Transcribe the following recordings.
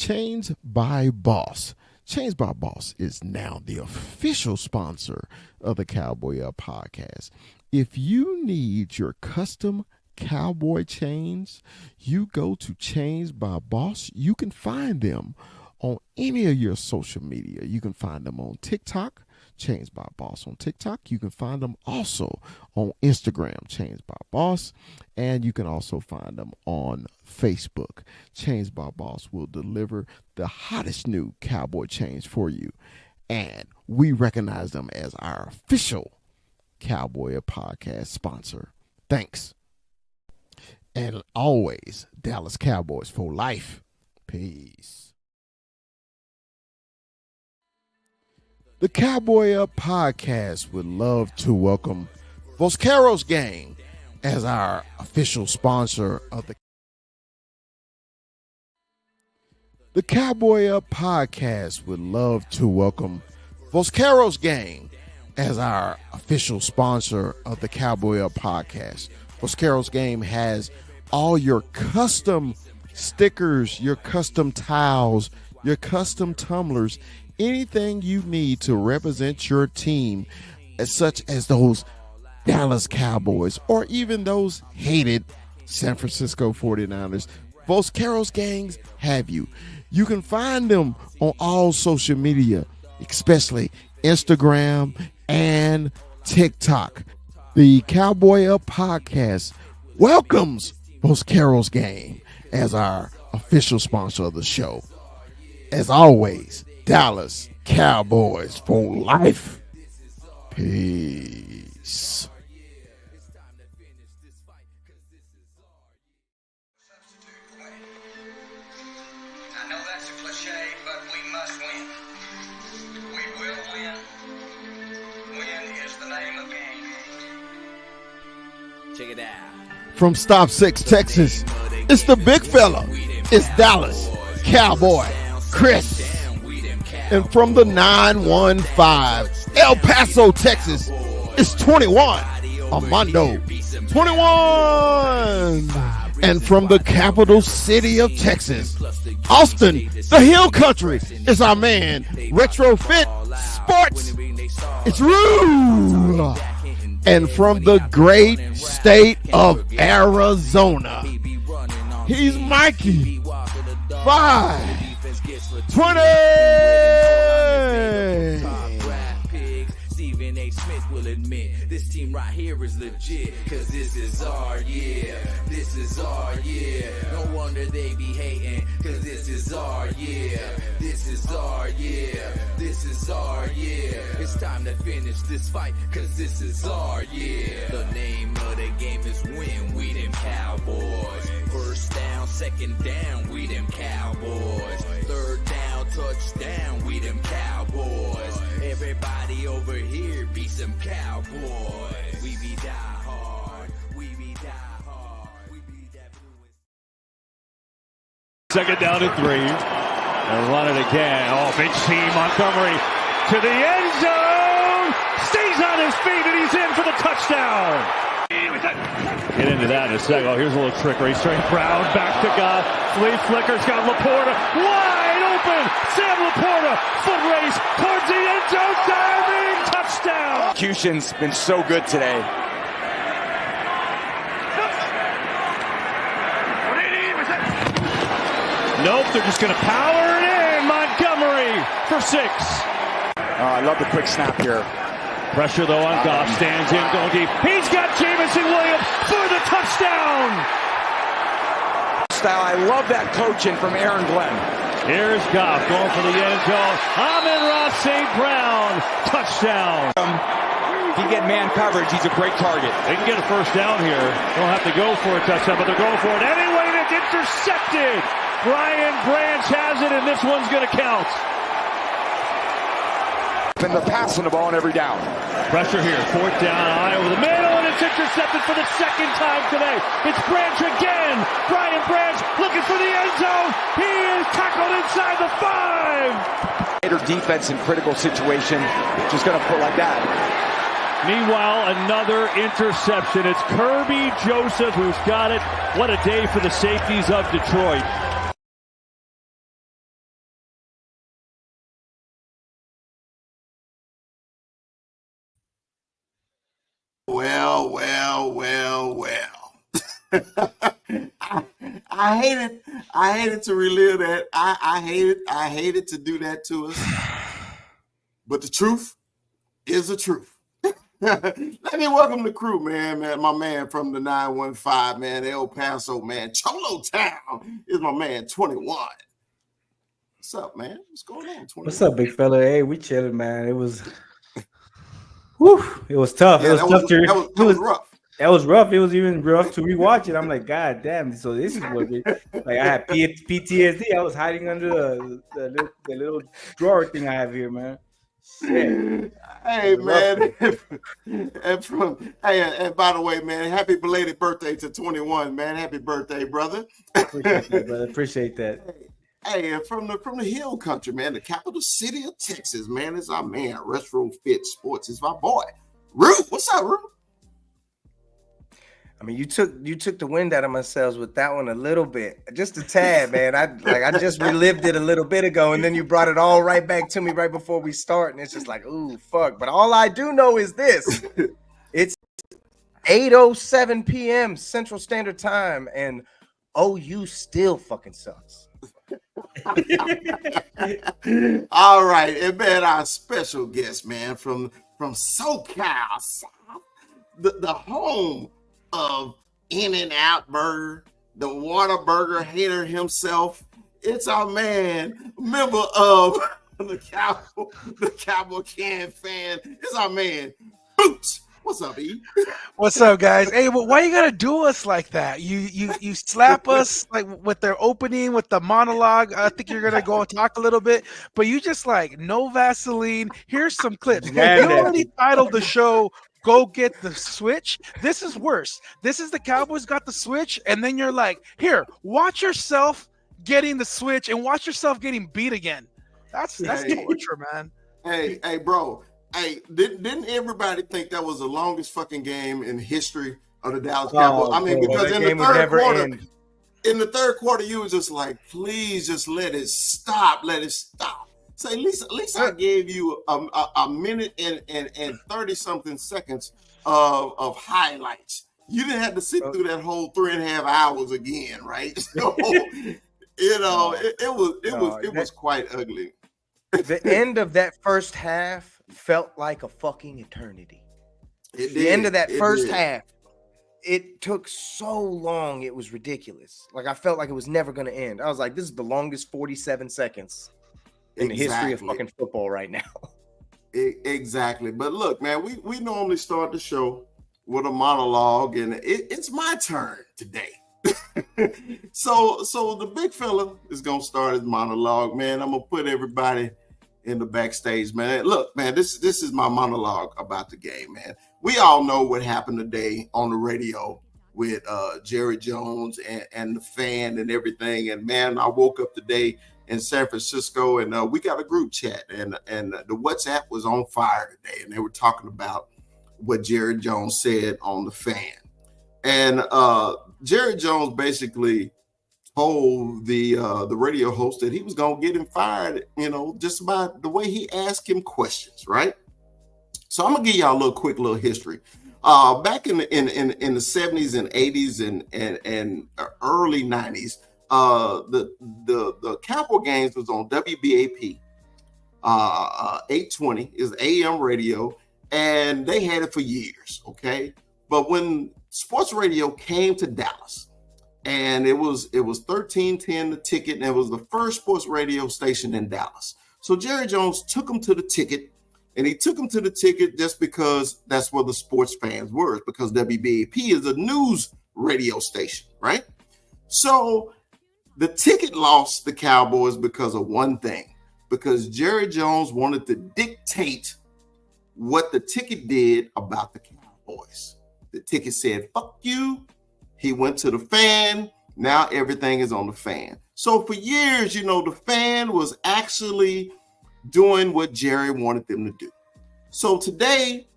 Chains by Boss. Chains by Boss is now the official sponsor of the Cowboy Up podcast. If you need your custom cowboy chains, you go to Chains by Boss. You can find them on any of your social media. You can find them on TikTok, Chains by Boss on TikTok. You can find them also on Instagram, Chains by Boss, and you can also find them on Facebook. Chains by Boss will deliver the hottest new cowboy chains for you, and we recognize them as our official Cowboy podcast sponsor. Thanks. And always, Dallas Cowboys for life. Peace. The Cowboy Up podcast would love to welcome Vosqueros Gang as our official sponsor of the Cowboy Up podcast would love to welcome Vosqueros Gang as our official sponsor of the Cowboy Up podcast. Vosqueros Gang has all your custom stickers, your custom towels, your custom tumblers, anything you need to represent your team, such as those Dallas Cowboys or even those hated San Francisco 49ers. Vosqueros Gangs have you. You can find them on all social media, especially Instagram and TikTok. The Cowboy Up podcast welcomes Vosqueros Gang as our official sponsor of the show. As always, Dallas Cowboys for life. Peace. I know that's a cliche, but we must win. We will win. Win is the name of the game. Check it out. From Stop 6, Texas, it's the big fella. It's Dallas Cowboy Chris. And from the 915, El Paso, Texas, it's 21, Armando 21. And from the capital city of Texas, Austin, the Hill Country, is our man, Retrofit Sports. It's Rue. And from the great state of Arizona, he's Mikey 520. Stephen A. Smith will admit this team right here is legit, cause this is our year. This is our year. No wonder they be hating, cause this is our year. This is our year. This is our year. It's time to finish this fight, cause this is our year. The name of the game is win, we them Cowboys. First down, second down, we them Cowboys. Third down, touchdown, we them Cowboys. Everybody over here be some Cowboys. We be die hard, we be die hard, we be that blue. Second down and 3. And run it again. Oh, big C, Montgomery to the end zone. Stays on his feet and he's in for the touchdown. Get into that in a second. Oh, here's a little trickery. Straight Brown back to Goff. Flea flickers, got Laporta wide open. Sam Laporta, foot race towards the end zone, diving, touchdown. Execution's been so good today. Nope, they're just going to power it in. Montgomery for 6. I love the quick snap here. Pressure, though, on Goff. Stands in, going deep. He's got Jameson Williams for the touchdown. I love that coaching from Aaron Glenn. Here's Goff going for the end zone. Amon-Ra St. Brown. Touchdown. He get man coverage. He's a great target. They can get a first down here. Don't have to go for a touchdown, but they're going for it anyway, and it's intercepted. Brian Branch has it, and this one's going to count. And they're passing the ball on every down. Pressure here, 4th down, eye over the middle, and it's intercepted for the second time today. It's Branch again. Brian Branch looking for the end zone. He is tackled inside the 5. Defense in critical situation, just going to put like that. Meanwhile, another interception. It's Kirby Joseph who's got it. What a day for the safeties of Detroit. I hated to relive that. I hated to do that to us. But the truth is the truth. Let me welcome the crew, man. My man from the 915, man, El Paso, man. Cholo Town is my man, 21. What's up, man? What's going on, 21? What's up, big fella? Hey, we chilling, man. It was, whew, it was tough. Yeah, it was rough. That was rough. It was even rough to rewatch it. I'm like, God damn. So this is what it, like I had PTSD. I was hiding under the little drawer thing I have here, man. Shit. Hey, man. And by the way, man, happy belated birthday to 21, man. Happy birthday, brother. Appreciate that, brother. Appreciate that. Hey, and from the hill country, man, the capital city of Texas, man, is our man. Retro Fit Sports is my boy. Rue, what's up, Rue? I mean, you took the wind out of my sails with that one a little bit, just a tad, man. I just relived it a little bit ago, and then you brought it all right back to me right before we start, and it's just like, ooh, fuck. But all I do know is this: it's 8:07 p.m. Central Standard Time, and OU still fucking sucks. All right, and man, our special guest, man, from SoCal, the home of In-N-Out Burger, the Whataburger hater himself. It's our man, member of the Cowboy Can fan. It's our man, Boots. What's up, E? What's up, guys? Hey, well, why you gotta do us like that? You slap us like with their opening, with the monologue. I think you're gonna go and talk a little bit, but you just like no Vaseline. Here's some clips. You already titled the show "Go Get the Switch." This is worse. This is the Cowboys got the switch, and then you're like, here, watch yourself getting the switch and watch yourself getting beat again. That's torture, man. Hey, bro. Hey, didn't everybody think that was the longest fucking game in history of the Dallas Cowboys? I mean, because in the third quarter, you were just like, please just let it stop. So at least I gave you a minute and 30-something seconds of highlights. You didn't have to sit through that whole 3.5 hours again, right? So, it was quite ugly. The end of that first half felt like a fucking eternity. The end of that first half, it took so long, it was ridiculous. Like I felt like it was never going to end. I was like, this is the longest 47 seconds in the history of fucking football right now. Exactly. But look, man, we normally start the show with a monologue, and it's my turn today. So the big fella is gonna start his monologue, man. I'm gonna put everybody in the backstage, man. Look, man, this is my monologue about the game, man. We all know what happened today on the radio with Jerry Jones and the fan and everything. And man, I woke up today in San Francisco, and we got a group chat, and the WhatsApp was on fire today, and they were talking about what Jerry Jones said on the fan. And Jerry Jones basically told the radio host that he was gonna get him fired, just about the way he asked him questions, right? So I'm gonna give y'all a quick history. Back in the 70s and 80s and early 90s, the Cowboy games was on WBAP 820 is AM radio, and they had it for years, okay? But when sports radio came to Dallas, and it was 1310 the ticket, and it was the first sports radio station in Dallas. So Jerry Jones took him to the ticket, and he took him to the ticket just because that's where the sports fans were, because WBAP is a news radio station, right? So the ticket lost the Cowboys because of one thing, because Jerry Jones wanted to dictate what the ticket did about the Cowboys. The ticket said, fuck you. He went to the fan. Now everything is on the fan. So for years, the fan was actually doing what Jerry wanted them to do. So today,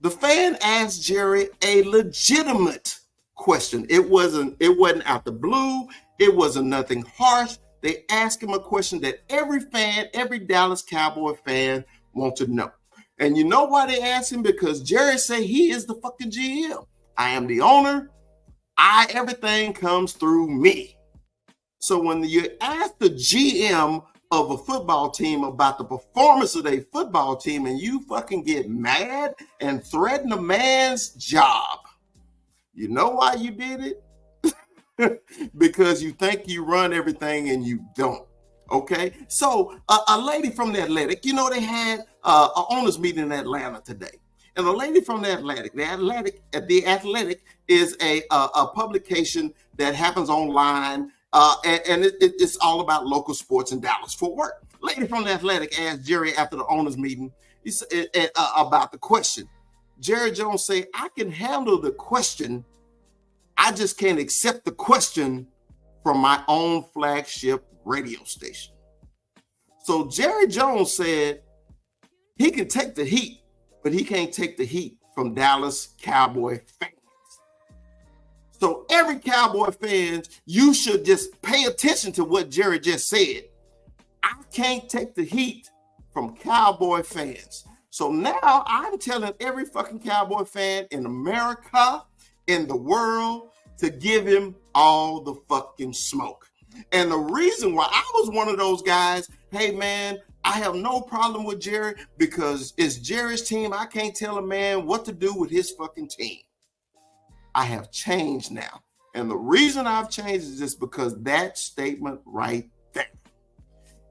the fan asked Jerry a legitimate question. It wasn't out the blue. It wasn't nothing harsh. They asked him a question that every Dallas Cowboy fan wants to know. And you know why they asked him? Because Jerry said he is the fucking GM. I am the owner. Everything comes through me. So when you ask the GM of a football team about the performance of their football team and you fucking get mad and threaten a man's job, you know why you did it? Because you think you run everything and you don't. Okay, so a lady from the Athletic, you know, they had an owners meeting in Atlanta today. And the lady from the Athletic is a publication that happens online, and it's all about local sports in Dallas-Fort Worth. Lady from the Athletic asked Jerry after the owners meeting about the question. Jerry Jones said, "I can handle the question. I just can't accept the question from my own flagship radio station." So Jerry Jones said he can take the heat, but he can't take the heat from Dallas Cowboy fans. So every Cowboy fan, you should just pay attention to what Jerry just said. I can't take the heat from Cowboy fans. So now I'm telling every fucking Cowboy fan in America, in the world, to give him all the fucking smoke. And the reason why I was one of those guys, hey man, I have no problem with Jerry because it's Jerry's team. I can't tell a man what to do with his fucking team. I have changed now. And the reason I've changed is just because that statement right there.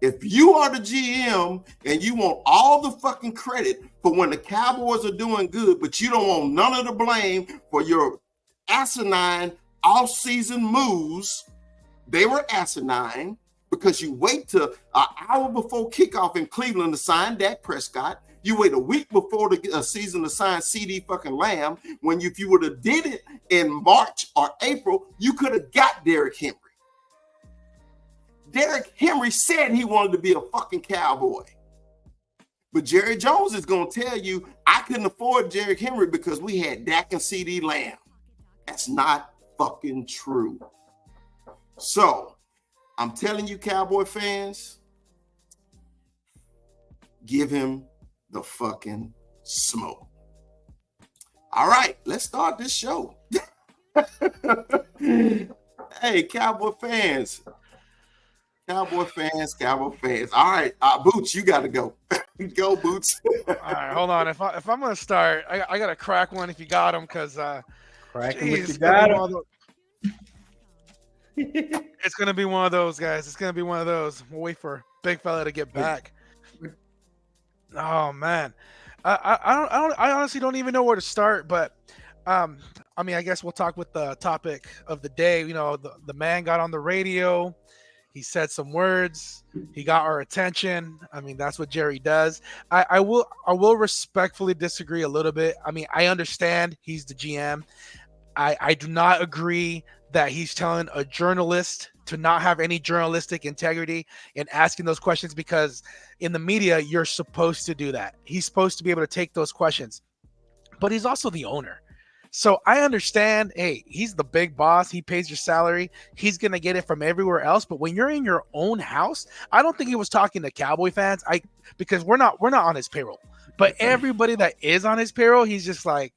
If you are the GM and you want all the fucking credit for when the Cowboys are doing good, but you don't want none of the blame for your asinine off-season moves, they were asinine because you wait till an hour before kickoff in Cleveland to sign Dak Prescott. You wait a week before the season to sign CD fucking Lamb. When if you would have did it in March or April, you could have got Derrick Henry. Derrick Henry said he wanted to be a fucking Cowboy. But Jerry Jones is going to tell you, I couldn't afford Derrick Henry because we had Dak and CD Lamb. That's not fucking true. So, I'm telling you, Cowboy fans, give him the fucking smoke. All right, let's start this show. Hey, Cowboy fans. All right, Boots, you got to go. Go, Boots. All right, hold on. If I'm gonna start, I gotta crack one if you got them, because crack him if you got him. It's gonna be one of those, guys. It's gonna be one of those. We'll wait for big fella to get back. Oh man, I honestly don't even know where to start. But I mean, I guess we'll talk with the topic of the day. You know, the man got on the radio. He said some words. He got our attention. I mean, that's what Jerry does. I will respectfully disagree a little bit. I mean, I understand he's the GM. I do not agree that he's telling a journalist to not have any journalistic integrity in asking those questions, because in the media, you're supposed to do that. He's supposed to be able to take those questions. But he's also the owner. So I understand, hey, he's the big boss. He pays your salary. He's going to get it from everywhere else. But when you're in your own house, I don't think he was talking to Cowboy fans because we're not on his payroll. But everybody that is on his payroll, he's just like,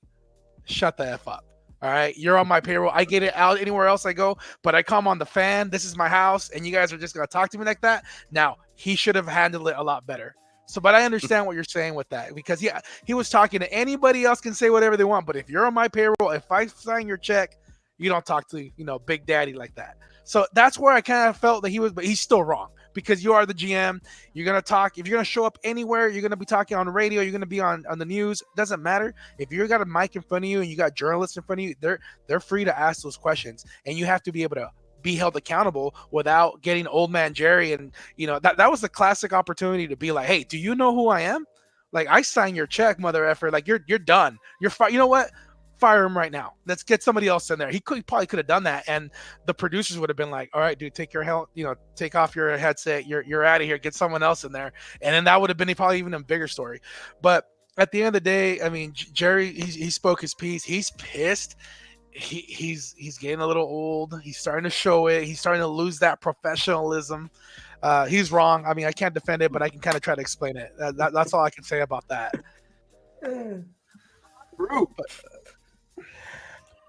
shut the F up. All right, you're on my payroll. I get it out anywhere else I go, but I come on the fan. This is my house, and you guys are just going to talk to me like that? Now, he should have handled it a lot better. So, but I understand what you're saying with that, because he was talking to anybody else can say whatever they want, but if you're on my payroll, if I sign your check, you don't talk to, Big Daddy like that. So that's where I kind of felt that but he's still wrong, because you are the GM. You're going to talk. If you're going to show up anywhere, you're going to be talking on the radio. You're going to be on the news. Doesn't matter. If you got a mic in front of you and you got journalists in front of you, they're free to ask those questions, and you have to be able to be held accountable without getting old man Jerry. And that was the classic opportunity to be like, hey, do you know who I am? Like, I signed your check, mother effer. Like, you're done. You're fired. You know what? Fire him right now. Let's get somebody else in there. He probably could have done that, and the producers would have been like, all right, dude, take your take off your headset. You're out of here. Get someone else in there. And then that would have been probably even a bigger story. But at the end of the day, I mean, Jerry, he spoke his piece. He's pissed. He's getting a little old. He's starting to show it. He's starting to lose that professionalism. He's wrong. I mean, I can't defend it, but I can kind of try to explain it. That's all I can say about that.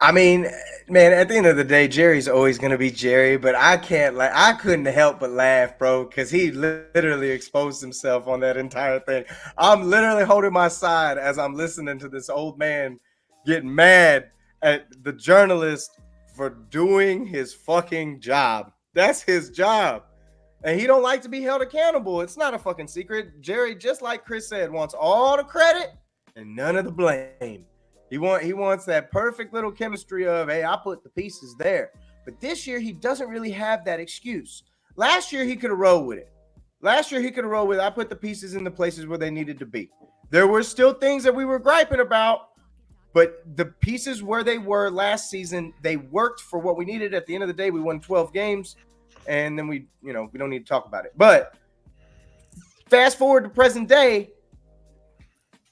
I mean, man, at the end of the day, Jerry's always gonna be Jerry, but I can't I couldn't help but laugh, bro, because he literally exposed himself on that entire thing. I'm literally holding my side as I'm listening to this old man get mad at the journalist for doing his fucking job. That's his job. And he don't like to be held accountable. It's not a fucking secret. Jerry, just like Chris said, wants all the credit and none of the blame. He wants that perfect little chemistry of, hey, I put the pieces there. But this year, he doesn't really have that excuse. Last year, he could have rolled with it. I put the pieces in the places where they needed to be. There were still things that we were griping about, but the pieces where they were last season, they worked for what we needed. At the end of the day, we won 12 games, and then we don't need to talk about it. But fast forward to present day,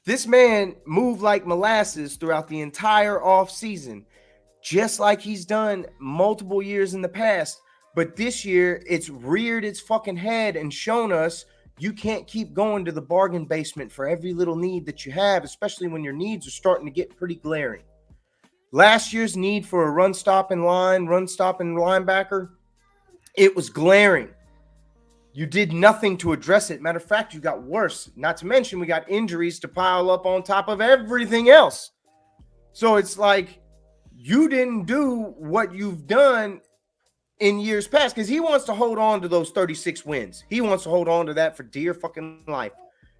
this man moved like molasses throughout the entire offseason, just like he's done multiple years in the past. But this year, it's reared its fucking head and shown us you can't keep going to the bargain basement for every little need that you have, especially when your needs are starting to get pretty glaring. Last year's need for a run-stopping linebacker, it was glaring. You did nothing to address it. Matter of fact, you got worse. Not to mention, we got injuries to pile up on top of everything else. So it's like you didn't do what you've done in years past, because he wants to hold on to those 36 wins. He wants to hold on to that for dear fucking life,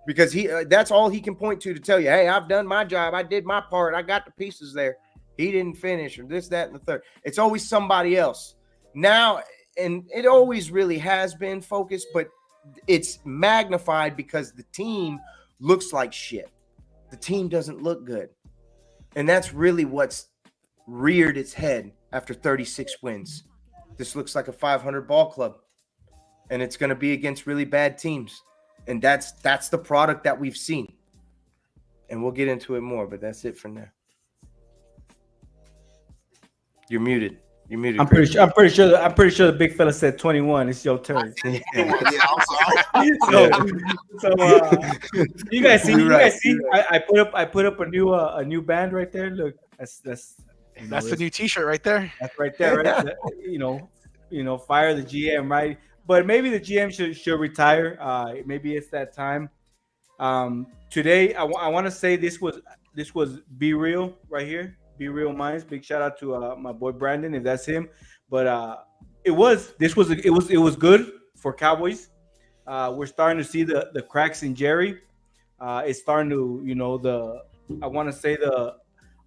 because that's all he can point to tell you, hey, I've done my job. I did my part. I got the pieces there. He didn't finish, or this, that, and the third. It's always somebody else. Now, and it always really has been focused, but it's magnified because the team looks like shit. The team doesn't look good. And that's really what's reared its head after 36 wins. This looks like a 500 ball club, and it's going to be against really bad teams. And that's the product that we've seen. And we'll get into it more, but that's it for now. You're muted. You're muted. I'm pretty sure the big fella said 21. It's your turn. Yeah, I'm sorry. So you guys see? I put up a new band right there. Look, that's the new T-shirt right there. That's right there, right? Fire the GM, right? But maybe the GM should retire. Maybe it's that time. Today, I want to say this was Be Real right here. Be Real Minds. Big shout out to my boy Brandon, if that's him. But it was good for Cowboys. We're starting to see the cracks in Jerry. It's starting to I want to say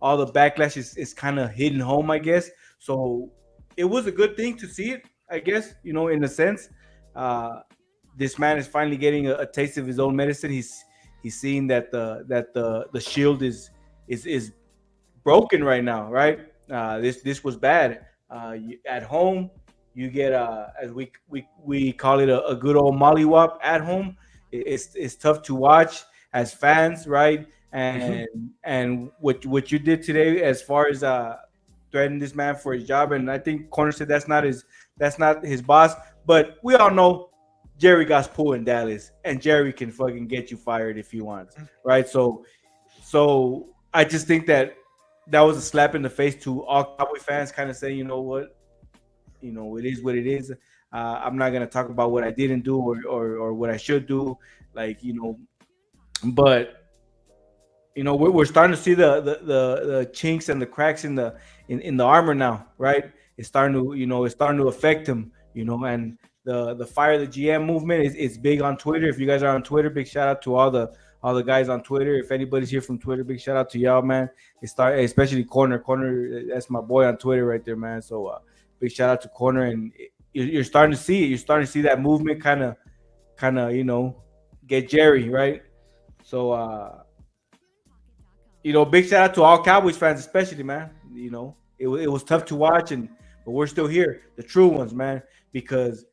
all the backlash is kind of hitting home, I guess. So it was a good thing to see it, I guess, in a sense. This man is finally getting a taste of his own medicine. He's seeing that the shield is broken right now, right? This was bad. At home, you get as we call it a good old mollywop at home. It's tough to watch as fans, right? And what you did today, as far as threatening this man for his job, and I think Corner said that's not his boss, but we all know Jerry got pulled in Dallas, and Jerry can fucking get you fired if he wants, right? So I just think that was a slap in the face to all Cowboy fans, kind of saying, you know what, it is what it is. I'm not gonna talk about what I didn't do or what I should do, but. We're starting to see the chinks and the cracks in the armor now, right? It's starting to affect him, and the fire the GM movement is big on Twitter. If you guys are on Twitter, big shout out to all the guys on Twitter. If anybody's here from Twitter, big shout out to y'all, man. Especially Corner, that's my boy on Twitter right there, man. So big shout out to Corner, and you're starting to see it. You're starting to see that movement kind of get Jerry, right? So big shout out to all Cowboys fans, especially, man. It was tough to watch, but we're still here, the true ones, man, because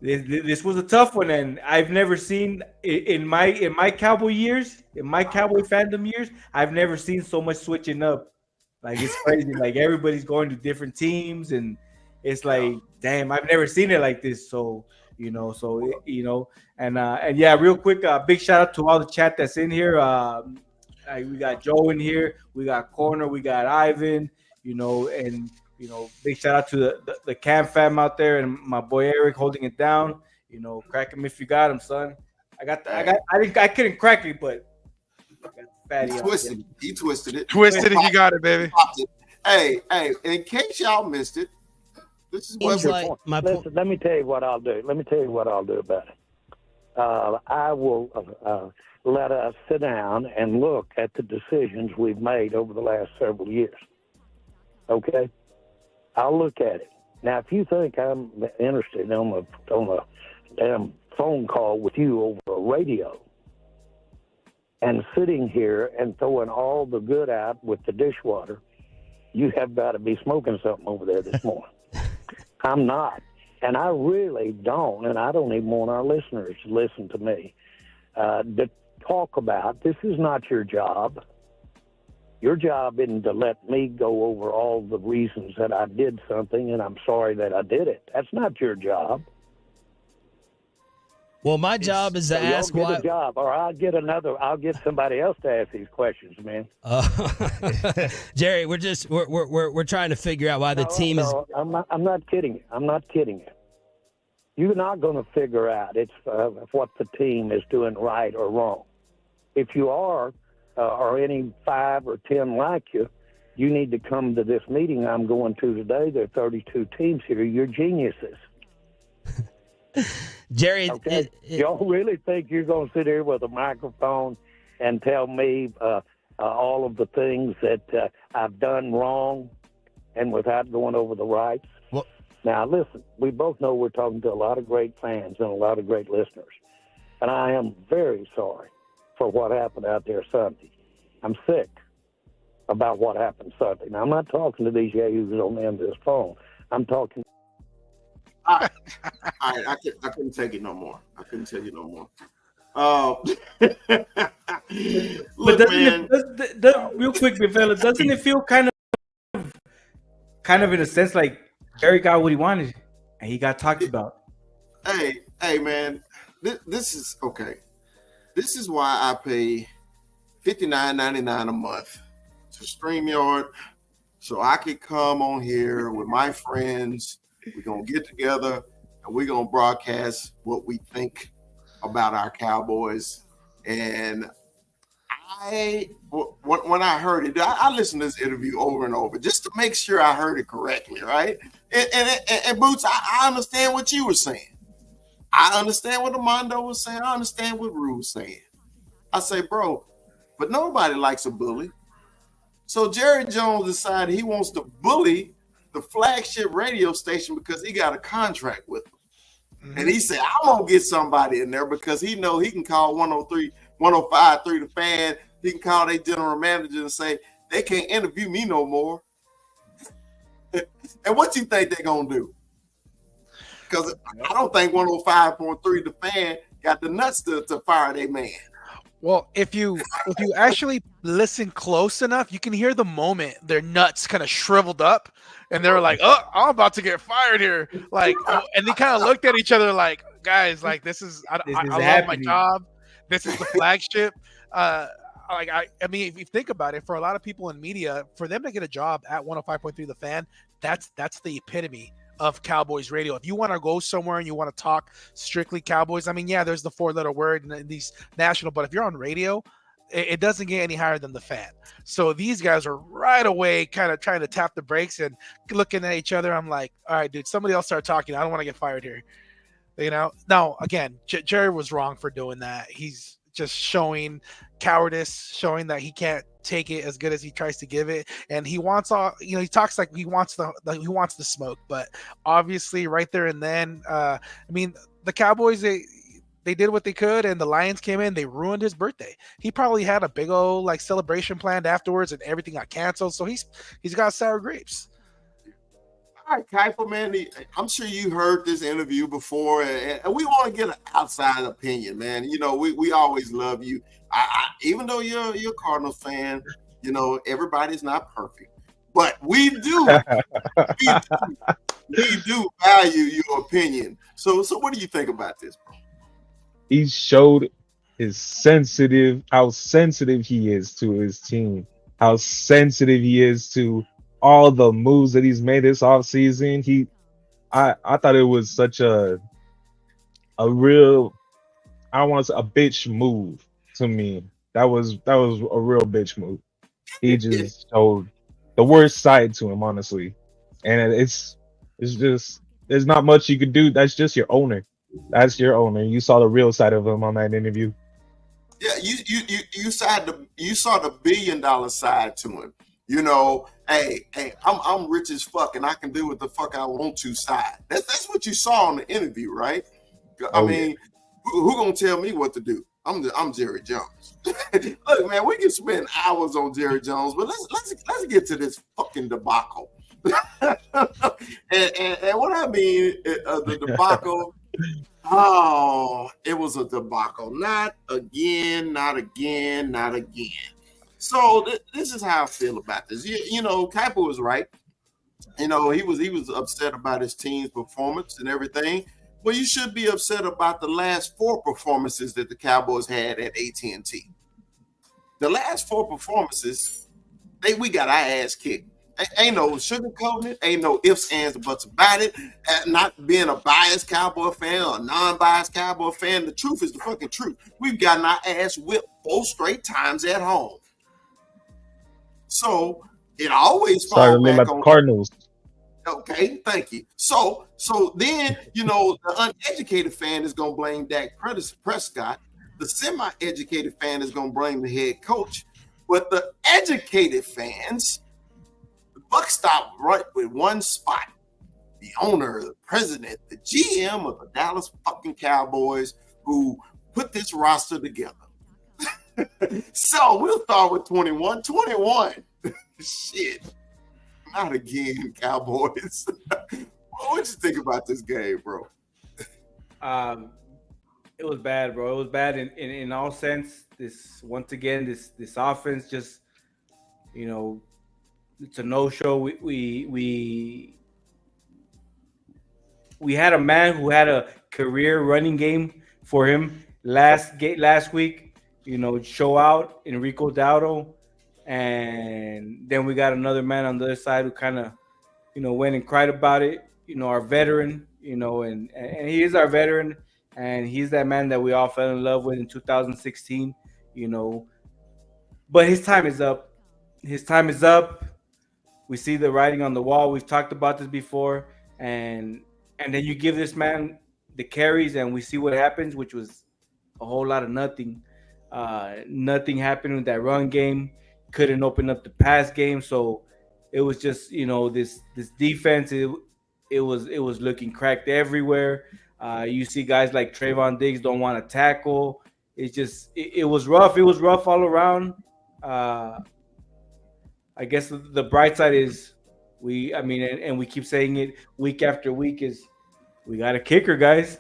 this was a tough one, and I've never seen in my Cowboy years, in my Cowboy fandom years, I've never seen so much switching up. Like, it's crazy. Like, everybody's going to different teams, and it's like, damn, I've never seen it like this. So and yeah, real quick, big shout out to all the chat that's in here. We got Joe in here. We got Corner. We got Ivan. And big shout out to the Cam fam out there and my boy Eric holding it down. Crack him if you got him, son. I couldn't crack it, but I got the fatty. He twisted it. Twisted it. You got it, baby. Hey, in case y'all missed it, this is what Listen, let me tell you what I'll do. Let me tell you what I'll do about it. I will let us sit down and look at the decisions we've made over the last several years. Okay? I'll look at it. Now, if you think I'm interested on a damn phone call with you over a radio and sitting here and throwing all the good out with the dishwater, you have got to be smoking something over there this morning. I'm not. And I really don't, and I don't even want our listeners to listen to me, to talk about, this is not your job. Your job isn't to let me go over all the reasons that I did something and I'm sorry that I did it. That's not your job. Well, my job is to ask why. why. A job, or I'll get somebody else to ask these questions, man. Jerry, we're trying to figure out why the team is. I'm not kidding you. I'm not kidding you. You're not going to figure out what the team is doing right or wrong. If you are, or any 5 or 10 like you, you need to come to this meeting I'm going to today. There are 32 teams here. You're geniuses. Jerry, okay. Y'all really think you're going to sit here with a microphone and tell me all of the things that I've done wrong and without going over the rights? Well, now, listen, we both know we're talking to a lot of great fans and a lot of great listeners. And I am very sorry for what happened out there Sunday. I'm sick about what happened Sunday. Now, I'm not talking to these yahoos on the end of this phone. I'm talking. I couldn't take it no more. I couldn't take it no more. Look, but man. Real quick, fella, doesn't it feel kind of in a sense like Jerry got what he wanted and he got talked about? Hey, man, this is okay. This is why I pay $59.99 a month to StreamYard, so I could come on here with my friends. We're going to get together and we're going to broadcast what we think about our Cowboys. And when I heard it, I listened to this interview over and over just to make sure I heard it correctly, right? And Boots, I understand what you were saying. I understand what Armando was saying. I understand what Rue was saying. I say, bro, but nobody likes a bully. So Jerry Jones decided he wants to bully the flagship radio station because he got a contract with them. Mm-hmm. And he said, I'm going to get somebody in there because he know he can call 103, 105.3 The Fan. He can call their general manager and say, they can't interview me no more. And what you think they're going to do? Because I don't think 105.3 The Fan got the nuts to fire their man. Well, if you actually listen close enough, you can hear the moment their nuts kind of shriveled up, and they're like, "Oh, I'm about to get fired here!" Like, and they kind of looked at each other like, "Guys, like this is I love my job. This is the flagship." I mean, if you think about it, for a lot of people in media, for them to get a job at 105.3 The Fan, that's the epitome of Cowboys radio. If you want to go somewhere and you want to talk strictly Cowboys, I mean, yeah, there's the 4-letter word in these national, but if you're on radio, it doesn't get any higher than The Fan. So these guys are right away kind of trying to tap the brakes and looking at each other. I'm like, all right, dude, somebody else start talking. I don't want to get fired here. Now, again, Jerry was wrong for doing that. He's just showing cowardice, showing that he can't take it as good as he tries to give it, and he wants all. He talks like he wants the smoke, but obviously, right there and then, I mean, the Cowboys they did what they could, and the Lions came in. They ruined his birthday. He probably had a big old celebration planned afterwards, and everything got canceled. So he's got sour grapes. All right, Keifer, man, I'm sure you heard this interview before, and we want to get an outside opinion, man. We always love you. Even though you're a Cardinals fan, everybody's not perfect, but we do value your opinion. So what do you think about this, bro? He showed how sensitive he is to his team, how sensitive he is to all the moves that he's made this offseason. I thought it was such a real, I don't want to say a bitch move to me. That was a real bitch move. He just showed the worst side to him, honestly. And it's just there's not much you could do. That's just your owner. That's your owner. You saw the real side of him on that interview. Yeah, you saw the $1 billion side to him. You know, hey, I'm rich as fuck and I can do what the fuck I want to side. That's what you saw in the interview, right? I Oh yeah. mean, who gonna tell me what to do? I'm Jerry Jones. Look, man, we can spend hours on Jerry Jones, but let's get to this fucking debacle. and what I mean, the debacle. Oh, it was a debacle. Not again, not again, not again. So this is how I feel about this. You know, Kaipo was right. You know, he was upset about his team's performance and everything. Well, you should be upset about the last four performances that the Cowboys had at AT&T. The last four performances, we got our ass kicked. Ain't no sugarcoating it. Ain't no ifs, ands, or buts about it. Not being a biased Cowboy fan or a non-biased Cowboy fan. The truth is the fucking truth. We've gotten our ass whipped 4 straight times at home. So it always Started falls looking back like the on. Cardinals. Okay, thank you. So then, you know, the uneducated fan is going to blame Dak Prescott. The semi-educated fan is going to blame the head coach. But the educated fans, the buck stopped right with one spot. The owner, the president, the GM of the Dallas fucking Cowboys who put this roster together. So we'll start with 21. 21. Shit. Not again, Cowboys. What you think about this game, bro? It was bad, bro. It was bad in all sense. This once again, this offense just, you know, it's a no show. We had a man who had a career running game for him last week. You know, show out Enrico Dowdo, and then we got another man on the other side who kind of, you know, went and cried about it. You know, our veteran. You know, and he is our veteran, and he's that man that we all fell in love with in 2016. You know, but his time is up. His time is up. We see the writing on the wall. We've talked about this before, and then you give this man the carries, and we see what happens, which was a whole lot of nothing. Nothing happened with that run game. Couldn't open up the pass game, so it was just, you know, this defense. It was looking cracked everywhere. You see guys like Trayvon Diggs don't want to tackle. It was rough. It was rough all around. I guess the bright side is and we keep saying it week after week, is we got a kicker, guys.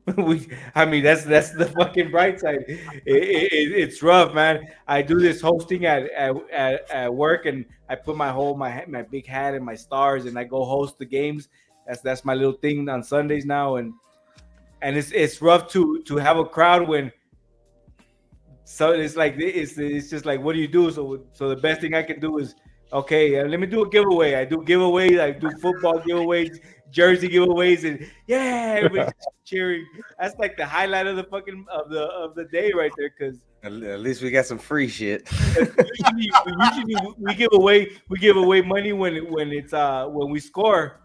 That's the fucking bright side. It's rough, man. I do this hosting at work, and I put my big hat and my stars, and I go host the games. That's my little thing on Sundays now, and it's rough to have a crowd when. So it's like it's just like, what do you do? So the best thing I can do is, okay, let me do a giveaway. I do giveaways. I do football giveaways, jersey giveaways, and yeah, everybody's cheering. That's like the highlight of the fucking of the day right there. Because At least we got some free shit. usually we give away money when it's when we score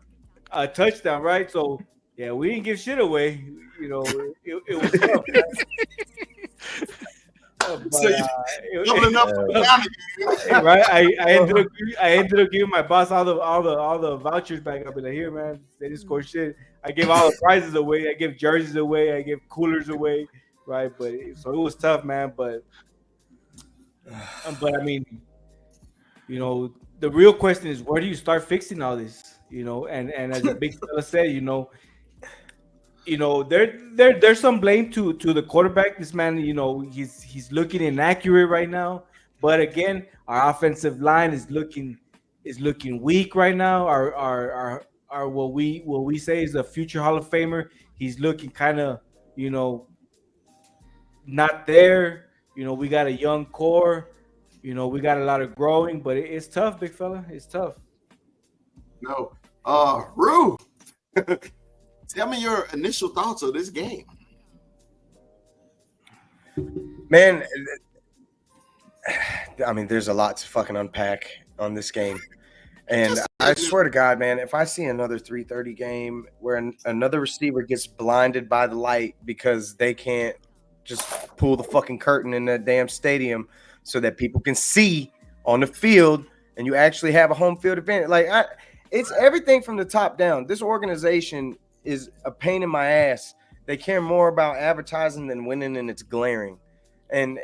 a touchdown, right? So yeah, we didn't give shit away. You know, it was tough. But, So you doubling up on the bounty, right? I ended up giving my boss all the vouchers back. I'll be like, here, man, they didn't score shit. I give all the prizes away. I give jerseys away. I give coolers away, right? So it was tough, man. But I mean, you know, the real question is, where do you start fixing all this? You know, and as the big fella said, there's some blame to the quarterback. This man, you know, he's looking inaccurate right now. But again, our offensive line is looking weak right now. Our what we say is a future Hall of Famer. He's looking kind of, you know, not there. You know, we got a young core. You know, we got a lot of growing, but it's tough, big fella. It's tough. No. Rue, tell me your initial thoughts of this game. Man, I mean, there's a lot to fucking unpack on this game. And I swear to God, man, if I see another 3:30 game where another receiver gets blinded by the light because they can't just pull the fucking curtain in that damn stadium so that people can see on the field and you actually have a home field advantage. Like, it's everything from the top down. This organization is a pain in my ass. They care more about advertising than winning, and it's glaring. And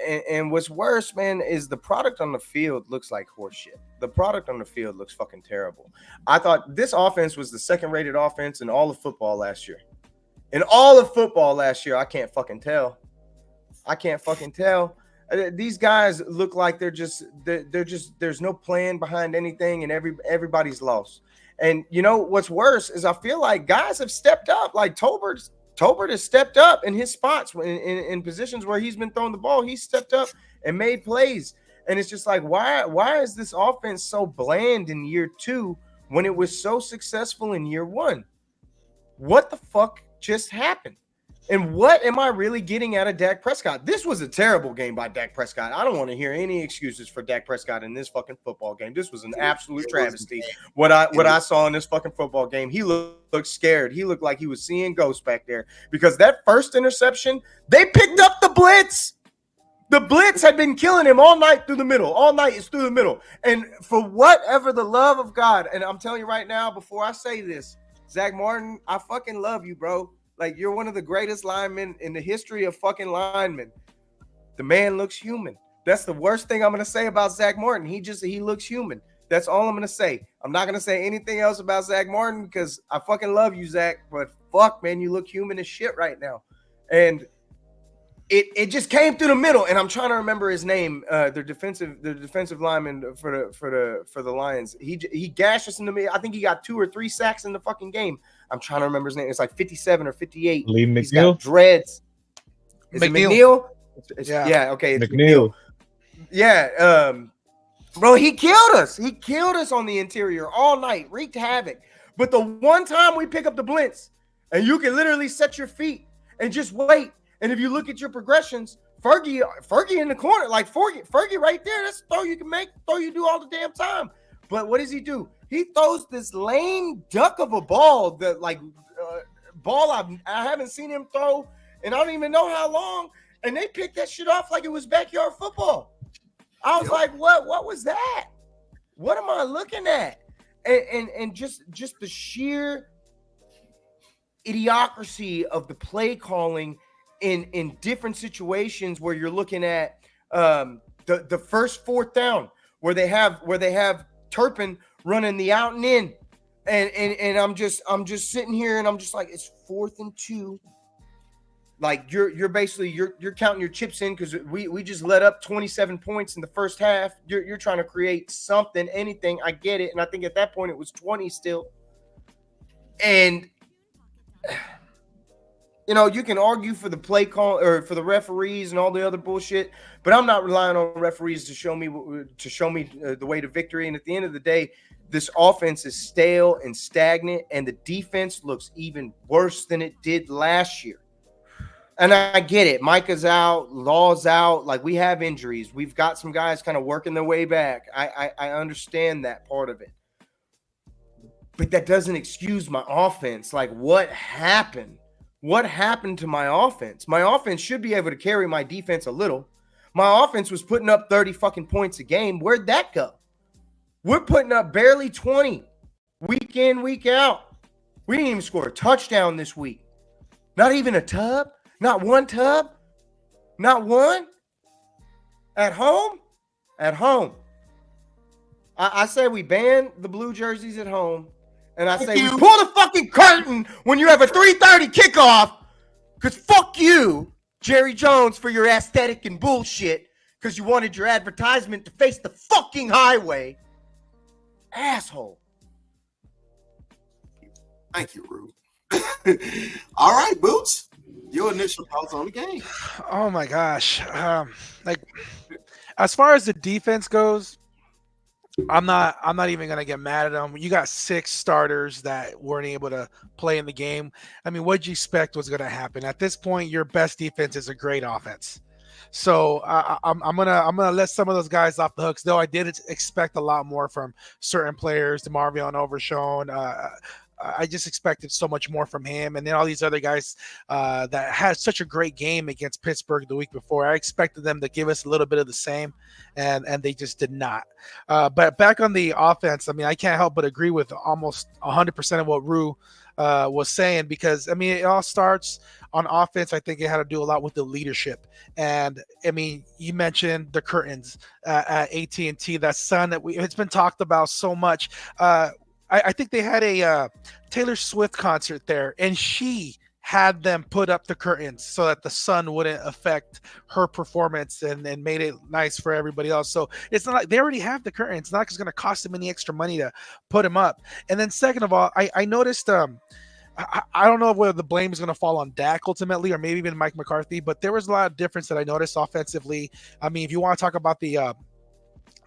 what's worse, man, is the product on the field looks like horseshit. The product on the field looks fucking terrible. I thought this offense was the second-rated offense in all of football last year. In all of football last year, I can't fucking tell. These guys look like they're just there's no plan behind anything, and everybody's lost. And you know what's worse is I feel like guys have stepped up. Like Tolbert has stepped up in his spots in positions where he's been throwing the ball. He stepped up and made plays. And it's just like, why is this offense so bland in year 2 when it was so successful in year 1? What the fuck just happened? And what am I really getting out of Dak Prescott? This was a terrible game by Dak Prescott. I don't want to hear any excuses for Dak Prescott in this fucking football game. This was an absolute travesty. What I saw in this fucking football game, he looked scared. He looked like he was seeing ghosts back there because that first interception, they picked up the blitz. The blitz had been killing him all night through the middle. All night it's through the middle. And for whatever the love of God, and I'm telling you right now, before I say this, Zach Martin, I fucking love you, bro. Like, you're one of the greatest linemen in the history of fucking linemen. The man looks human. That's the worst thing I'm going to say about Zach Martin. He looks human. That's all I'm going to say. I'm not going to say anything else about Zach Martin because I fucking love you, Zach. But fuck, man, you look human as shit right now. And it just came through the middle. And I'm trying to remember his name. The defensive lineman for the Lions. He gashed us in the middle. I think he got 2 or 3 sacks in the fucking game. I'm trying to remember his name. It's like 57 or 58. Lee McNeil? He's got dreads. Is it McNeil? Yeah, okay. It's McNeil. Yeah. Bro, he killed us. He killed us on the interior all night. Wreaked havoc. But the one time we pick up the blitz and you can literally set your feet and just wait. And if you look at your progressions, Fergie in the corner, like Fergie right there, that's a throw you can make, throw you do all the damn time. But what does he do? He throws this lame duck of a ball that ball I haven't seen him throw, and I don't even know how long. And they picked that shit off like it was backyard football. I was like, what was that? What am I looking at? And just the sheer idiocracy of the play calling in different situations where you're looking at the first 4th down where they have Turpin running the out and in, and I'm just sitting here and I'm just like, it's 4th and 2. Like you're basically you're counting your chips in because we just let up 27 points in the first half. You're trying to create something, anything. I get it, and I think at that point it was 20 still. And you know, you can argue for the play call or for the referees and all the other bullshit, but I'm not relying on referees to show me the way to victory. And at the end of the day, this offense is stale and stagnant, and the defense looks even worse than it did last year. And I get it. Micah's out, Law's out. Like, we have injuries. We've got some guys kind of working their way back. I understand that part of it. But that doesn't excuse my offense. Like, what happened? What happened to my offense? My offense should be able to carry my defense a little. My offense was putting up 30 fucking points a game. Where'd that go? We're putting up barely 20 week in, week out. We didn't even score a touchdown this week. Not even a tub. Not one tub. Not one. At home? At home. I say we ban the blue jerseys at home. And I say, we pull the fucking curtain when you have a 3:30 kickoff, because fuck you, Jerry Jones, for your aesthetic and bullshit, because you wanted your advertisement to face the fucking highway. Asshole. Thank you, Rube. All right, Boots. Your initial thoughts on the game? Oh my gosh. Like as far as the defense goes, I'm not even gonna get mad at them. You got 6 starters that weren't able to play in the game. I mean, what'd you expect was gonna happen? At this point, your best defense is a great offense. So I'm gonna let some of those guys off the hooks. Though I did expect a lot more from certain players, DeMarvion Overshown. I just expected so much more from him, and then all these other guys that had such a great game against Pittsburgh the week before. I expected them to give us a little bit of the same, and they just did not. But back on the offense, I mean, I can't help but agree with almost 100% of what Rue was saying, because I mean, it all starts on offense. I think it had to do a lot with the leadership, and I mean, you mentioned the curtains at AT&T, that sun that it's been talked about so much. I think they had a Taylor Swift concert there, and she had them put up the curtains so that the sun wouldn't affect her performance, and made it nice for everybody else. So it's not like they already have the curtains. It's not like it's going to cost them any extra money to put them up. And then second of all, I noticed I don't know whether the blame is going to fall on Dak ultimately, or maybe even Mike McCarthy, but there was a lot of difference that I noticed offensively. I mean, if you want to talk about the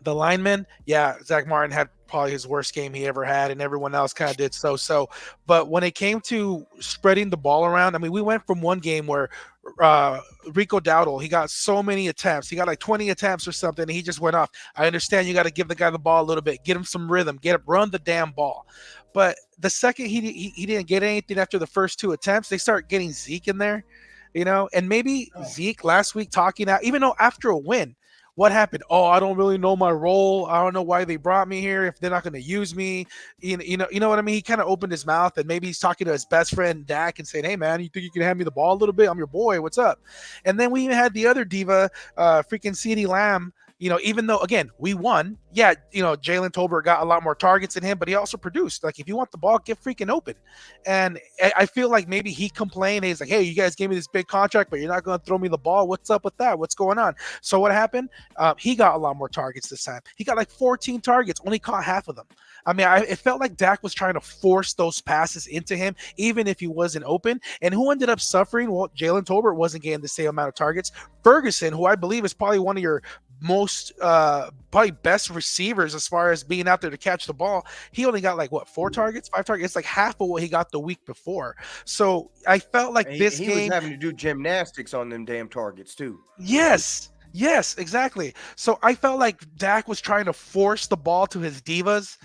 linemen, yeah, Zach Martin had probably his worst game he ever had, and everyone else kind of did so. But when it came to spreading the ball around, I mean, we went from one game where Rico Dowdle, he got so many attempts. He got like 20 attempts or something, and he just went off. I understand you got to give the guy the ball a little bit, get him some rhythm, run the damn ball. But the second he didn't get anything after the first 2 attempts, they start getting Zeke in there, and maybe Zeke last week talking out, even though after a win, what happened? Oh, I don't really know my role. I don't know why they brought me here if they're not going to use me. You know what I mean? He kind of opened his mouth, and maybe he's talking to his best friend Dak and saying, "Hey man, you think you can hand me the ball a little bit? I'm your boy. What's up?" And then we even had the other diva, freaking CeeDee Lamb. Even though, again, we won, yeah, Jalen Tolbert got a lot more targets than him, but he also produced. Like, if you want the ball, get freaking open. And I feel like maybe he complained. He's like, hey, you guys gave me this big contract, but you're not going to throw me the ball. What's up with that? What's going on? So what happened? He got a lot more targets this time. He got like 14 targets, only caught half of them. I mean, it felt like Dak was trying to force those passes into him, even if he wasn't open. And who ended up suffering? Well, Jalen Tolbert wasn't getting the same amount of targets. Ferguson, who I believe is probably one of your most probably best receivers as far as being out there to catch the ball, he only got like 5 targets. It's like half of what he got the week before. So I felt like he game was having to do gymnastics on them damn targets too. Yes, exactly. So I felt like Dak was trying to force the ball to his divas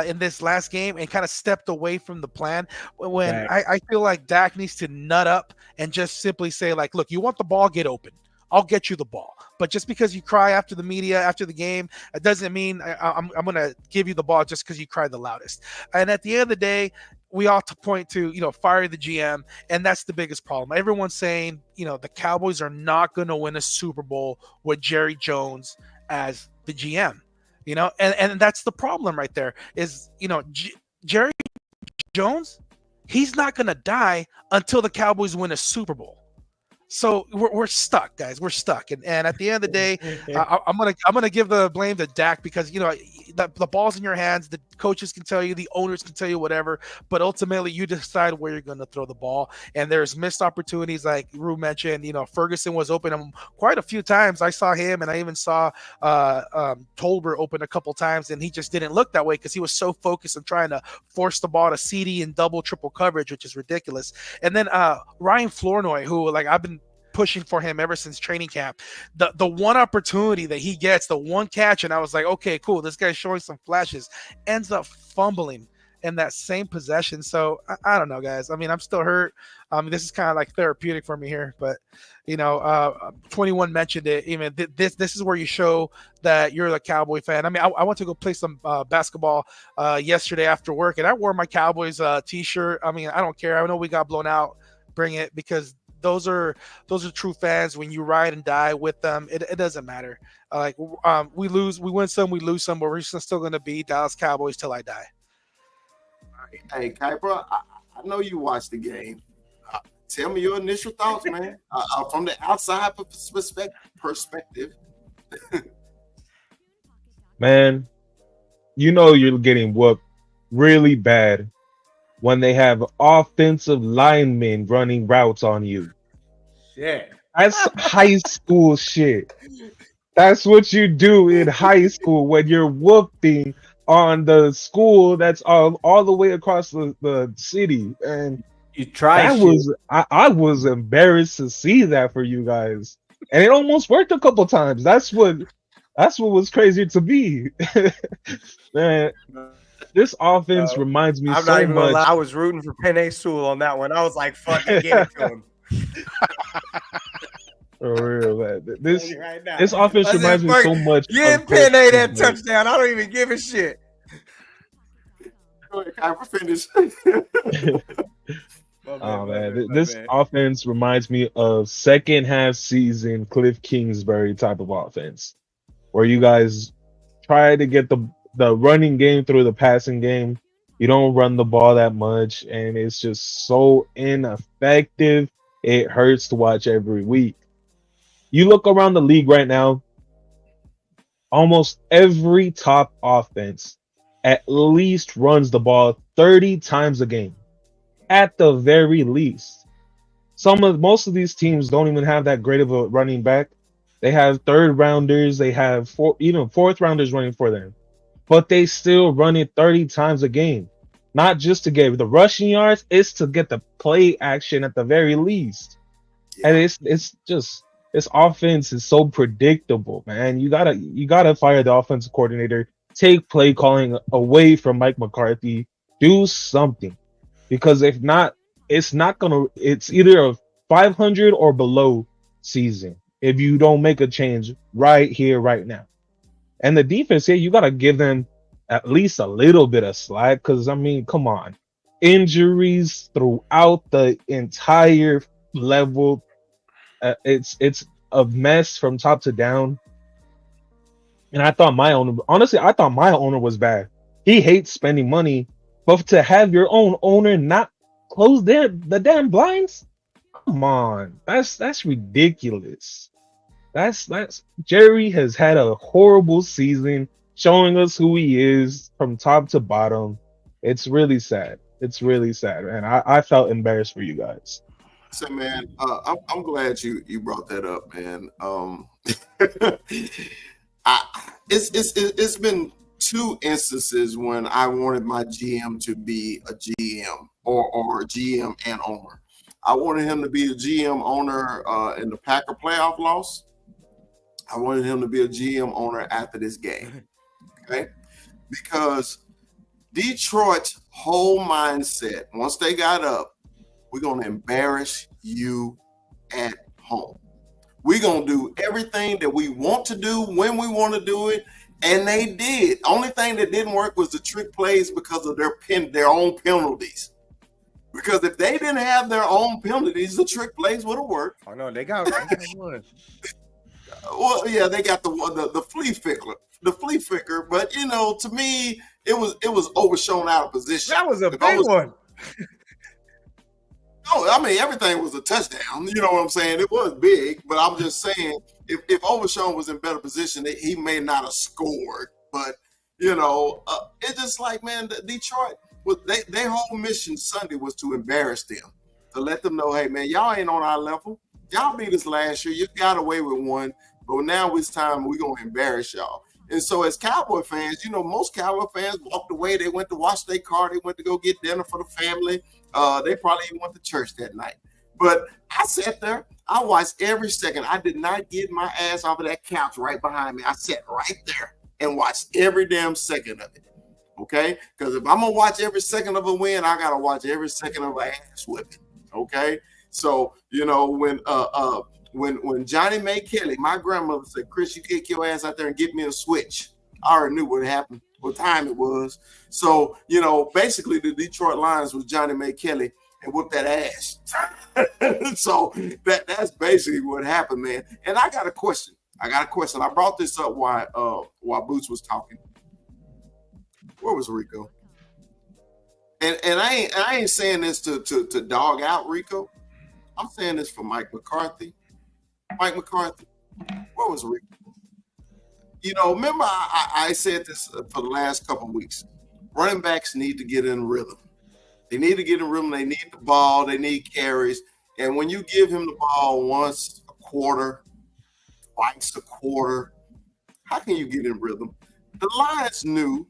in this last game, and kind of stepped away from the plan. When I feel like Dak needs to nut up and just simply say, like, look, you want the ball, get open. I'll get you the ball. But just because you cry after the media, after the game, it doesn't mean I'm going to give you the ball just because you cry the loudest. And at the end of the day, we ought to point to, fire the GM. And that's the biggest problem. Everyone's saying, the Cowboys are not going to win a Super Bowl with Jerry Jones as the GM, and that's the problem right there is, Jerry Jones, he's not going to die until the Cowboys win a Super Bowl. So we're stuck, guys. We're stuck, and at the end of the day, I'm gonna give the blame to Dak, because the ball's in your hands. The coaches can tell you, the owners can tell you whatever, but ultimately you decide where you're going to throw the ball. And there's missed opportunities, like Rue mentioned. Ferguson was open quite a few times. I saw him, and I even saw Tolbert open a couple times, and he just didn't look that way because he was so focused on trying to force the ball to CD in double, triple coverage, which is ridiculous. And then Ryan Flournoy, who I've been pushing for him ever since training camp. The one opportunity that he gets, the one catch, and I was like, okay, cool, this guy's showing some flashes, ends up fumbling in that same possession. So I don't know, guys. I mean, I'm still hurt. This is kind of like therapeutic for me here, but 21 mentioned it. Even this is where you show that you're a Cowboy fan. I mean, I went to go play some basketball yesterday after work, and I wore my Cowboys t-shirt. I mean, I don't care. I know we got blown out. Bring it, because those are true fans. When you ride and die with them, it doesn't matter. We win some, we lose some, but we're still going to be Dallas Cowboys till I die. Hey, Kuiper, I know you watched the game. Tell me your initial thoughts, man, from the outside perspective. Man, you're getting whooped really bad when they have offensive linemen running routes on you. Shit. That's high school shit. That's what you do in high school when you're whooping on the school that's all the way across the city. And You try that shit. was I was embarrassed to see that for you guys. And it almost worked a couple times. That's what was crazy to me. Man, this offense reminds me I'm so not even gonna lie. much. I was rooting for Penei Sewell on that one. I was like, "Fuck it, get it to him." For real, man. This Right now. this offense I said, reminds me "Fuck so it, much. give of Cliff Penei that Kingsbury. touchdown. I don't even give a shit." Go ahead, Kai, we're finished. Oh man, this offense reminds me of second half season Cliff Kingsbury type of offense, where you guys try to get the running game through the passing game. You don't run the ball that much, and it's just so ineffective. It hurts to watch every week. You look around the league right now, almost every top offense at least runs the ball 30 times a game, at the very least. Most of these teams don't even have that great of a running back. They have third rounders, they have fourth rounders running for them, but they still run it 30 times a game. Not just to get the rushing yards, it's to get the play action at the very least. And it's just this offense is so predictable, man. You gotta fire the offensive coordinator, take play calling away from Mike McCarthy, do something. Because if not, it's either a 500 or below season if you don't make a change right here, right now. And the defense here, you got to give them at least a little bit of slack because, I mean, come on. Injuries throughout the entire level. It's a mess from top to down. And I thought my owner was bad. He hates spending money, but to have your own owner not close the damn blinds, come on, that's ridiculous. That's Jerry has had a horrible season, showing us who he is from top to bottom. It's really sad. It's really sad, man. I felt embarrassed for you guys. So, man, I'm glad you brought that up, man. It's been two instances when I wanted my GM to be a GM or a GM and owner. I wanted him to be a GM owner in the Packer playoff loss. I wanted him to be a GM owner after this game, okay? Because Detroit's whole mindset, once they got up, we're going to embarrass you at home. We're going to do everything that we want to do when we want to do it, and they did. Only thing that didn't work was the trick plays because of their own penalties. Because if they didn't have their own penalties, the trick plays would have worked. Oh no, they got one. Well, yeah, they got the flea flicker, but to me, it was overshown out of position. That was a big one. No, I mean everything was a touchdown. You know what I'm saying? It was big, but I'm just saying if Overshown was in better position, he may not have scored. But it's just like, man, Detroit. Their whole mission Sunday was to embarrass them, to let them know, hey, man, y'all ain't on our level. Y'all beat us last year. You got away with one, but now it's time we're going to embarrass y'all. And so as Cowboy fans, most Cowboy fans walked away. They went to wash their car. They went to go get dinner for the family. They probably even went to church that night. But I sat there. I watched every second. I did not get my ass off of that couch right behind me. I sat right there and watched every damn second of it. Okay, because if I'm gonna watch every second of a win, I gotta watch every second of an ass whipping. Okay, so when Johnny May Kelly, my grandmother said, "Chris, you get your ass out there and get me a switch." I already knew what happened, what time it was. So basically the Detroit Lions was Johnny May Kelly and whooped that ass. So that's basically what happened, man. And I got a question. I brought this up while Boots was talking. Where was Rico? And I ain't saying this to dog out Rico. I'm saying this for Mike McCarthy. Mike McCarthy, where was Rico? Remember I said this for the last couple of weeks. Running backs need to get in rhythm. They need to get in rhythm. They need the ball. They need carries. And when you give him the ball once a quarter, twice a quarter, how can you get in rhythm? The Lions knew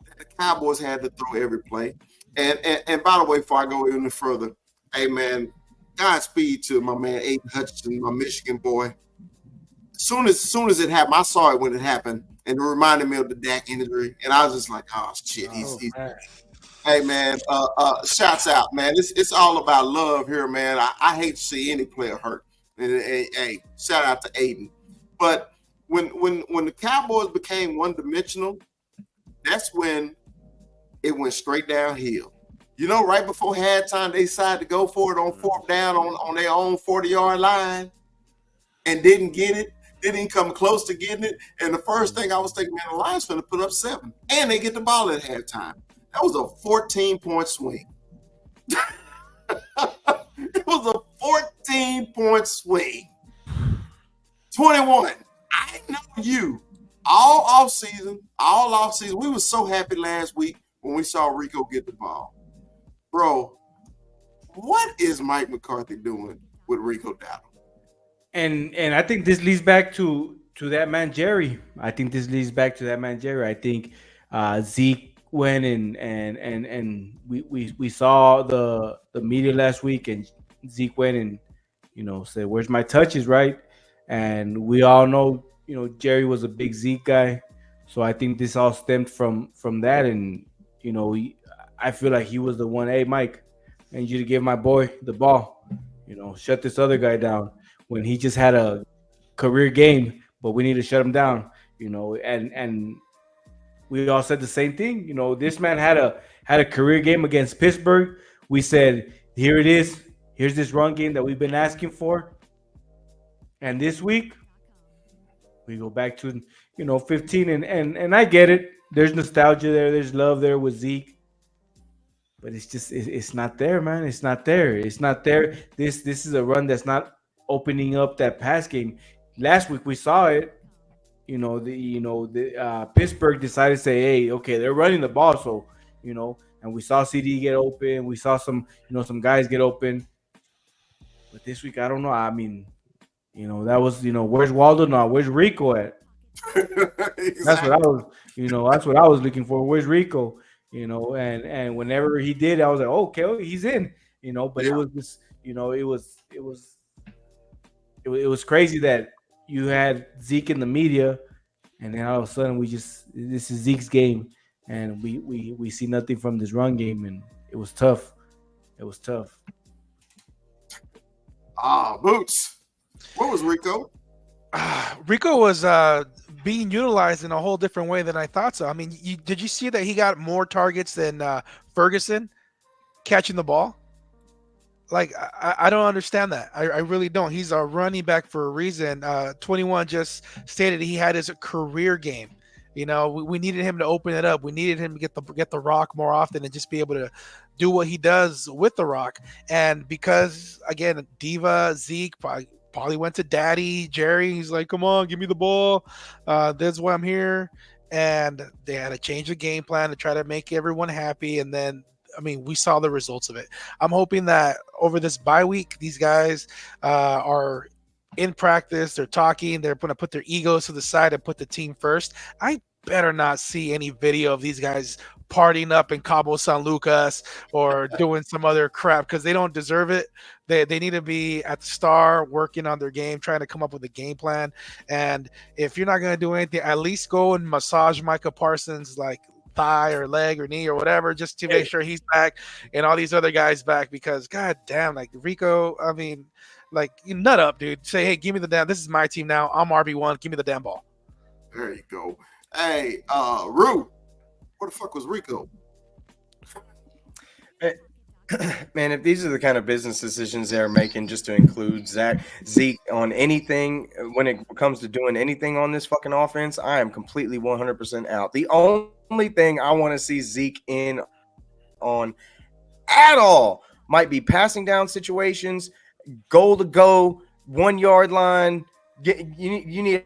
that the Cowboys had to throw every play. And by the way, before I go any further, hey man, Godspeed to my man Aiden Hutchinson, my Michigan boy. Soon as it happened, I saw it when it happened, and it reminded me of the Dak injury, and I was just like, oh shit, he's hey man, shouts out, man. It's all about love here, man. I hate to see any player hurt. And hey, shout out to Aiden. But when the Cowboys became one dimensional, that's when it went straight downhill. You know, right before halftime, they decided to go for it on fourth down on their own 40-yard line and didn't get it. They didn't come close to getting it. And the first thing I was thinking, man, the Lions finna put up 7. And they get the ball at halftime. That was a 14-point swing. It was a 14-point swing. 21. I know you. All offseason, we were so happy last week when we saw Rico get the ball. Bro, what is Mike McCarthy doing with Rico Dowdle? And I think this leads back to that man Jerry. I think Zeke went and we saw the media last week, and Zeke went and said, "Where's my touches?" Right, and we all know Jerry was a big Zeke guy, so I think this all stemmed from that, and I feel like he was the one. Hey, Mike, I need you to give my boy the ball. Shut this other guy down. When he just had a career game, but we need to shut him down, and we all said the same thing. This man had a career game against Pittsburgh. We said, here it is. Here's this run game that we've been asking for. And this week, we go back to 15, and I get it. There's nostalgia there. There's love there with Zeke. But it's not there, man. It's not there. This is a run that's not opening up that pass game. Last week we saw it. Pittsburgh decided to say, hey, okay, they're running the ball, so and we saw CD get open. We saw some guys get open. But this week, I don't know. I mean, that was where's Waldo now? Where's Rico at? Exactly. That's what I was. That's what I was looking for. Where's Rico? And whenever he did, I was like, okay, he's in. But it was just, it was crazy that you had Zeke in the media, and then all of a sudden this is Zeke's game, and we see nothing from this run game, and it was tough. Boots. Where was Rico? Rico was being utilized in a whole different way than I thought so. I mean, did you see that he got more targets than Ferguson catching the ball? Like, I don't understand that. I really don't. He's a running back for a reason. 21 just stated he had his career game. We needed him to open it up. We needed him to get the rock more often and just be able to do what he does with the rock. And because, again, Diva, Zeke probably went to Daddy, Jerry. He's like, come on, give me the ball. That's why I'm here. And they had to change the game plan to try to make everyone happy. And then, we saw the results of it. I'm hoping that over this bye week, these guys are in practice. They're talking. They're going to put their egos to the side and put the team first. I better not see any video of these guys partying up in Cabo San Lucas or doing some other crap, because they don't deserve it. They need to be at the Star working on their game, trying to come up with a game plan. And if you're not going to do anything, at least go and massage Micah Parsons thigh or leg or knee or whatever, just to make sure he's back and all these other guys back, because god damn, Rico, you nut up, dude. Say, hey, give me the damn, this is my team now. I'm RB1. Give me the damn ball. There you go. Hey, Rue, where the fuck was Rico? Man, if these are the kind of business decisions they're making just to include Zeke on anything, when it comes to doing anything on this fucking offense, I am completely 100% out. The only thing I want to see Zeke in on at all might be passing down situations, goal to go, 1 yard line. You need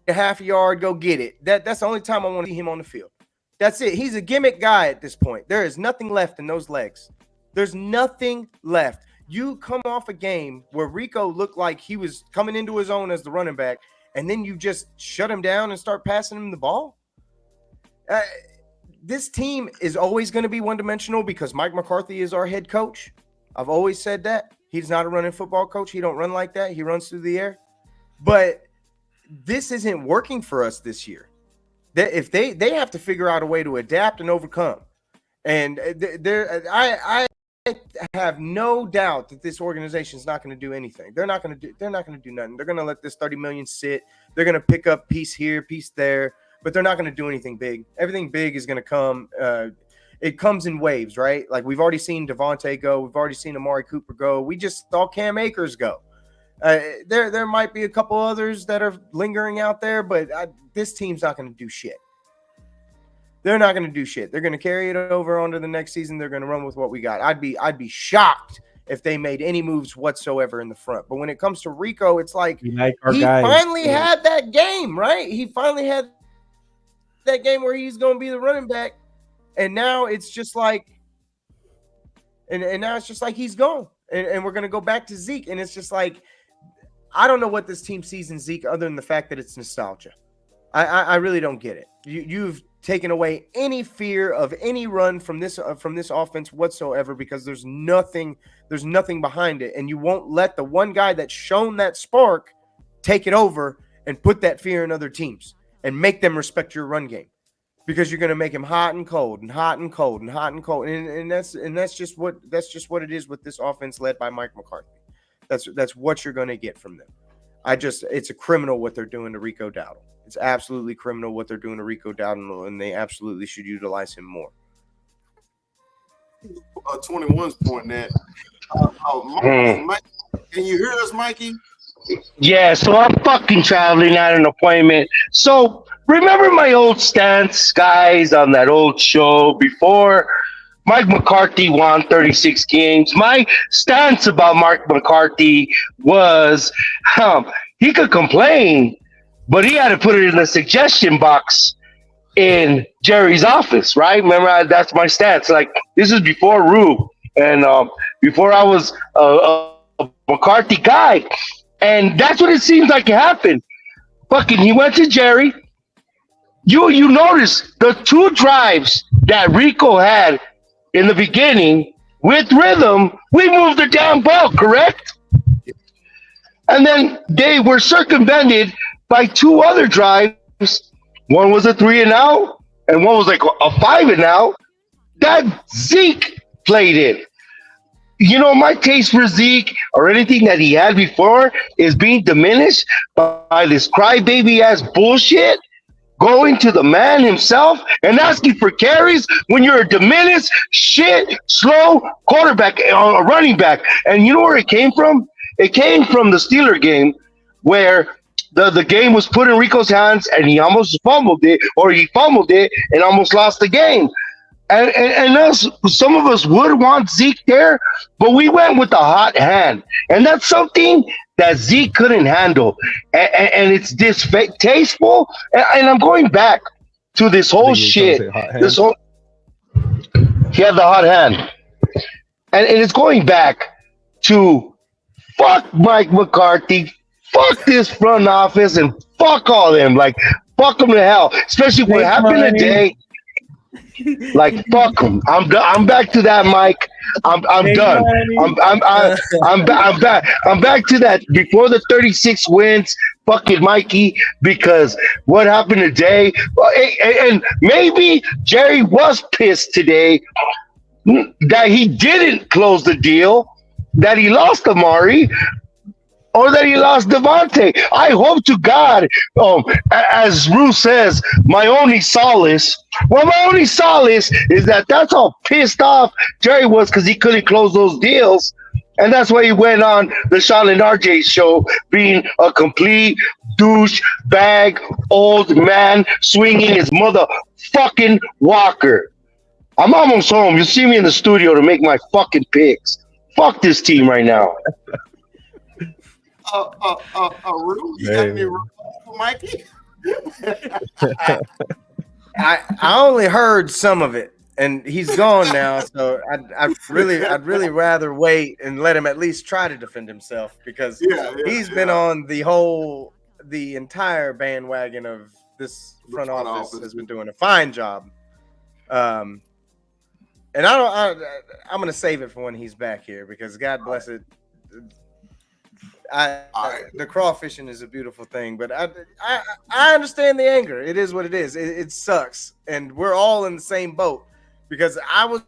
a half a yard, go get it. That's the only time I want to see him on the field. That's it. He's a gimmick guy at this point. There is nothing left in those legs. There's nothing left. You come off a game where Rico looked like he was coming into his own as the running back, and then you just shut him down and start passing him the ball. This team is always going to be one-dimensional because Mike McCarthy is our head coach. I've always said that. He's not a running football coach. He don't run like that. He runs through the air. But this isn't working for us this year. If they have to figure out a way to adapt and overcome. And I have no doubt that this organization is not going to do anything. They're not going to do nothing. They're going to let this $30 million sit. They're going to pick up piece here, piece there, but they're not going to do anything big. Everything big is going to come. It comes in waves, right? Like we've already seen Devontae go. We've already seen Amari Cooper go. We just saw Cam Akers go. There might be a couple others that are lingering out there, but this team's not going to do shit. They're not going to do shit. They're going to carry it over onto the next season. They're going to run with what we got. I'd be shocked if they made any moves whatsoever in the front. But when it comes to Rico, it's like he finally had that game, right? He finally had that game where he's going to be the running back, and now it's just like, and now it's just like he's gone, and we're going to go back to Zeke, and it's just like, I don't know what this team sees in Zeke other than the fact that it's nostalgia. I really don't get it. You've taken away any fear of any run from this offense whatsoever because there's nothing behind it, and you won't let the one guy that's shown that spark take it over and put that fear in other teams and make them respect your run game because you're going to make him hot and cold and hot and cold and hot and cold, and that's just what it is with this offense led by Mike McCarthy. That's what you're going to get from them. It's a criminal what they're doing to Rico Dowdle. It's absolutely criminal what they're doing to Rico Dowdle, and they absolutely should utilize him more. 21's point that. Mike, can you hear us, Mikey? Yeah, so I'm fucking traveling at an appointment. So remember my old stance, guys, on that old show before Mike McCarthy won 36 games. My stance about Mike McCarthy was he could complain, but he had to put it in the suggestion box in Jerry's office, right? Remember, that's my stance. Like, this is before Rube and before I was a McCarthy guy. And that's what it seems like it happened. Fucking, he went to Jerry. You notice the two drives that Rico had in the beginning with rhythm, we moved the damn ball, correct? And then they were circumvented by two other drives. One was a 3-and-out, and one was like a 5-and-out. That Zeke played in. You know, my taste for Zeke or anything that he had before is being diminished by this crybaby ass bullshit. Going to the man himself and asking for carries when you're a diminished, shit, slow quarterback, a running back. And you know where it came from? It came from the Steeler game where the game was put in Rico's hands and he almost fumbled it, or he fumbled it and almost lost the game. And us, some of us would want Zeke there, but we went with the hot hand. And that's something that Zeke couldn't handle. And it's distasteful. And I'm going back to this whole shit. This whole, he had the hot hand. And it's going back to fuck Mike McCarthy, fuck this front office, and fuck all them. Like, fuck them to hell. Especially what happened today. Like, fuck them. I'm back to that, Mike. I'm done. I'm back. I'm back to that before the 36 wins. Fuck it, Mikey. Because what happened today, and maybe Jerry was pissed today that he didn't close the deal, that he lost Amari, or that he lost Devontae. I hope to God, as Rue says, my only solace is that that's how pissed off Jerry was because he couldn't close those deals. And that's why he went on the Sean and RJ show being a complete douche bag old man swinging his motherfucking walker. I'm almost home. You'll see me in the studio to make my fucking picks. Fuck this team right now. Rue, you got any for Mikey? I only heard some of it, and he's gone now. So I'd really rather wait and let him at least try to defend himself, because he's been on the entire bandwagon of this front office has been doing a fine job. And I'm gonna save it for when he's back here, because God bless it. The crawfishing is a beautiful thing, but I understand the anger. It is what it is. It sucks, and we're all in the same boat, because I was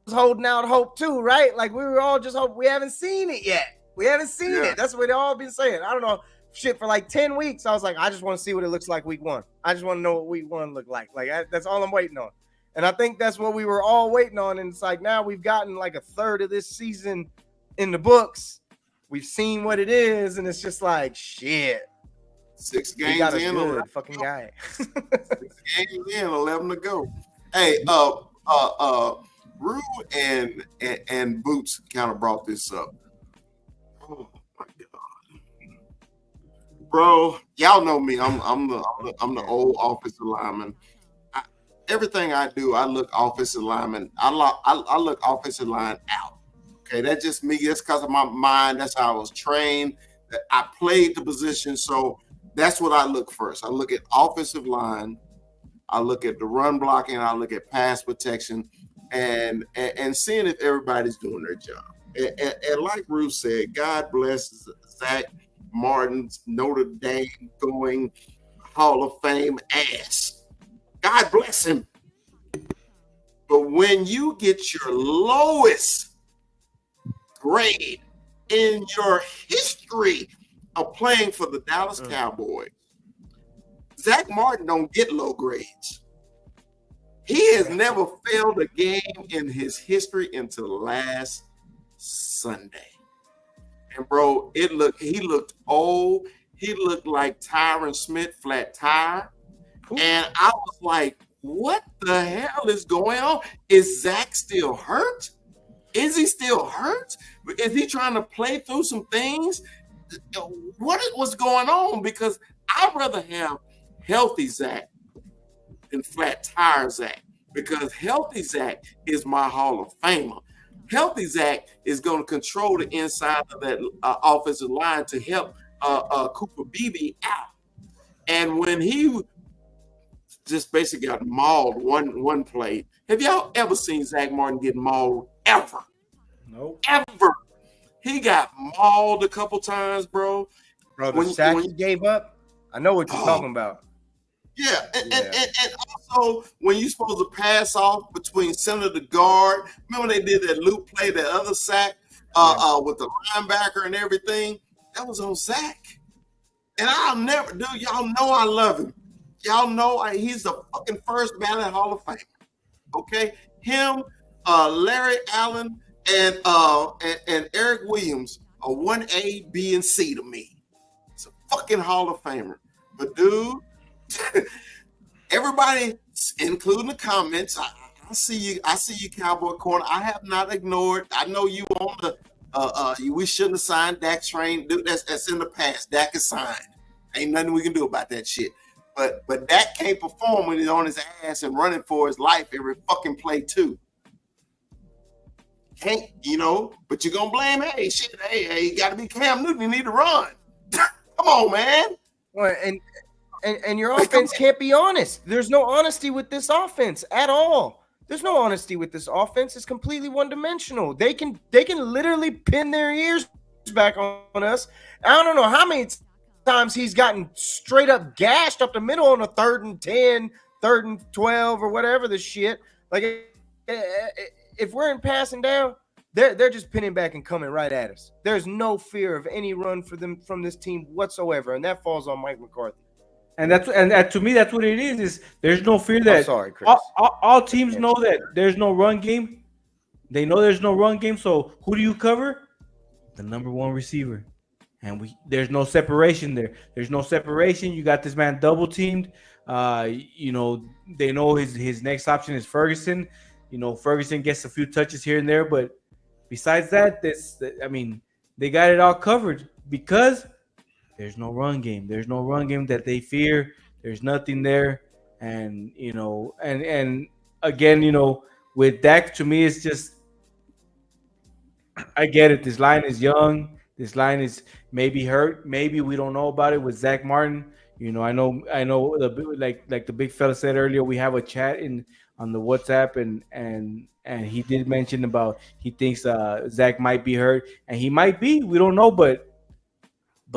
holding out hope too, right? Like we were all just hoping. We haven't seen it yet. We haven't seen it. That's what they all been saying. I don't know shit for like 10 weeks. I was like, I just want to see what it looks like week 1. I just want to know what week 1 looked like. That's all I'm waiting on. And I think that's what we were all waiting on. And it's like now we've gotten like a third of this season in the books. We've seen what it is, and it's just like shit. 6 games got a in, good fucking guy. 6 games in, 11 to go. Hey, Rue and Boots kind of brought this up. Oh my god, bro! Y'all know me. I'm the old offensive lineman. Everything I do, I look offensive lineman. I look offensive line out. Okay, that's just me. That's because of my mind. That's how I was trained. I played the position, so that's what I look first. I look at offensive line. I look at the run blocking. I look at pass protection, and seeing if everybody's doing their job. And like Ruth said, God bless Zach Martin's Notre Dame going Hall of Fame ass. God bless him. But when you get your lowest grade in your history of playing for the Dallas Cowboys, Zach Martin don't get low grades. He has never failed a game in his history until last Sunday. And bro, he looked old. He looked like Tyron Smith flat tire. And I was like, what the hell is going on? Is Zach still hurt? Is he still hurt? Is he trying to play through some things? What was going on? Because I'd rather have healthy Zach than flat tire Zach, because healthy Zach is my Hall of Famer. Healthy Zach is going to control the inside of that offensive line to help Cooper Beebe out. And when he just basically got mauled one play, have y'all ever seen Zach Martin get mauled? Ever? Nope. Ever. He got mauled a couple times, bro. Bro, the sack he gave up, I know what you're talking about. Yeah. And also when you're supposed to pass off between center to guard, remember they did that loop play, that other sack with the linebacker and everything? That was on Zach. And I'll never, dude, y'all know I love him. Y'all know he's the fucking first ballot Hall of Fame. Okay? Him, Larry Allen, and Eric Williams are 1A, B, and C to me. It's a fucking Hall of Famer. But dude, everybody, including the comments, I see you, Cowboy Corner. I have not ignored. I know you on the we shouldn't have signed Dak train. Dude, that's in the past. Dak is signed. Ain't nothing we can do about that shit. But Dak can't perform when he's on his ass and running for his life every fucking play too. Can't, but you're gonna blame, hey, you gotta be Cam Newton, you need to run. Come on, man. Well, and your offense can't be honest. There's no honesty with this offense at all. There's no honesty with this offense. It's completely one-dimensional. They can literally pin their ears back on us. I don't know how many times he's gotten straight up gashed up the middle on a 3rd and 10, 3rd and 12, or whatever the shit. Like, if we're in passing down, they're just pinning back and coming right at us. There's no fear of any run for them from this team whatsoever, and that falls on Mike McCarthy. And to me, that's what it is. Is there's no fear that sorry, Chris. All teams know that there's no run game. They know there's no run game. So who do you cover? The number 1 receiver. And there's no separation there. There's no separation. You got this man double teamed. They know his next option is Ferguson. Ferguson gets a few touches here and there, but besides that, they got it all covered because there's no run game. There's no run game that they fear. There's nothing there, and again, with Dak, to me, it's just I get it. This line is young. This line is maybe hurt. Maybe we don't know about it with Zach Martin. I know. Like the big fella said earlier, we have a chat in on the WhatsApp, and he did mention about he thinks Zach might be hurt, and he might be. We don't know, but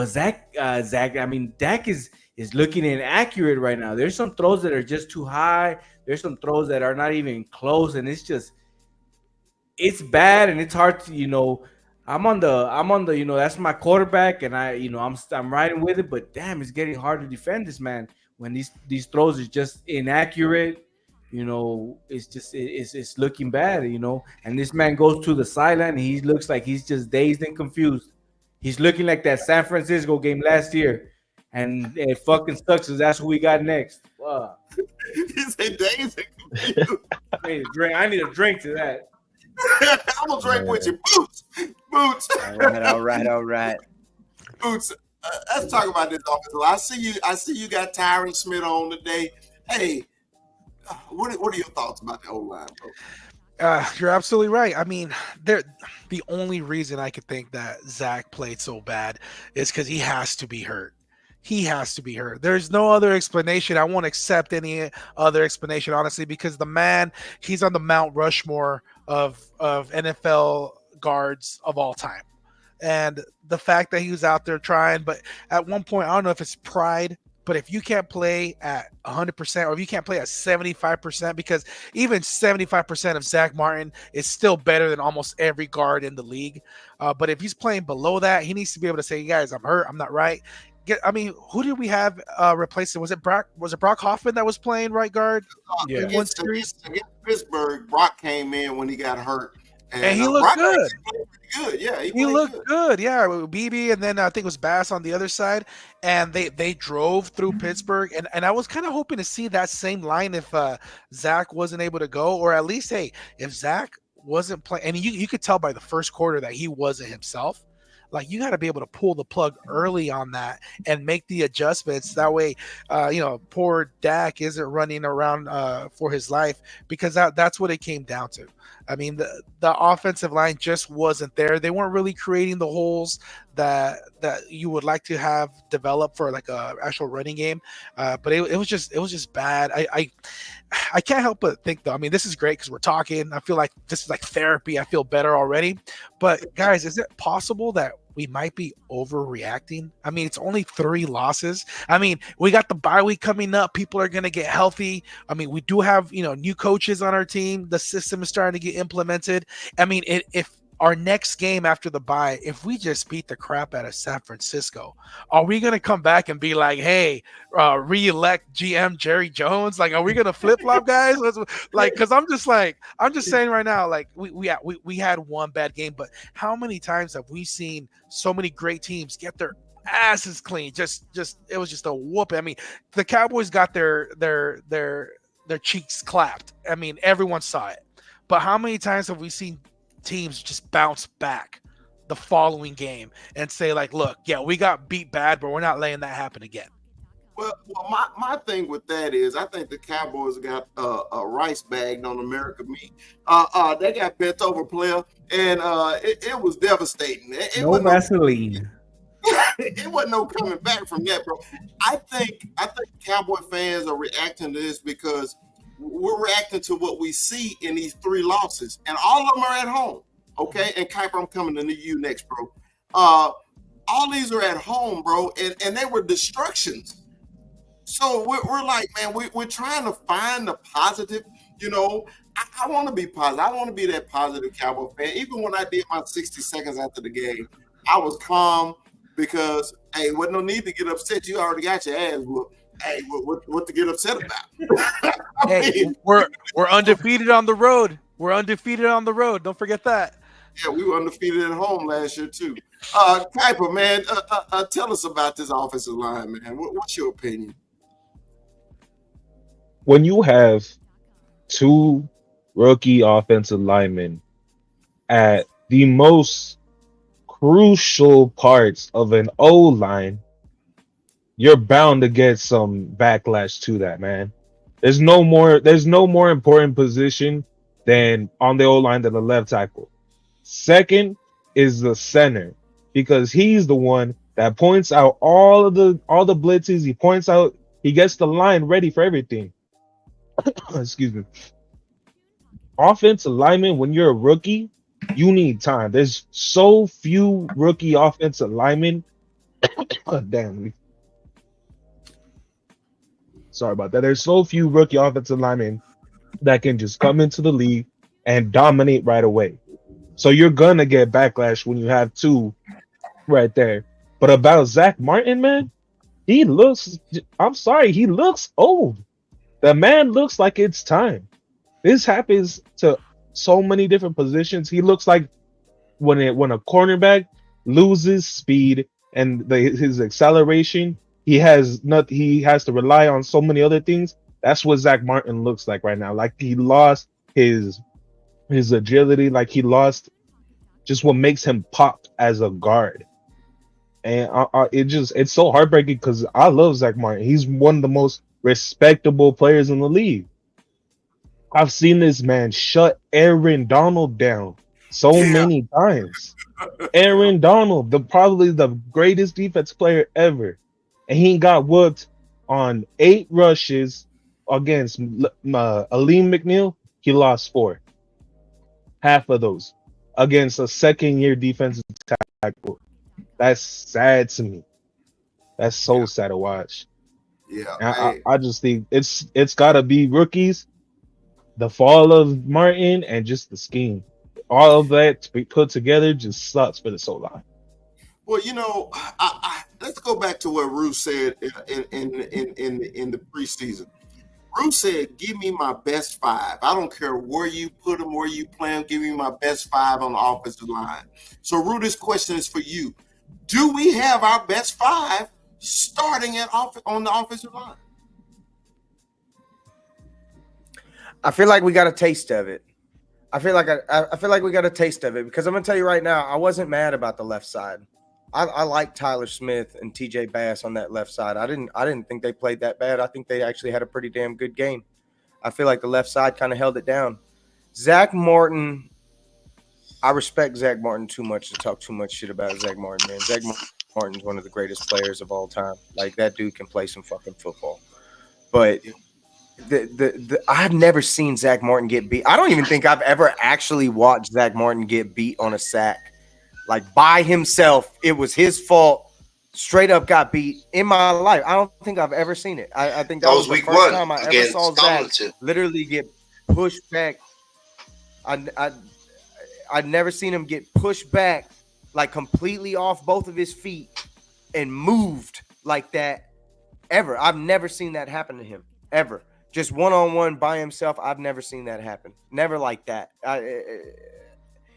Zach. I mean, Dak is looking inaccurate right now. There's some throws that are just too high. There's some throws that are not even close, and it's bad and it's hard to I'm on the that's my quarterback, and I'm riding with it, but damn, it's getting hard to defend this man when these throws is just inaccurate. It's looking bad, and this man goes to the sideline and he looks like he's just dazed and confused. He's looking like that San Francisco game last year, and it fucking sucks because that's who we got next. Wow. He said dazed and confused. I need a drink to that. I'm gonna drink with you, Boots. All right. Boots. Let's talk about this offensive. I see you got Tyron Smith on today. Hey, what are your thoughts about the O line, bro? You're absolutely right. I mean, the only reason I could think that Zach played so bad is because he has to be hurt. He has to be hurt. There's no other explanation. I won't accept any other explanation, honestly, because the man, he's on the Mount Rushmore of NFL guards of all time. And the fact that he was out there trying, but at one point, I don't know if it's pride, but if you can't play at 100% or if you can't play at 75%, because even 75% of Zach Martin is still better than almost every guard in the league. But if he's playing below that, he needs to be able to say, guys, I'm hurt. I'm not right. Who did we have replacing? Was it Brock Hoffman that was playing right guard? Yeah. Against Pittsburgh, Brock came in when he got hurt. And he looked good. Good, yeah. He looked good, yeah. BB, and then I think it was Bass on the other side, and they drove through Pittsburgh, and I was kind of hoping to see that same line if Zach wasn't able to go, or at least, hey, if Zach wasn't playing, and you could tell by the first quarter that he wasn't himself. Like, you got to be able to pull the plug early on that and make the adjustments. That way, poor Dak isn't running around for his life, because that's what it came down to. I mean, the offensive line just wasn't there. They weren't really creating the holes that you would like to have developed for like a actual running game. But it was just bad. I can't help but think, though. I mean, this is great because we're talking. I feel like this is like therapy. I feel better already. But guys, is it possible that we might be overreacting? I mean, it's only 3 losses. I mean, we got the bye week coming up. People are going to get healthy. I mean, we do have, new coaches on our team. The system is starting to get implemented. I mean, if our next game after the bye, if we just beat the crap out of San Francisco, are we going to come back and be like, hey, re-elect GM Jerry Jones? Like, are we going to flip-flop, guys? Like, because I'm just saying right now, like, we had one bad game, but how many times have we seen so many great teams get their asses clean? Just it was just a whoop. I mean, the Cowboys got their cheeks clapped. I mean, everyone saw it. But how many times have we seen teams just bounce back the following game and say, like, look, yeah, we got beat bad, but we're not letting that happen again? Well, my thing with that is, I think the Cowboys got a rice bagged on America meat. They got bent over, player, and it was devastating. No Vaseline. It wasn't no coming back from that, bro. I think Cowboy fans are reacting to this because we're reacting to what we see in these 3 losses, and all of them are at home. Okay, and Kuiper, I'm coming to you next, bro. All these are at home, bro, and they were destructions. So we're like, man, we're trying to find the positive. I want to be positive. I want to be that positive Cowboy fan. Even when I did my 60 seconds after the game, I was calm because, hey, wasn't no need to get upset. You already got your ass whooped. Hey, what to get upset about? Hey, we're undefeated on the road. We're undefeated on the road. Don't forget that. Yeah, we were undefeated at home last year too. Kuiper, man, tell us about this offensive line, man. What's your opinion? When you have 2 rookie offensive linemen at the most crucial parts of an O-line, you're bound to get some backlash to that, man. There's no more important position than on the O line than the left tackle. Second is the center because he's the one that points out all the blitzes. He gets the line ready for everything. Excuse me. Offensive lineman, when you're a rookie, you need time. There's so few rookie offensive linemen. Oh, damn. Sorry about that. There's so few rookie offensive linemen that can just come into the league and dominate right away. So you're gonna get backlash when you have two right there. But about Zach Martin, man, I'm sorry, he looks old. The man looks like it's time. This happens to so many different positions. He looks like when a cornerback loses speed and his acceleration, he has to rely on so many other things. That's what Zach Martin looks like right now. Like he lost his agility, like he lost just what makes him pop as a guard. And it's so heartbreaking because I love Zach Martin. He's one of the most respectable players in the league. I've seen this man shut Aaron Donald down so many times. Aaron Donald, probably the greatest defense player ever, and he got whooped on 8 rushes against Aleem McNeil. He lost 4. Half of those against a second-year defensive tackle. That's sad to me. That's so sad to watch. Yeah, I just think it's got to be rookies, the fall of Martin, and just the scheme. All of that to be put together just sucks for the soul line. Well, let's go back to what Rue said in the preseason. Rue said, "Give me my best 5. I don't care where you put them, where you play them. Give me my best 5 on the offensive line." So, Rue, this question is for you. Do we have our best 5 starting on the offensive line? I feel like we got a taste of it. I feel like we got a taste of it because I'm gonna tell you right now, I wasn't mad about the left side. I like Tyler Smith and TJ Bass on that left side. I didn't think they played that bad. I think they actually had a pretty damn good game. I feel like the left side kind of held it down. Zach Martin, I respect Zach Martin too much to talk too much shit about Zach Martin, man. Zach Martin's one of the greatest players of all time. Like, that dude can play some fucking football. But I've never seen Zach Martin get beat. I don't even think I've ever actually watched Zach Martin get beat on a sack. Like, by himself, it was his fault. Straight up got beat in my life. I don't think I've ever seen it. I think that was the first time I ever saw Zach literally get pushed back. I'd never seen him get pushed back, like completely off both of his feet and moved like that ever. I've never seen that happen to him, ever. Just one-on-one by himself, I've never seen that happen. Never like that.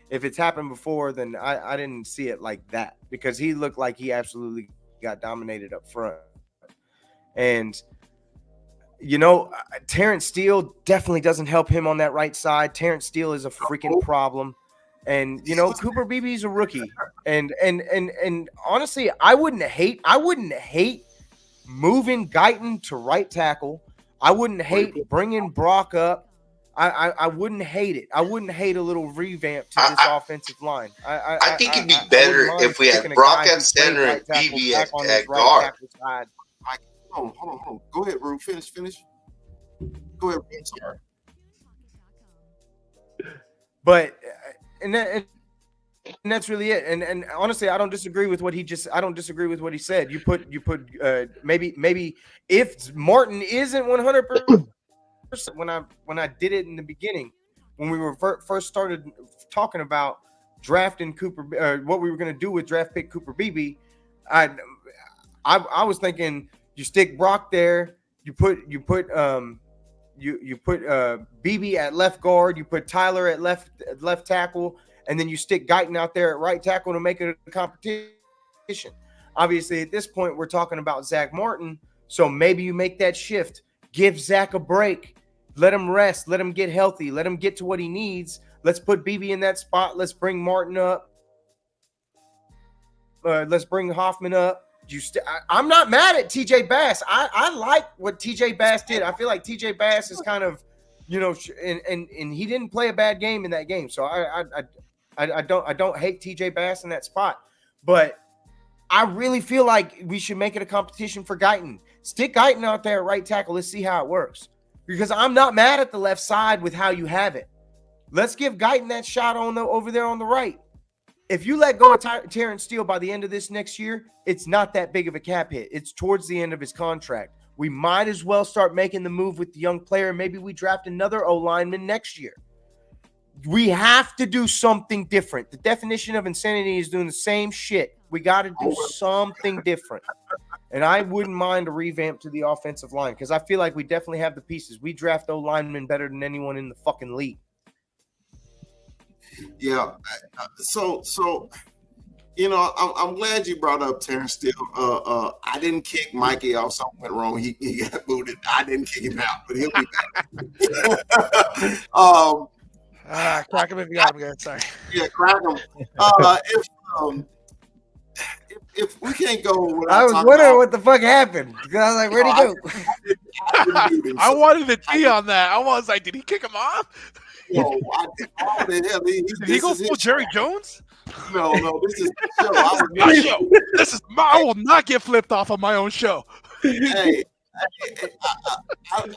If it's happened before, then I didn't see it like that because he looked like he absolutely got dominated up front. And, Terrence Steele definitely doesn't help him on that right side. Terrence Steele is a freaking problem. And, Cooper Beebe's a rookie. And honestly, I wouldn't hate moving Guyton to right tackle. I wouldn't hate bringing Brock up. I wouldn't hate it. I wouldn't hate a little revamp to this offensive line. I think it'd be better if we had Brock at center and BB at guard. Hold on. Go ahead, Rue. Finish. Go ahead, Rue. Sorry. But and that's really it. And honestly, I don't disagree with what he said. You put maybe if Martin isn't 100%. When I did it in the beginning, when we were first started talking about drafting Cooper, what we were going to do with draft pick Cooper Beebe, I was thinking you stick Brock there, you put Beebe at left guard, you put Tyler at left tackle, and then you stick Guyton out there at right tackle to make it a competition. Obviously, at this point, we're talking about Zach Martin, so maybe you make that shift. Give Zach a break. Let him rest. Let him get healthy. Let him get to what he needs. Let's put BB in that spot. Let's bring Martin up. Let's bring Hoffman up. I'm not mad at TJ Bass. I like what TJ Bass did. I feel like TJ Bass is kind of, and he didn't play a bad game in that game. So I don't hate TJ Bass in that spot, but I really feel like we should make it a competition for Guyton. Stick Guyton out there at right tackle. Let's see how it works. Because I'm not mad at the left side with how you have it. Let's give Guyton that shot over there on the right. If you let go of Terrence Steele by the end of this next year, it's not that big of a cap hit. It's towards the end of his contract. We might as well start making the move with the young player. Maybe we draft another O-lineman next year. We have to do something different. The definition of insanity is doing the same shit. We got to do something different. And I wouldn't mind a revamp to the offensive line because I feel like we definitely have the pieces. We draft O-linemen better than anyone in the fucking league. Yeah. So I'm glad you brought up Terrence Steele. I didn't kick Mikey off. Something went wrong. He got booted. I didn't kick him out, but he'll be back. Crack him if you got him again. Sorry. Yeah, crack him. If we can't go, I was wondering what the fuck happened. Because I was like, where'd he go? I wanted the T on that. I was like, did he kick him off? No, did he go full Jerry Jones? No, this is the show. I will not get flipped off on my own show. Hey, I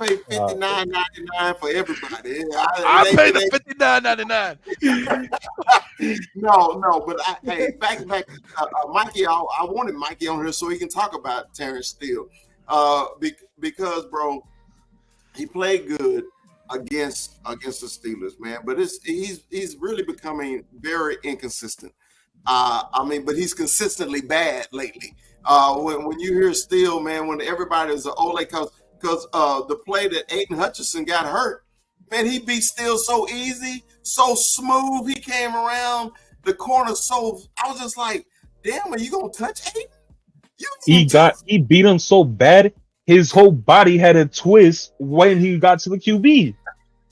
pay $59.99 for everybody. I pay the $59.99. No, but back, Mikey. I wanted Mikey on here so he can talk about Terrence Steele, because bro, he played good against the Steelers, man. But he's really becoming very inconsistent. But he's consistently bad lately. When you hear Steele, man, when everybody's an Ole, because the play that Aiden Hutchinson got hurt, man, he beat Steele so easy, so smooth. He came around the corner so I was just like, damn, are you gonna touch Aiden? He beat him so bad, his whole body had a twist when he got to the QB.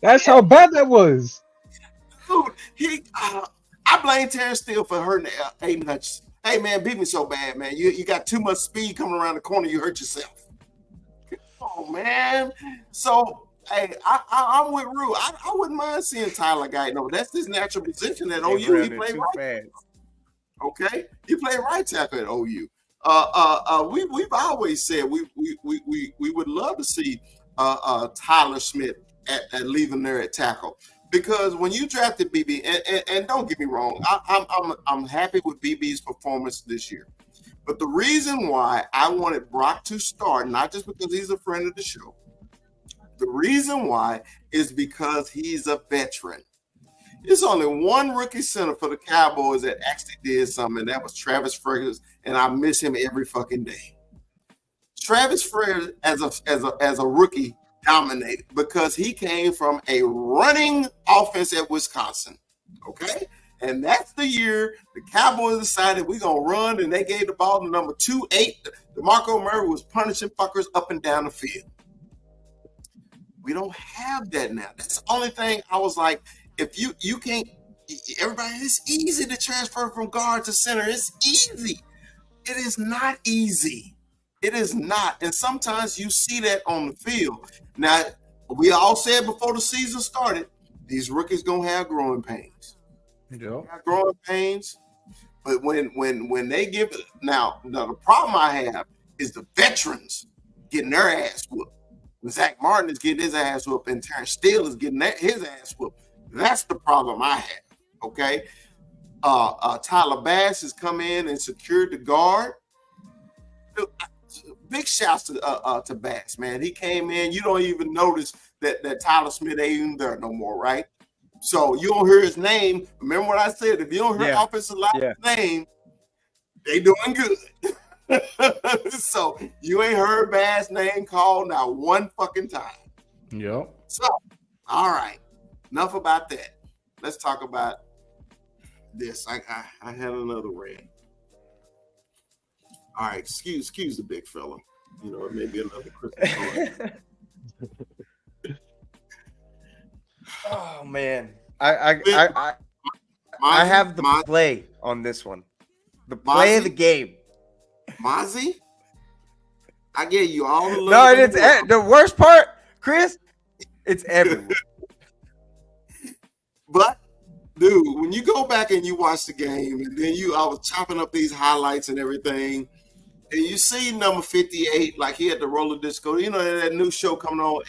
That's how bad that was. Dude, I blame Terrence Steele for hurting Aiden Hutchinson. Hey, man, beat me so bad, man. You got too much speed coming around the corner. You hurt yourself. Oh, man. So, hey, I'm with Rue. I wouldn't mind seeing Tyler Guyton over. That's his natural position at OU. He played right. Okay? He played right tackle at OU. We've always said we would love to see Tyler Smith at leaving there at tackle. Because when you drafted BB, and don't get me wrong, I'm happy with BB's performance this year. But the reason why I wanted Brock to start, not just because he's a friend of the show, the reason why is because he's a veteran. There's only one rookie center for the Cowboys that actually did something, and that was Travis Ferguson, and I miss him every fucking day. Travis Ferguson, as a rookie, dominated because he came from a running offense at Wisconsin, okay? And that's the year the Cowboys decided we're going to run, and they gave the ball to number 2-8. DeMarco Murray was punishing fuckers up and down the field. We don't have that now. That's the only thing I was like, if you can't, everybody, it's easy to transfer from guard to center. It's easy. It is not easy. It is not. And sometimes you see that on the field. Now, we all said before the season started, these rookies gonna have growing pains. Growing pains. But when they give it now the problem I have is the veterans getting their ass whooped. Zach Martin is getting his ass whooped, and Terrence Steele is getting his ass whooped. That's the problem I have. Okay. Tyler Bass has come in and secured the guard. Big shouts to Bass, man. He came in. You don't even notice that Tyler Smith ain't even there no more, right? So you don't hear his name. Remember what I said? If you don't hear offensive line's name, they doing good. So you ain't heard Bass' name called not one fucking time. Yep. So, all right. Enough about that. Let's talk about this. I had another rant. All right, excuse the big fella. You know, maybe another Christmas. Oh man, I have the play on this one. The play of the game. Mozzie, I gave you all the love. No, it's the worst part, Chris. It's everywhere. But dude, when you go back and you watch the game, and then I was chopping up these highlights and everything, and you see number 58, like he had the roller disco. You know that new show coming on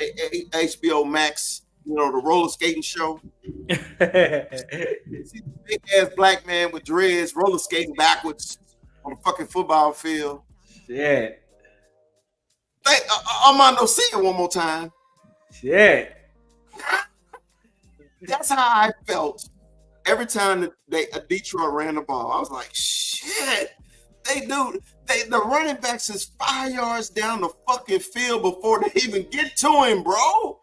HBO Max. You know, the roller skating show. You see the big ass black man with dreads roller skating backwards on the fucking football field. Shit. Armando, see it one more time. Shit. That's how I felt every time that Detroit ran the ball. I was like, shit. The running backs is 5 yards down the fucking field before they even get to him, bro.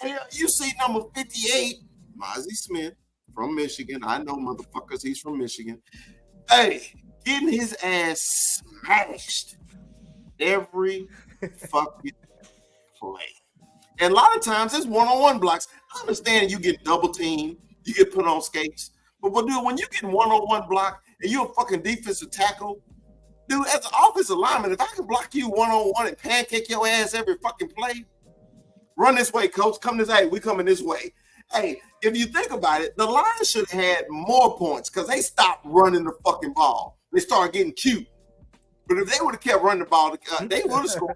And you see number 58, Mozzie Smith from Michigan. I know motherfuckers, he's from Michigan. Hey, getting his ass smashed every fucking play. And a lot of times it's one-on-one blocks. I understand you get double teamed, you get put on skates. But dude, when you get one-on-one block and you're a fucking defensive tackle, dude, as an offensive lineman, if I can block you one-on-one and pancake your ass every fucking play, run this way, coach. Come this way. We coming this way. Hey, if you think about it, the Lions should have had more points because they stopped running the fucking ball. They started getting cute. But if they would have kept running the ball, they would have scored.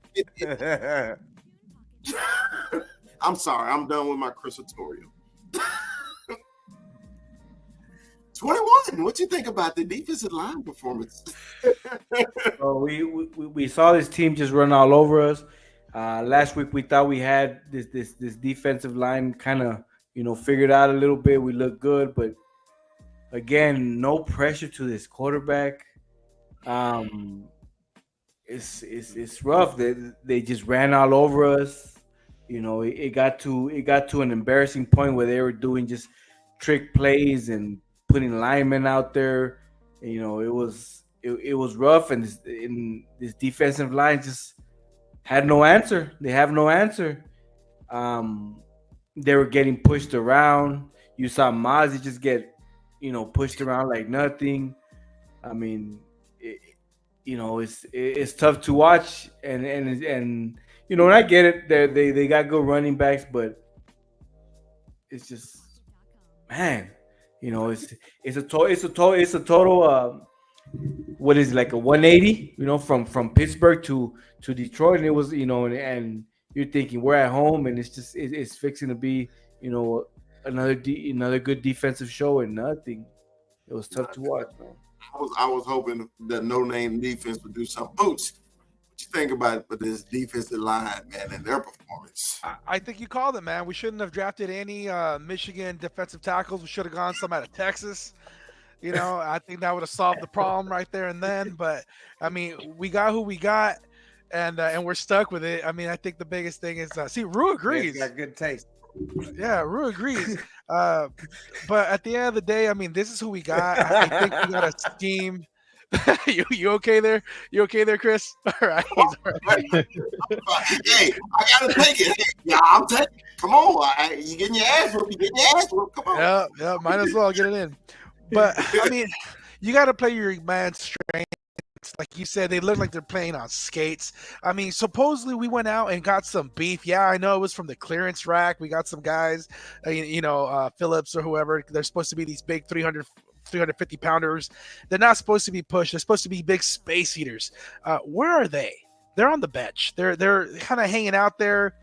I'm sorry. I'm done with my crissatorial. 21. What you think about the defensive line performance? So we saw this team just run all over us. Last week we thought we had this defensive line kind of figured out a little bit. We look good, but again, no pressure to this quarterback. It's rough. They just ran all over us. It got to an embarrassing point where they were doing just trick plays and putting linemen out there. It was rough, and this defensive line just had no answer. They have no answer. They were getting pushed around. You saw Mozzie just get, pushed around like nothing. I mean, it's tough to watch, and I get it. They got good running backs, but it's just, man, it's a total. What is it, like a 180? From Pittsburgh to Detroit, and it was and you're thinking we're at home, and it's fixing to be another good defensive show, and nothing. It was tough to watch, man. I was hoping that no name defense would do something. Boots, what you think about this defensive line, man, and their performance? I think you called it, man. We shouldn't have drafted any Michigan defensive tackles. We should have gone some out of Texas. I think that would have solved the problem right there and then. But I mean, we got who we got, and we're stuck with it. I mean, I think the biggest thing is Rue agrees. He's got good taste. Yeah, Rue agrees. But at the end of the day, I mean, this is who we got. I think we got a scheme. You okay there? You okay there, Chris? All right. All right. Hey, I gotta take it. Hey, yeah, I'm taking it. Come on, you getting your ass whooped? You getting your ass whooped? Come on. Yeah, might as well get it in. But I mean, you got to play your man's strengths. Like you said, they look like they're playing on skates. I mean, supposedly we went out and got some beef. Yeah, I know it was from the clearance rack. We got some guys, Phillips or whoever. They're supposed to be these big 350 pounders. They're not supposed to be pushed. They're supposed to be big space eaters. Where are they? They're on the bench. They're kind of hanging out there.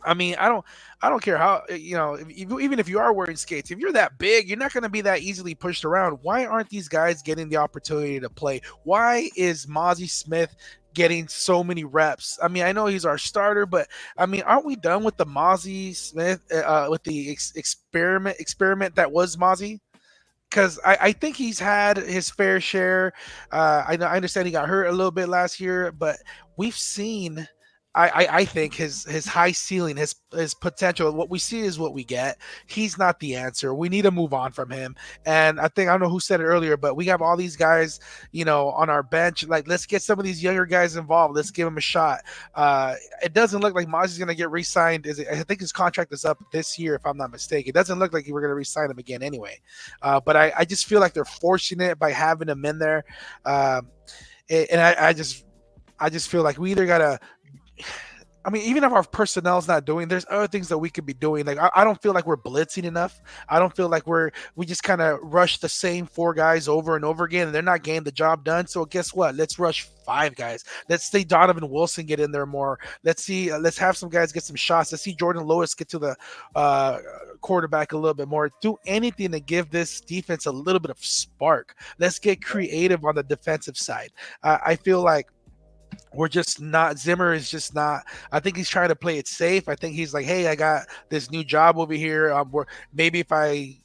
I mean, I don't care how, even if you are wearing skates, if you're that big, you're not going to be that easily pushed around. Why aren't these guys getting the opportunity to play? Why is Mozzie Smith getting so many reps? I mean, I know he's our starter, but I mean, aren't we done with the Mozzie Smith, with the experiment that was Mozzie? Because I think he's had his fair share. I understand he got hurt a little bit last year, but we've seen, I think his high ceiling, his potential. What we see is what we get. He's not the answer. We need to move on from him. And I don't know who said it earlier, but we have all these guys, on our bench. Like, let's get some of these younger guys involved. Let's give them a shot. It doesn't look like Mozzie's going to get re-signed. I think his contract is up this year, if I'm not mistaken. It doesn't look like we're going to re-sign him again anyway. But I just feel like they're forcing it by having him in there. And I just feel like we either gotta. I mean, even if our personnel's not doing, there's other things that we could be doing. Like I don't feel like we're blitzing enough. I don't feel like we just kind of rush the same 4 guys over and over again, and they're not getting the job done. So guess what? Let's rush 5 guys. Let's see Donovan Wilson get in there more. Let's have some guys get some shots. Let's see Jordan Lewis get to the quarterback a little bit more. Do anything to give this defense a little bit of spark. Let's get creative on the defensive side. I feel like we're just not. Zimmer is just not. I think he's trying to play it safe. I think he's like, hey, I got this new job over here. Maybe if I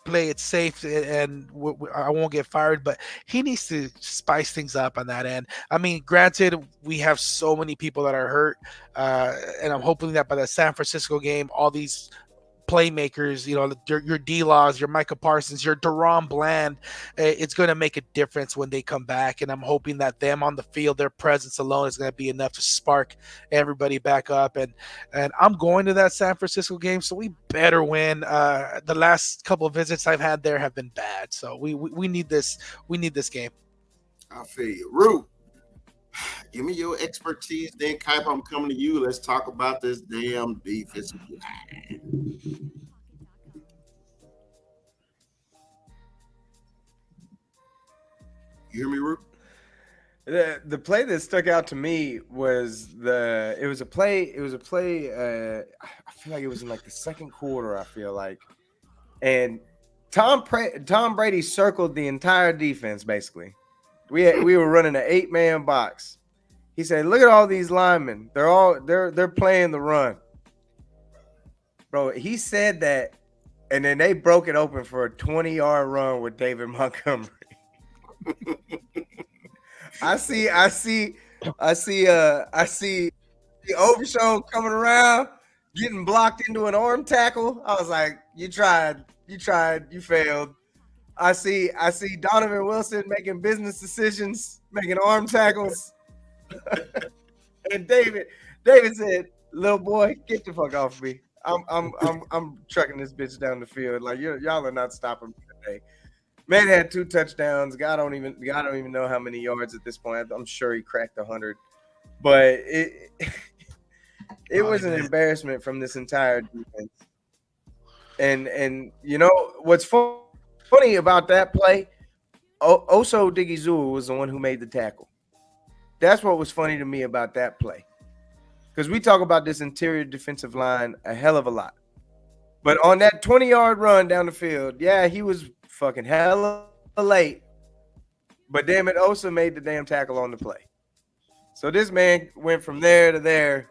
play it safe and I won't get fired, but he needs to spice things up on that end. I mean, granted, we have so many people that are hurt, and I'm hoping that by the San Francisco game, all these playmakers, your D-Laws, your Micah Parsons, your Deron Bland, it's going to make a difference when they come back. And I'm hoping that them on the field, their presence alone is going to be enough to spark everybody back up. And I'm going to that San Francisco game, so we better win. The last couple of visits I've had there have been bad, so we need this. We need this game. I feel you. Rue, give me your expertise. Then, Kuiper, I'm coming to you. Let's talk about this damn defensive line. You hear me, Rue? The play that stuck out to me was it was a play. I feel like it was in like the second quarter. I feel like, and Tom Brady circled the entire defense. Basically, we were running an 8-man box. He said, "Look at all these linemen. They're playing the run." Bro, he said that, and then they broke it open for a 20-yard run with David Montgomery. I see the Overshown coming around, getting blocked into an arm tackle. I was like, you tried, you failed. I see Donovan Wilson making business decisions, making arm tackles. And David said, "Little boy, get the fuck off me. I'm trucking this bitch down the field. Like y'all are not stopping me today." Man had 2 touchdowns. God don't even know how many yards at this point. I'm sure he cracked 100. But it was an embarrassment from this entire defense. And what's funny about that play? Oso Digizua was the one who made the tackle. That's what was funny to me about that play. Because we talk about this interior defensive line a hell of a lot. But on that 20-yard run down the field, yeah, he was fucking hella late. But damn it, Osa made the damn tackle on the play. So this man went from there to there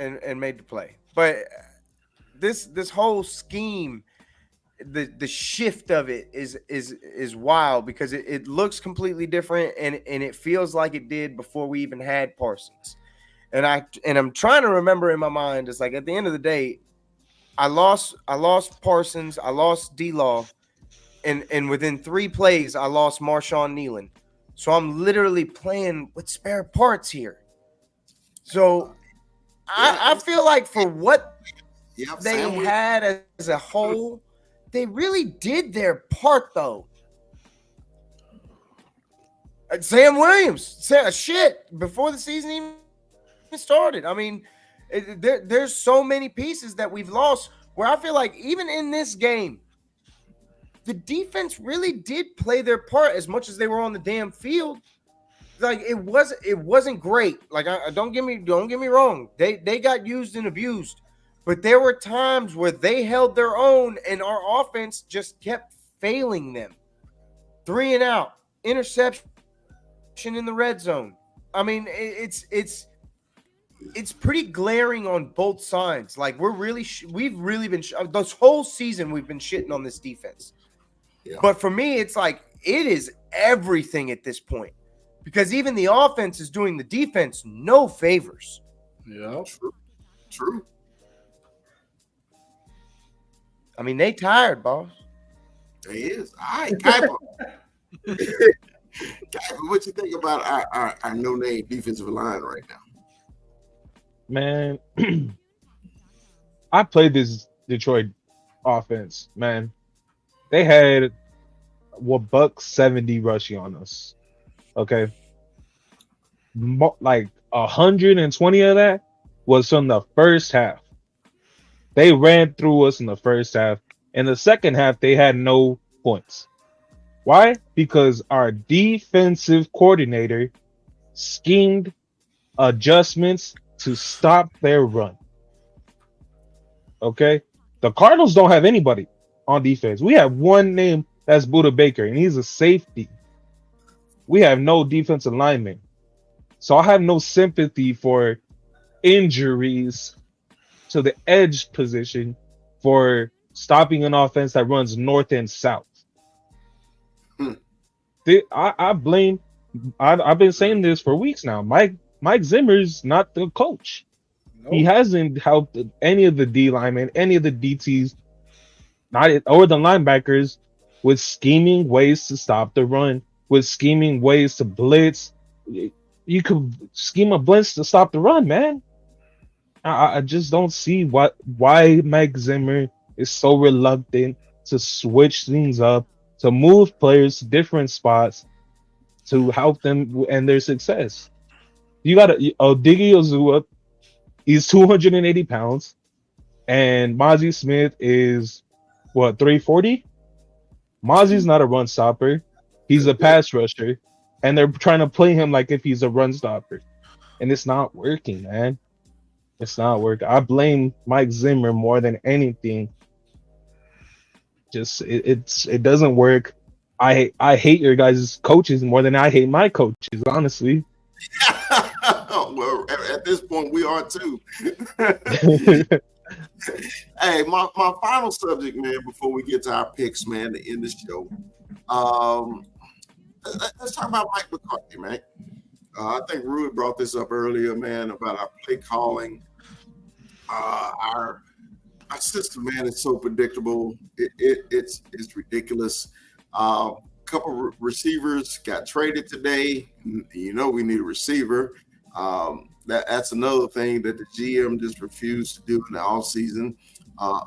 and made the play. But this whole scheme, the shift of it is wild because it looks completely different and it feels like it did before we even had Parsons. And I'm trying to remember in my mind, it's like at the end of the day, I lost Parsons, I lost D-Law, and within 3 plays, I lost Marshawn Nealon. So I'm literally playing with spare parts here. So I feel like for what they had as a whole, they really did their part, though. Sam Williams, shit, before the season even started. I mean, there's so many pieces that we've lost where I feel like even in this game, the defense really did play their part as much as they were on the damn field. Like it wasn't great. Like don't get me wrong. They got used and abused, but there were times where they held their own and our offense just kept failing them. 3 and out, interception in the red zone. I mean, it's pretty glaring on both sides. Like we've really been this whole season we've been shitting on this defense. Yeah. But for me, it's like it is everything at this point because even the offense is doing the defense no favors. Yeah, true. I mean, they tired, boss. They is. All right, Kuiper. Kuiper, what you think about our no-name defensive line right now? Man, I played this Detroit offense, man. They had $170 rushing on us. Okay, like 120 of that was from the first half. They ran through us in the first half. In the second half, they had no points. Why? Because our defensive coordinator schemed adjustments to stop their run. Okay? The Cardinals don't have anybody on defense. We have one name that's Buda Baker, and he's a safety. We have no defensive lineman. So I have no sympathy for injuries to the edge position for stopping an offense that runs north and south. I blame. I've been saying this for weeks now. Mike Zimmer's not the coach. Nope. He hasn't helped any of the D linemen, any of the DTs, or the linebackers with scheming ways to stop the run, with scheming ways to blitz. You could scheme a blitz to stop the run, man. I just don't see why Mike Zimmer is so reluctant to switch things up, to move players to different spots to help them and their success. You got Diggy Ozua, he's 280 pounds, and Mozzie Smith is what, 340? Mozzie's not a run stopper. He's a pass rusher, and they're trying to play him like if he's a run stopper. And it's not working, man. It's not working. I blame Mike Zimmer more than anything. Just it doesn't work. I hate your guys' coaches more than I hate my coaches, honestly. Well, at this point, we are too. Hey, my final subject, man, before we get to our picks, man, to end the show. Let's talk about Mike McCarthy, man. I think Rui brought this up earlier, man, about our play calling. Our system, man, is so predictable. It's ridiculous. Couple receivers got traded today. You know we need a receiver. That's another thing that the GM just refused to do in the offseason,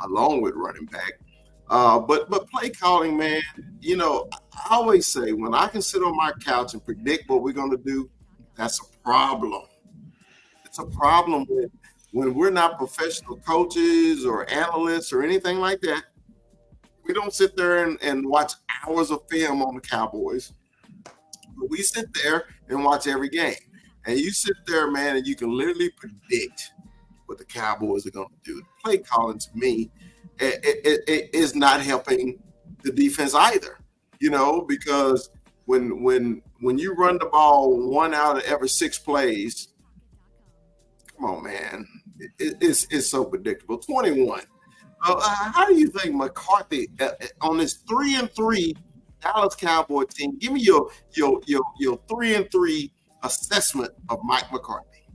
along with running back. But play calling, man, you know, I always say when I can sit on my couch and predict what we're going to do, that's a problem. It's a problem when we're not professional coaches or analysts or anything like that. We don't sit there and watch hours of film on the Cowboys. But we sit there and watch every game. And you sit there, man, and you can literally predict what the Cowboys are going to do. Play calling, to me, it is not helping the defense either, you know, because when you run the ball 1 out of every 6 plays, come on, man, it's so predictable. 21. How do you think McCarthy on this 3-3 Dallas Cowboy team? Give me your 3-3 assessment of Mike McCarthy.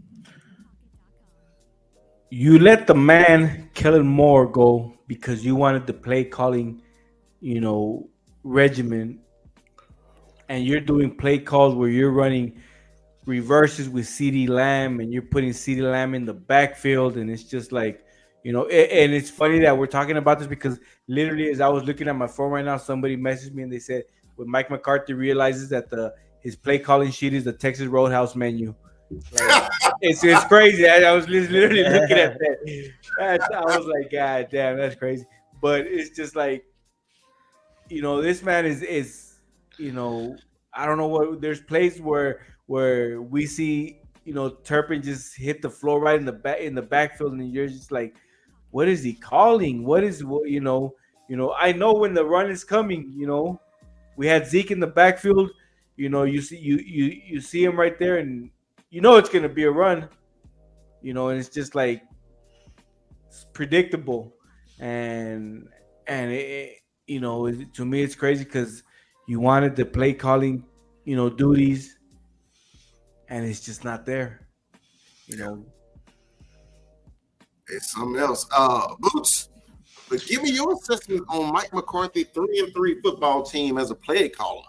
You let the man Kellen Moore go because you wanted the play calling, you know, regimen, and you're doing play calls where you're running reverses with CeeDee Lamb and you're putting CeeDee Lamb in the backfield, and it's just like, you know, and it's funny that we're talking about this because literally as I was looking at my phone right now, somebody messaged me and they said when Mike McCarthy realizes that his play calling sheet is the Texas Roadhouse menu. Like, it's crazy. I was literally looking at that. I was like, God damn, that's crazy. But it's just like, you know, this man is you know, I don't know what. There's plays where we see, you know, Turpin just hit the floor right in the backfield, and you're just like, what is he calling? You know? I know when the run is coming. You know, we had Zeke in the backfield. You know, you see him right there, and you know it's gonna be a run. You know, and it's just like it's predictable, and you know, to me it's crazy because you wanted the play calling, you know, duties, and it's just not there. You know, it's something else. Boots, but give me your assessment on Mike McCarthy 3-3 football team as a play caller.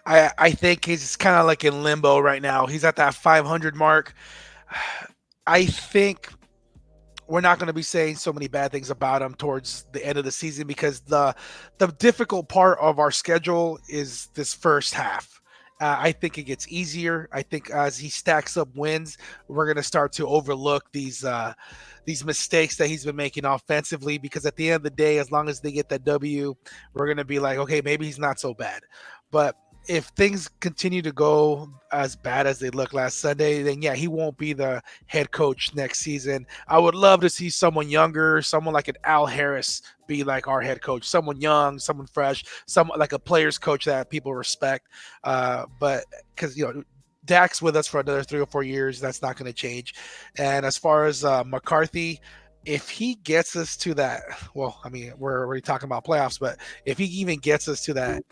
I think he's kind of like in limbo right now. He's at that 500 mark. I think we're not going to be saying so many bad things about him towards the end of the season because the difficult part of our schedule is this first half. I think it gets easier. I think as he stacks up wins, we're going to start to overlook these mistakes that he's been making offensively, because at the end of the day, as long as they get that W, we're going to be like, okay, maybe he's not so bad. But if things continue to go as bad as they look last Sunday, then yeah, he won't be the head coach next season. I would love to see someone younger, someone like an Al Harris be like our head coach, someone young, someone fresh, someone like a players coach that people respect. But because, Dak's with us for another 3 or 4 years, that's not going to change. And as far as McCarthy, if he gets us to that, well, I mean, we're already talking about playoffs, but if he even gets us to that,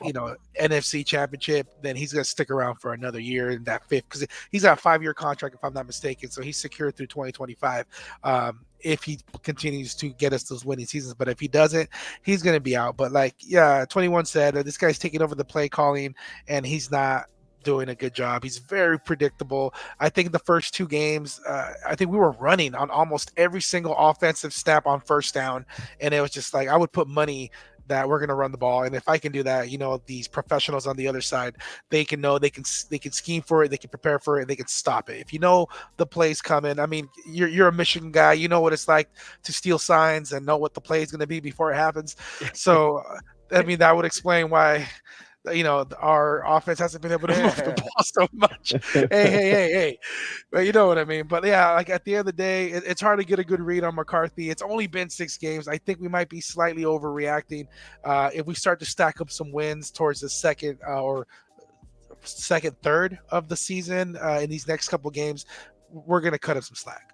NFC championship, then he's going to stick around for another year in that fifth, because he's got a 5-year contract, if I'm not mistaken. So he's secured through 2025. If he continues to get us those winning seasons, but if he doesn't, he's going to be out. But 21 said, this guy's taking over the play calling, and he's not doing a good job. He's very predictable. I think the first 2 games, I think we were running on almost every single offensive snap on first down, and it was just like I would put money that we're going to run the ball. And if I can do that, these professionals on the other side, they can scheme for it, they can prepare for it, they can stop it. If you know the play's coming, I mean, you're a Michigan guy, you know what it's like to steal signs and know what the play is going to be before it happens. So, I mean, that would explain why our offense hasn't been able to move the ball so much. Hey. But you know what I mean? But yeah, like at the end of the day, it's hard to get a good read on McCarthy. It's only been 6 games. I think we might be slightly overreacting. If we start to stack up some wins towards the second or third of the season in these next couple games, we're going to cut up some slack.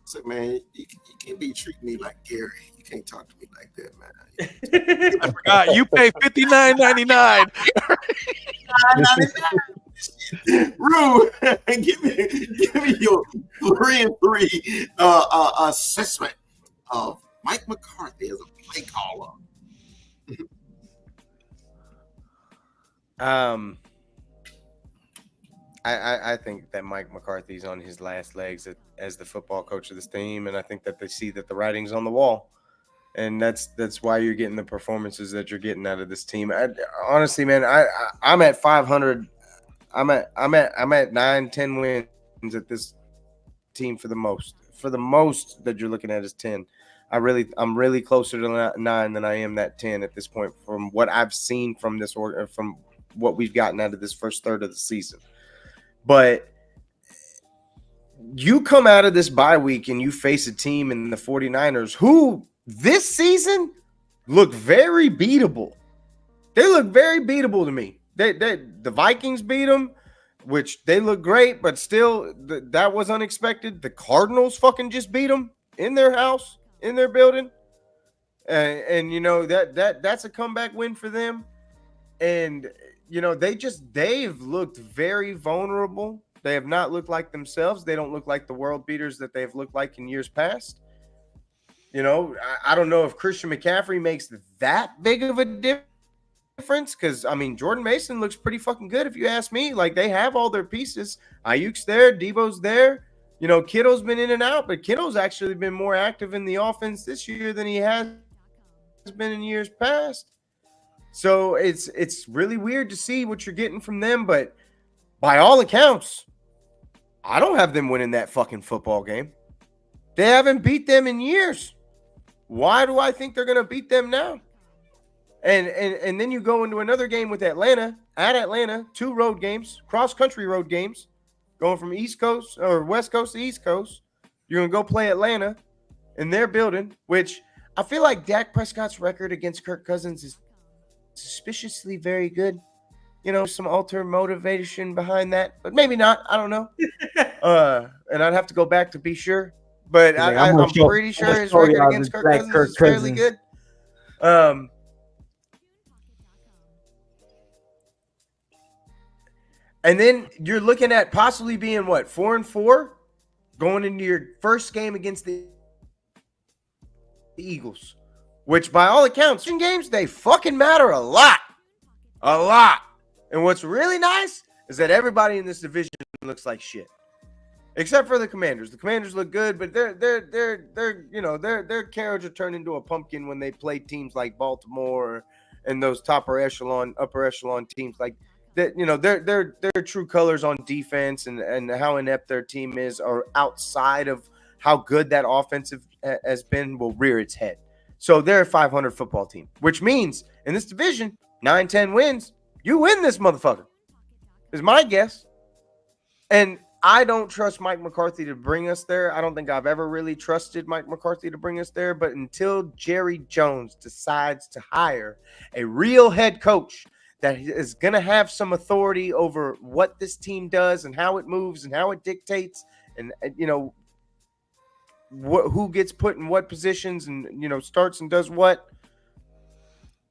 So, man, you can't be treating me like Gary. You can't talk to me like that, man. I forgot. You pay $59.99. Rue, give me your 3-3 assessment of Mike McCarthy as a play caller. I think that Mike McCarthy's on his last legs as the football coach of this team, and I think that they see that the writing's on the wall, and that's why you're getting the performances that you're getting out of this team. Honestly, man, I'm at 500. I'm at 9-10 wins at this team for the most. For the most that you're looking at is 10. I'm really closer to 9 than I am that 10 at this point from what I've seen from this from what we've gotten out of this first third of the season. But you come out of this bye week and you face a team in the 49ers who this season look very beatable. They look very beatable to me. The Vikings beat them, which they look great, but still that was unexpected. The Cardinals fucking just beat them in their house, in their building. And that's a comeback win for them. And they've looked very vulnerable. They have not looked like themselves. They don't look like the world beaters that they've looked like in years past. I don't know if Christian McCaffrey makes that big of a difference because, I mean, Jordan Mason looks pretty fucking good if you ask me. Like, they have all their pieces. Ayuk's there. Debo's there. Kittle's been in and out, but Kittle's actually been more active in the offense this year than he has been in years past. So it's really weird to see what you're getting from them, but by all accounts, I don't have them winning that fucking football game. They haven't beat them in years. Why do I think they're going to beat them now? And then you go into another game with Atlanta, at Atlanta, 2 road games, cross-country road games, going from East Coast or West Coast to East Coast. You're going to go play Atlanta in their building, which I feel like Dak Prescott's record against Kirk Cousins is suspiciously very good. Some ulterior motivation behind that, but maybe not. I don't know. And I'd have to go back to be sure. But I'm pretty sure his record against Kirk Cousins is fairly good. And then you're looking at possibly being 4-4 going into your first game against the Eagles, which by all accounts, in games, they fucking matter a lot. A lot. And what's really nice is that everybody in this division looks like shit. Except for the Commanders. The Commanders look good, but their carriage will turn into a pumpkin when they play teams like Baltimore and those upper echelon teams. Like, that their true colors on defense and how inept their team is are outside of how good that offensive has been will rear its head. So they're a 500 football team, which means in this division, 9-10 wins, you win this motherfucker, is my guess. And I don't trust Mike McCarthy to bring us there. I don't think I've ever really trusted Mike McCarthy to bring us there. But until Jerry Jones decides to hire a real head coach that is going to have some authority over what this team does and how it moves and how it dictates and who gets put in what positions and starts and does what,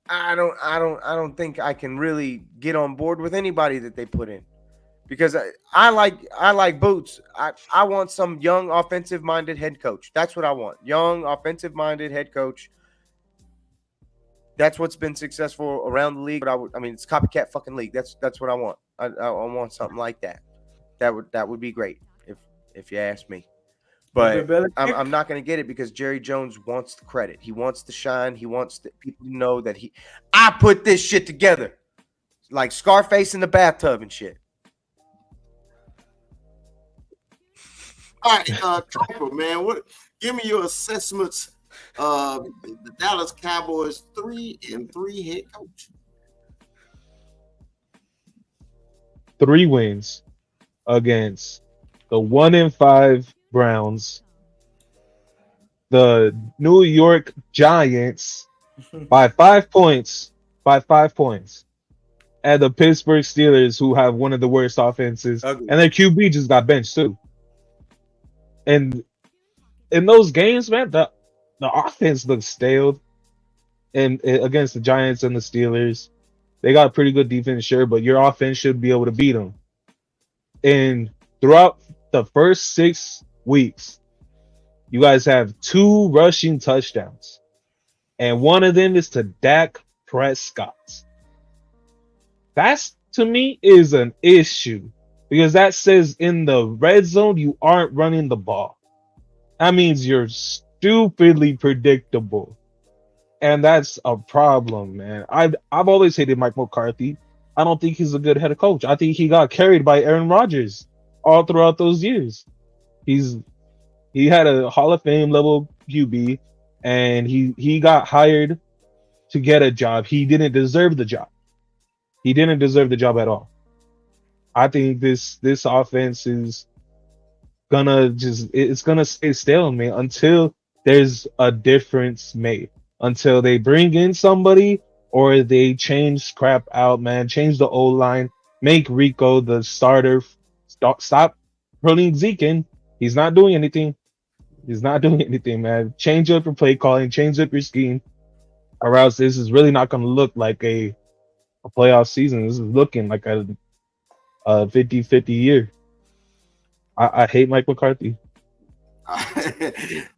I don't think I can really get on board with anybody that they put in. Because I like Boots. I want some young offensive-minded head coach. That's what I want. Young offensive-minded head coach. That's what's been successful around the league. But it's copycat fucking league. That's what I want. I want something like that. That would be great if you ask me. But I'm not going to get it because Jerry Jones wants the credit. He wants the shine. He wants people to know that I put this shit together, like Scarface in the bathtub and shit. All right, Trapper, man, give me your assessments of the Dallas Cowboys 3-3 head coach. 3 wins against the 1-5 Browns, the New York Giants by 5 points, and the Pittsburgh Steelers, who have one of the worst offenses, and their QB just got benched too. And in those games, man, the offense looks stale. And against the Giants and the Steelers, they got a pretty good defense, sure, but your offense should be able to beat them. And throughout the first 6 weeks, you guys have 2 rushing touchdowns, and one of them is to Dak Prescott. That's, to me, is an issue. Because that says in the red zone, you aren't running the ball. That means you're stupidly predictable. And that's a problem, man. I've always hated Mike McCarthy. I don't think he's a good head coach. I think he got carried by Aaron Rodgers all throughout those years. He had a Hall of Fame level QB, and he got hired to get a job. He didn't deserve the job. He didn't deserve the job at all. I think this offense is gonna stay stale, man, until there's a difference made. Until they bring in somebody or they change crap out, man. Change the O-line. Make Rico the starter. Stop pulling Zeke in. He's not doing anything. Man. Change up your play calling. Change up your scheme. Or else this is really not going to look like a playoff season. This is looking like a 50-50 year. I hate Mike McCarthy. All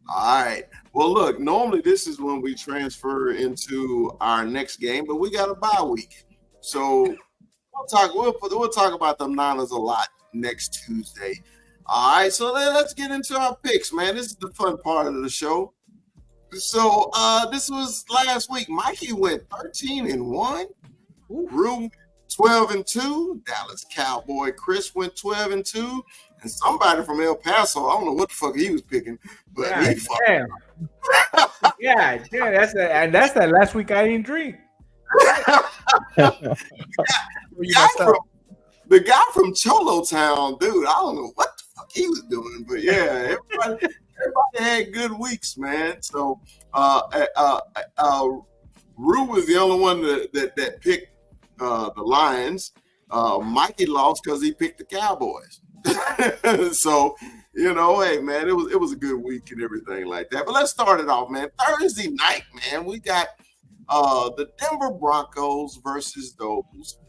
right. Well, look, normally this is when we transfer into our next game, but we got a bye week. So we'll talk about the Niners a lot next Tuesday. All right, so let's get into our picks, man. This is the fun part of the show. So this was last week. Mikey went 13-1. Rue 12-2. Dallas Cowboy Chris went 12-2. And somebody from El Paso, I don't know what the fuck he was picking, but he fucking. Yeah, that's that last week I didn't drink. The guy from Cholo Town, dude, I don't know what the fuck he was doing, but yeah, everybody had good weeks, man. So Rue was the only one that picked the Lions. Mikey lost because he picked the Cowboys. So, hey, man, it was a good week and everything like that. But let's start it off, man. Thursday night, man, we got the Denver Broncos versus those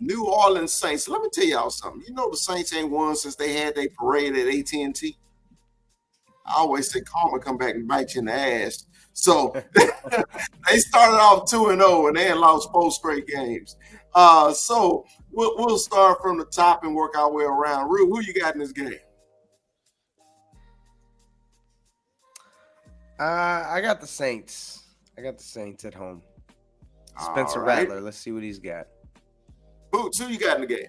New Orleans Saints. Let me tell y'all something. The Saints ain't won since they had their parade at AT&T. I always say karma come back and bite you in the ass. So they started off 2-0 and they had lost 4 straight games. So we'll start from the top and work our way around. Rue, who you got in this game? I got the Saints. I got the Saints at home. Spencer Rattler. Let's see what he's got. Boots, who you got in the game?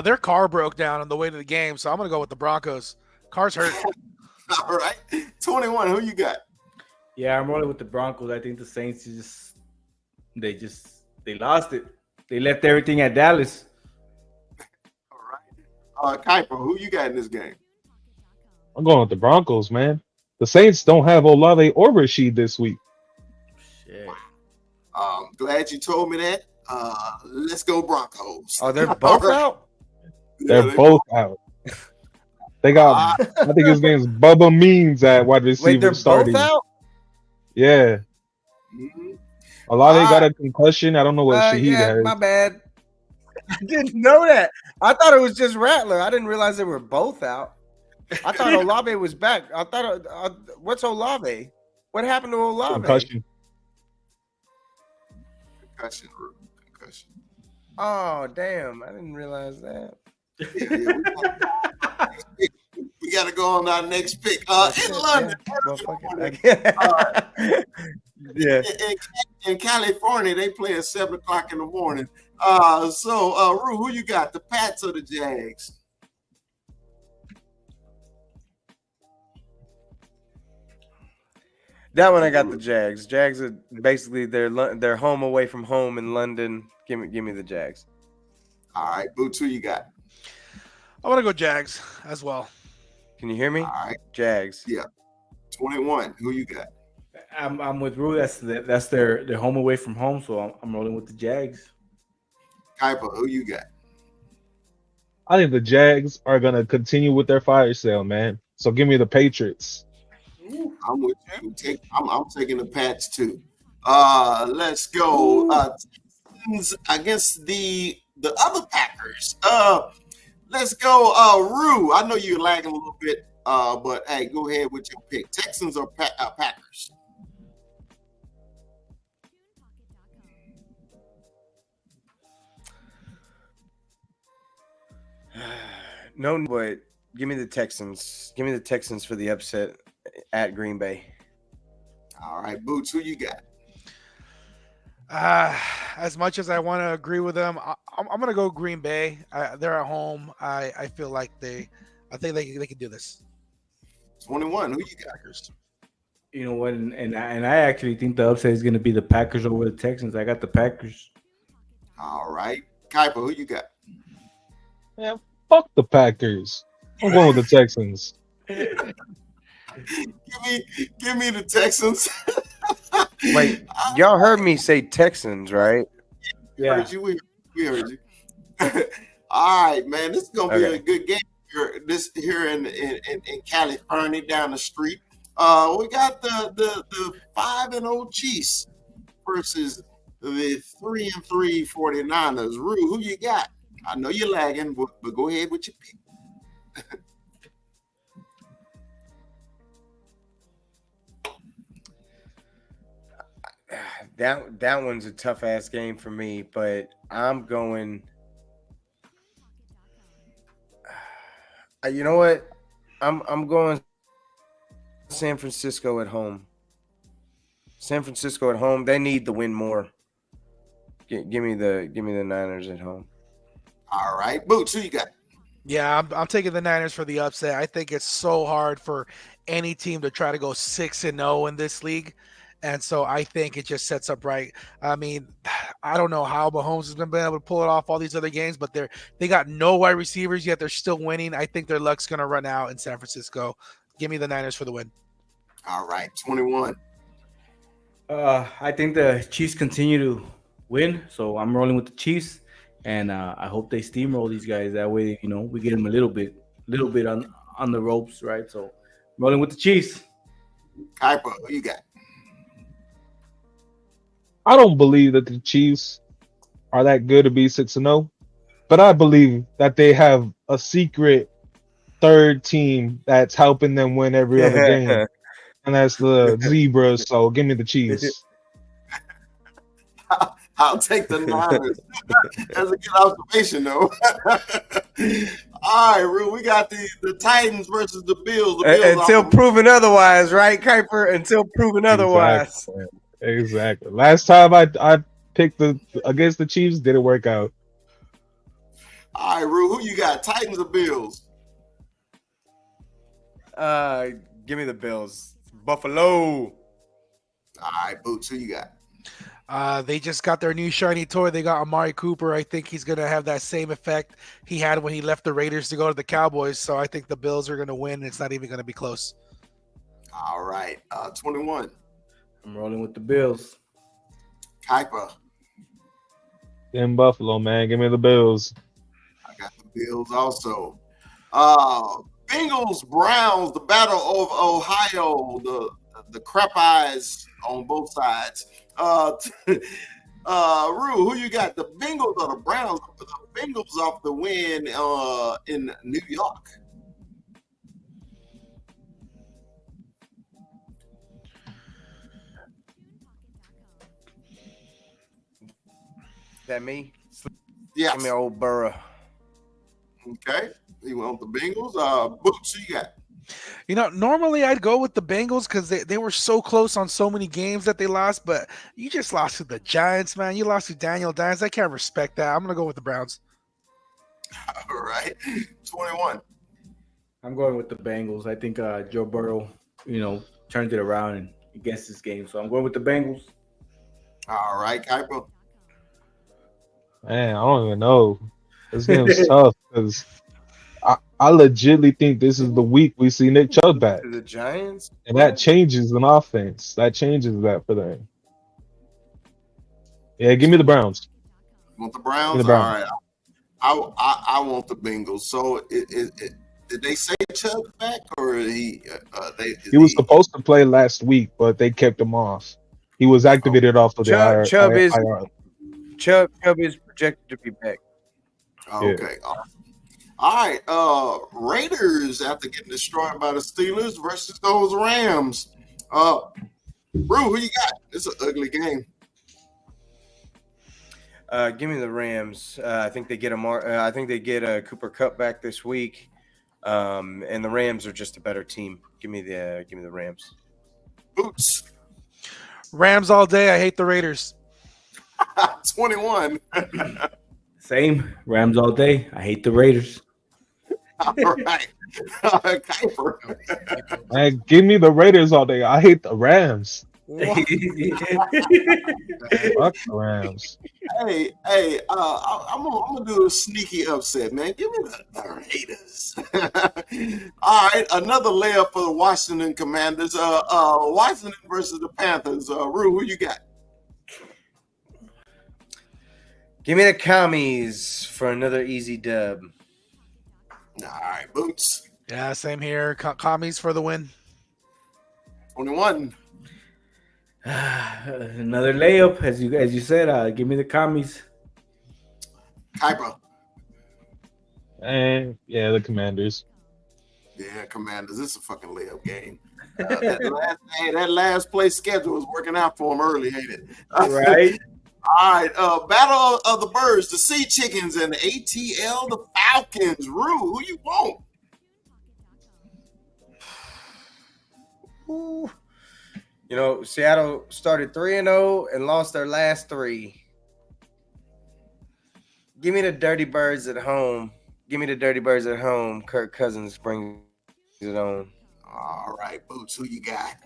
Their car broke down on the way to the game, so I'm gonna go with the Broncos. Car's hurt. All right. 21, who you got? Yeah, I'm rolling with the Broncos. I think the Saints they lost it. They left everything at Dallas. All right. Kuiper, who you got in this game? I'm going with the Broncos, man. The Saints don't have Olave or Rashid this week. Shit. Glad you told me that. Let's go Broncos. Oh, they're both out? They're both out. They got, I think his name's Bubba Means at wide receiver. Wait, they're starting. both out? Yeah. Mm-hmm. Olave got a concussion. I don't know what Shaheed has. My bad. I didn't know that. I thought it was just Rattler. I didn't realize they were both out. I thought Olave was back. I thought, what's Olave? What happened to Olave? Concussion. Oh, damn. I didn't realize that. We got to go on our next pick. In London. Yeah. In California, they play at 7 o'clock in the morning. Rue, who you got? The Pats or the Jags? That one I got the Jags. Jags are basically they're home away from home in London. Give me the Jags. All right, Boots, who you got? I want to go Jags as well. Can you hear me? All right, Jags. Yeah. 21. Who you got? I'm with Rue. That's their home away from home, so I'm rolling with the Jags. Kuiper, who you got? I think the Jags are gonna continue with their fire sale, man. So give me the Patriots. I'm with you. I'm taking the Pats too. Let's go. Against the other Packers. Let's go. Rue. I know you're lagging a little bit, but hey, go ahead with your pick. Texans or Packers? No, but give me the Texans. Give me the Texans for the upset at Green Bay. All right, Boots, who you got? As much as I want to agree with them, I'm going to go Green Bay. They're at home. I feel like I think they can do this. 21, who you got? You know what? And I actually think the upset is going to be the Packers over the Texans. I got the Packers. All right, Kuiper, who you got? Man, fuck the Packers. I'm going with the Texans. Give me the Texans. Wait, y'all heard me say Texans, right? Yeah, we heard you. All right, man. This is gonna be a good game here in California down the street. We got the 5-0 Chiefs versus the 3-3 49ers. Rue, who you got? I know you're lagging, but go ahead with your pick. That one's a tough ass game for me, but I'm going. You know what? I'm going San Francisco at home. San Francisco at home. They need the win more. Give me the Niners at home. All right, Boots, who you got? Yeah, I'm taking the Niners for the upset. I think it's so hard for any team to try to go 6-0 in this league. And so I think it just sets up right. I mean, I don't know how Mahomes has been able to pull it off all these other games, but they got no wide receivers yet. They're still winning. I think their luck's going to run out in San Francisco. Give me the Niners for the win. All right, 21. I think the Chiefs continue to win, so I'm rolling with the Chiefs, and I hope they steamroll these guys. That way, we get them a little bit on the ropes, right? So, I'm rolling with the Chiefs. Kuiper, who you got? I don't believe that the Chiefs are that good to be 6-0, but I believe that they have a secret third team that's helping them win every other game, and that's the Zebras. So give me the Chiefs. I'll take the Niners. That's a good observation, though. All right, Rue, we got the Titans versus the Bills. Until proven otherwise, right, Kuiper? Until proven otherwise. Exactly. Last time I picked against the Chiefs, didn't work out. All right, Rue, who you got? Titans or Bills? Give me the Bills. Buffalo. All right, Boots, who you got? They just got their new shiny toy. They got Amari Cooper. I think he's going to have that same effect he had when he left the Raiders to go to the Cowboys. So I think the Bills are going to win. It's not even going to be close. All right, 21. I'm rolling with the Bills. Kuiper. In Buffalo, man. Give me the Bills. I got the Bills also. Bengals, Browns, the Battle of Ohio, the crap eyes on both sides. Rue, who you got? The Bengals or the Browns? The Bengals off the win in New York. That me? Yes. Give me old Burrow. Okay. You want the Bengals? Boots, who you got? You know, normally I'd go with the Bengals because they were so close on so many games that they lost, but you just lost to the Giants, man. You lost to Daniel Dimes. I can't respect that. I'm going to go with the Browns. All right. 21. I'm going with the Bengals. I think Joe Burrow, turned it around and against this game. So I'm going with the Bengals. All right, Kuiper. Man, I don't even know. This game's tough because I legitimately think this is the week we see Nick Chubb back. The Giants? And that changes an offense. That changes that for them. Yeah, give me the Browns. You want the Browns? The Browns. All right. I want the Bengals. So did they say Chubb back or he was supposed to play last week, but they kept him off. He was activated off of the IR. Chubb is projected to be back. Okay. Yeah. All right. Raiders after getting destroyed by the Steelers versus those Rams. Rue, who you got? It's an ugly game. Give me the Rams. I think they get Cooper Kupp back this week, and the Rams are just a better team. Give me the Rams. Boots. Rams all day. I hate the Raiders. 21. Same. Rams all day. I hate the Raiders. All right. Kuiper. Man, give me the Raiders all day. I hate the Rams. Fuck the Rams. Hey, I'm gonna do a sneaky upset, man. Give me the Raiders. All right, another layup for the Washington Commanders. Washington versus the Panthers. Rue, who you got? Give me the Commies for another easy dub. All right, Boots. Yeah, same here. Commies for the win. 21. Another layup, as you said. Give me the Commies. Kuiper. And yeah, the Commanders. Yeah, Commanders. This is a fucking layup game. That last place schedule was working out for them early, ain't it? Right. All right, Battle of the Birds, the Sea Chickens, and the ATL, the Falcons. Rue, who you want? Ooh. Seattle started 3-0 and lost their last 3. Give me the Dirty Birds at home. Kirk Cousins brings it on. All right, Boots, who you got?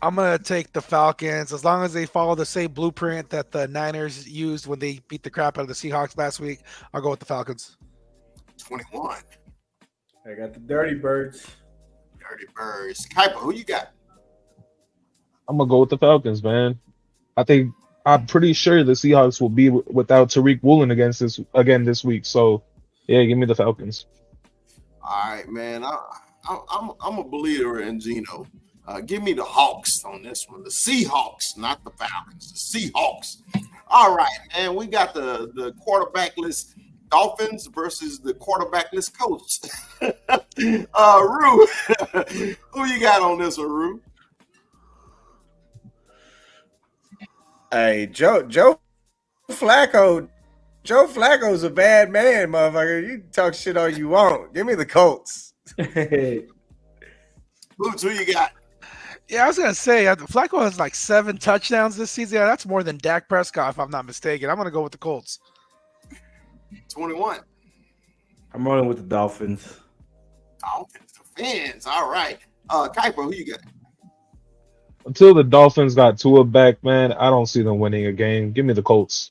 I'm going to take the Falcons. As long as they follow the same blueprint that the Niners used when they beat the crap out of the Seahawks last week, I'll go with the Falcons. 21. I got the Dirty Birds. Dirty Birds. Kuiper, who you got? I'm going to go with the Falcons, man. I'm pretty sure the Seahawks will be without Tariq Woolen again this week. So, yeah, give me the Falcons. All right, man. I'm a believer in Geno. Give me the Hawks on this one. The Seahawks, not the Falcons. The Seahawks. All right, man. We got the quarterbackless Dolphins versus the quarterbackless Colts. Rue, who you got on this one, Rue? Hey, Joe Flacco. Joe Flacco's a bad man, motherfucker. You can talk shit all you want. Give me the Colts. Boots, who you got? Yeah, I was going to say, Flacco has like 7 touchdowns this season. Yeah, that's more than Dak Prescott, if I'm not mistaken. I'm going to go with the Colts. 21. I'm rolling with the Dolphins. Dolphins, the fans. All right. Kuiper, who you got? Until the Dolphins got Tua back, man, I don't see them winning a game. Give me the Colts.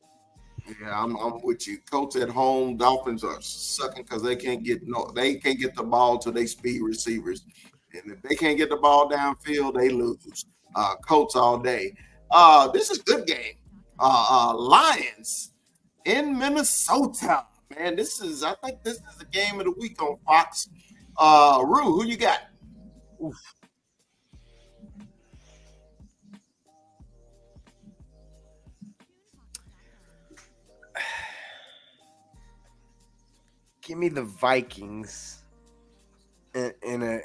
Yeah, I'm with you. Colts at home. Dolphins are sucking because they can't get the ball to their speed receivers, and if they can't get the ball downfield, they lose. Colts all day. This is a good game. Lions in Minnesota. Man, I think this is the game of the week on Fox. Rue, who you got? Oof. Give me the Vikings in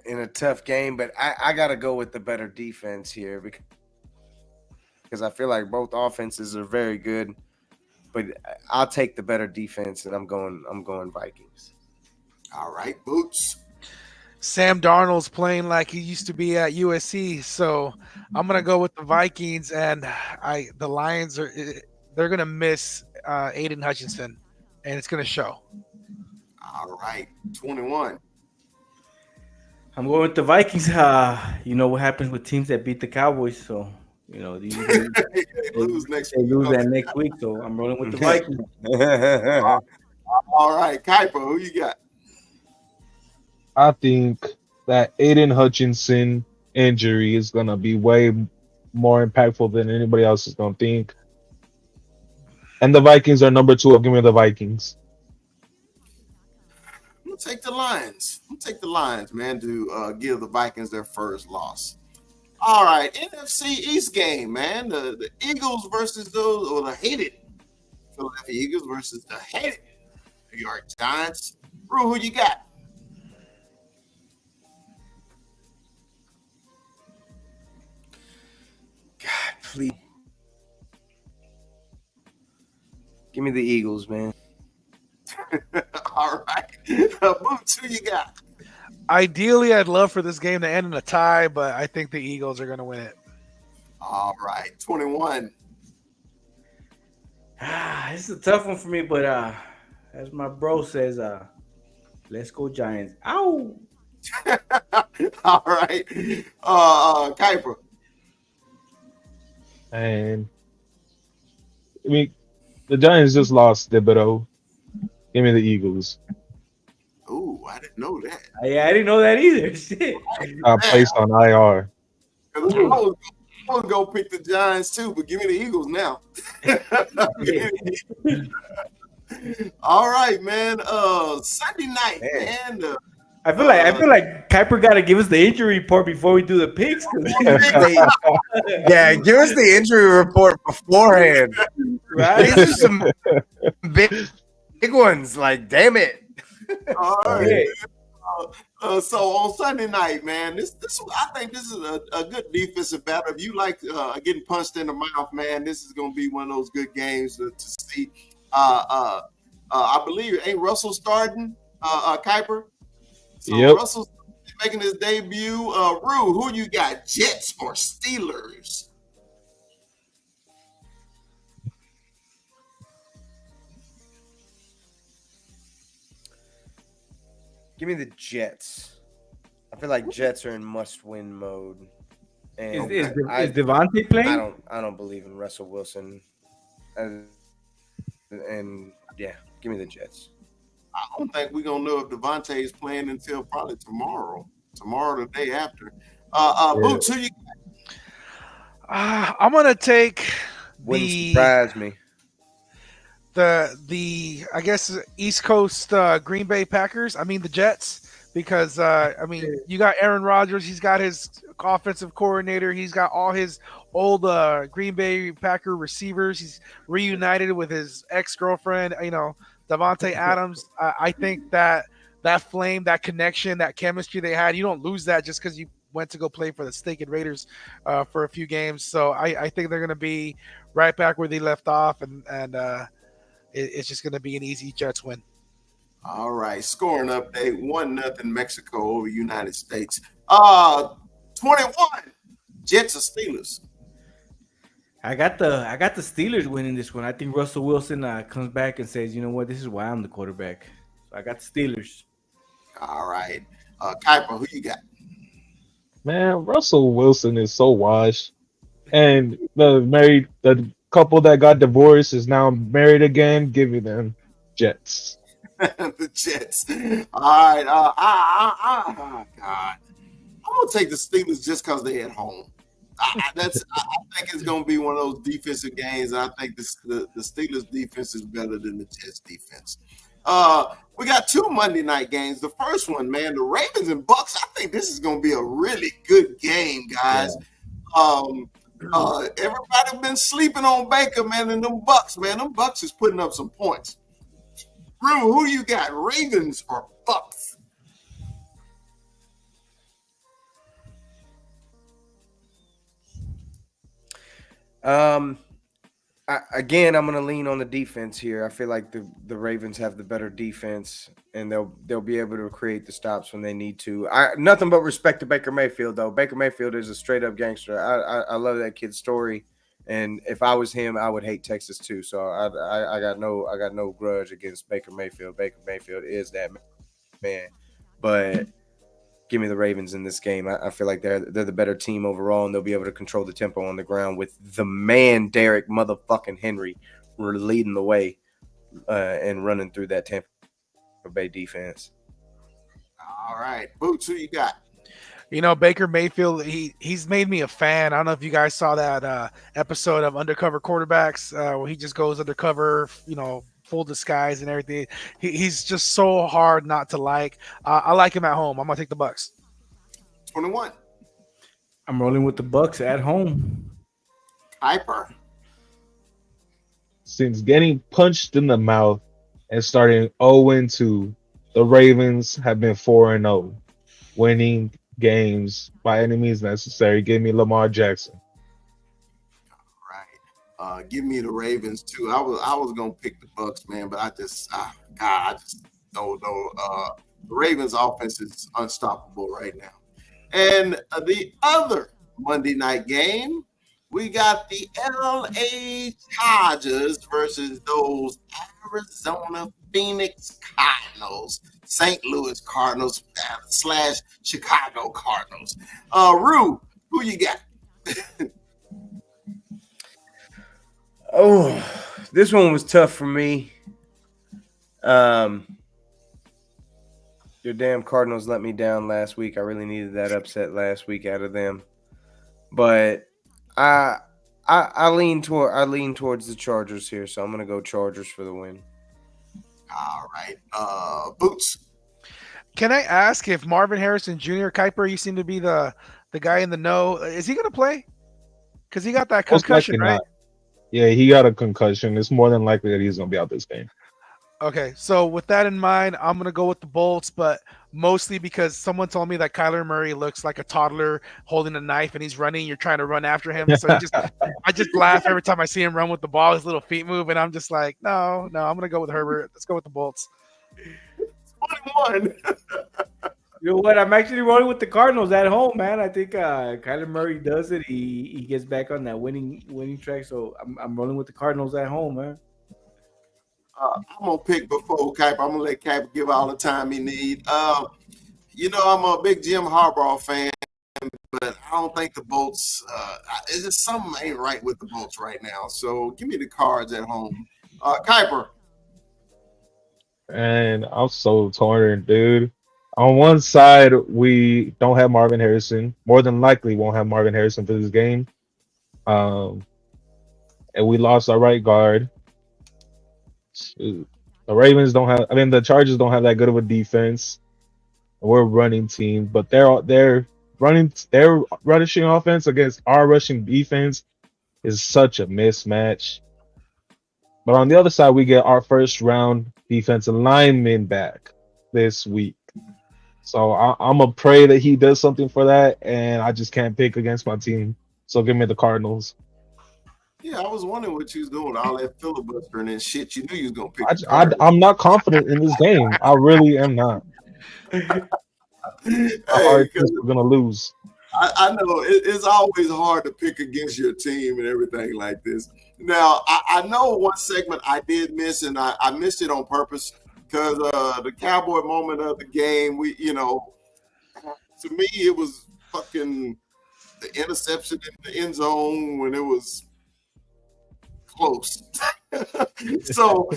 a tough game, but I gotta go with the better defense here because I feel like both offenses are very good, but I'll take the better defense, and I'm going Vikings. All right, Boots. Sam Darnold's playing like he used to be at USC, so I'm gonna go with the Vikings, and the Lions they're gonna miss Aiden Hutchinson, and it's gonna show. All right, 21. I'm going with the Vikings. You know what happens with teams that beat the Cowboys, so these they lose next week. They lose that next week, so I'm rolling with the Vikings. All right, Kuiper, who you got? I think that Aiden Hutchinson injury is gonna be way more impactful than anybody else is gonna think. And the Vikings are number 2. Give me the Vikings. I'm gonna take the Lions. Man, to give the Vikings their first loss. All right, NFC East game, man. The Eagles versus the hated Philadelphia Eagles versus the hated New York Giants. Rue, who you got? God, please. Give me the Eagles, man. All right. Boots, who you got? Ideally, I'd love for this game to end in a tie, but I think the Eagles are going to win it. All right, 21. This is a tough one for me, but as my bro says, let's go Giants. Ow! All right. Kuiper. And I mean, the Giants just lost Thibodeau. Give me the Eagles. Ooh, I didn't know that. Yeah, I didn't know that either. Shit. Placed on IR. I was going to pick the Giants too, but give me the Eagles now. All right, man. Sunday night, man. I feel like Kuiper got to give us the injury report before we do the picks. Yeah, give us the injury report beforehand. Right? These are some big ones. Like, damn it. All right. So on Sunday night, man, this I think this is a good defensive battle. If you like getting punched in the mouth, man, this is going to be one of those good games to see. I believe ain't Russell starting, Kuiper? So yep. Russell's making his debut. Rue, who you got, Jets or Steelers? Give me the Jets. I feel like Jets are in must-win mode. And Is Devontae playing? I don't believe in Russell Wilson. And yeah, give me the Jets. I don't think we're gonna know if Devontae is playing until probably tomorrow. Tomorrow, the day after. Boots, who you got? I'm gonna take Wouldn't surprise me. The I guess East Coast Green Bay Packers. I mean the Jets, because you got Aaron Rodgers. He's got his offensive coordinator. He's got all his old Green Bay Packer receivers. He's reunited with his ex-girlfriend. Devontae Adams. I think that flame, that connection, that chemistry they had, you don't lose that just because you went to go play for the Stinking Raiders for a few games. So I think they're going to be right back where they left off, and it's just going to be an easy Jets win. All right, scoring update: 1-0 Mexico over United States. 21 Jets or Steelers. I got the Steelers winning this one. I think Russell Wilson comes back and says, "You know what? This is why I'm the quarterback." So I got the Steelers. All right. Kuiper, who you got? Man, Russell Wilson is so washed. And the couple that got divorced is now married again, giving them Jets. The Jets. All right. God. I'm gonna take the Steelers just because they're at home. I think it's gonna be one of those defensive games. I think the Steelers defense is better than the Jets defense. We got 2 Monday night games. The first one, man, the Ravens and Bucks. I think this is gonna be a really good game, guys. Everybody been sleeping on Baker, man, and them Bucks, man. Them Bucks is putting up some points. Brew, who you got, Ravens or Bucks? Again, I'm going to lean on the defense here. I feel like the Ravens have the better defense, and they'll be able to create the stops when they need to. Nothing but respect to Baker Mayfield, though. Baker Mayfield is a straight up gangster. I love that kid's story, and if I was him, I would hate Texas too. So I got no grudge against Baker Mayfield. Baker Mayfield is that man, but give me the Ravens in this game. I feel like they're the better team overall, and they'll be able to control the tempo on the ground with the man Derek motherfucking Henry leading the way and running through that Tampa Bay defense. All right, Boots, who you got? You know, Baker Mayfield, he's made me a fan. I don't know if you guys saw that episode of Undercover Quarterbacks where he just goes undercover, full disguise and everything. He's just so hard not to like. I like him at home. I'm gonna take the Bucks. 21. I'm rolling with the Bucks at home. Hyper. Since getting punched in the mouth and starting 0-2, the Ravens have been 4-0, winning games by any means necessary. Give me Lamar Jackson. Give me the Ravens too. I was gonna pick the Bucks, man, but I just don't know. The Ravens offense is unstoppable right now. And the other Monday night game, we got the LA Chargers versus those Arizona Phoenix Cardinals, St. Louis Cardinals / Chicago Cardinals. Rue, who you got? Oh, this one was tough for me. Your damn Cardinals let me down last week. I really needed that upset last week out of them. But I lean towards the Chargers here, so I'm gonna go Chargers for the win. All right. Boots. Can I ask if Marvin Harrison Jr. Kuiper, you seem to be the guy in the know. Is he gonna play? Because he got that concussion, right? Not. Yeah, he got a concussion. It's more than likely that he's going to be out this game. Okay, so with that in mind, I'm going to go with the Bolts, but mostly because someone told me that Kyler Murray looks like a toddler holding a knife and he's running. You're trying to run after him. So I just laugh every time I see him run with the ball, his little feet move, and I'm just like, no, I'm going to go with Herbert. Let's go with the Bolts. 21. You know what? I'm actually rolling with the Cardinals at home, man. I think Kyler Murray does it. He gets back on that winning track. So I'm rolling with the Cardinals at home, man. I'm gonna pick before Kuiper. I'm gonna let Kuiper give all the time he need. I'm a big Jim Harbaugh fan, but I don't think the Bolts. It's just something ain't right with the Bolts right now. So give me the Cards at home. Kuiper. And I'm so torn, dude. On one side, we don't have Marvin Harrison. More than likely, won't have Marvin Harrison for this game. And we lost our right guard. The Ravens don't have. The Chargers don't have that good of a defense. We're a running team, but their rushing offense against our rushing defense is such a mismatch. But on the other side, we get our first round defensive lineman back this week. So I'm going to pray that he does something for that, and I just can't pick against my team. So give me the Cardinals. Yeah, I was wondering what you was doing, all that filibustering and shit. You knew you was going to pick I'm not confident in this game. I really am not. Our team's going to lose. I know it's always hard to pick against your team and everything like this. Now, I know one segment I did miss, and I missed it on purpose because the Cowboy moment of the game, to me, it was fucking the interception in the end zone when it was close. So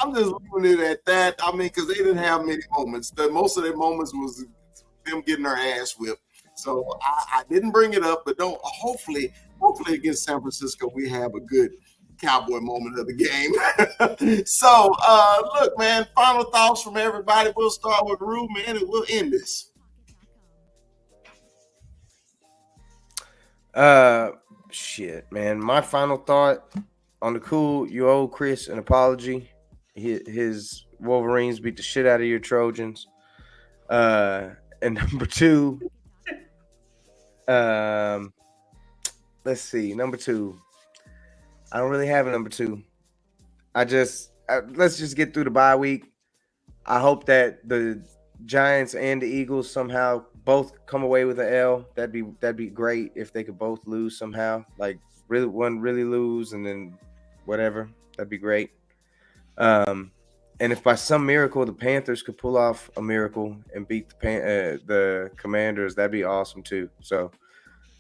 I'm just leaving it at that. I mean, because they didn't have many moments. Most of their moments was them getting their ass whipped. So I didn't bring it up, but hopefully against San Francisco, we have a good Cowboy moment of the game. So look, man, final thoughts from everybody. We'll start with Rue, man, and we'll end this. Shit, man. My final thought on the cool, you owe Chris an apology. His Wolverines beat the shit out of your Trojans. And number two, let's see. Number two, I don't really have a number two. Let's just get through the bye week. I hope that the Giants and the Eagles somehow both come away with an L. That'd be great if they could both lose somehow. Like one really lose and then whatever. That'd be great. And if by some miracle the Panthers could pull off a miracle and beat the Commanders, that'd be awesome too. So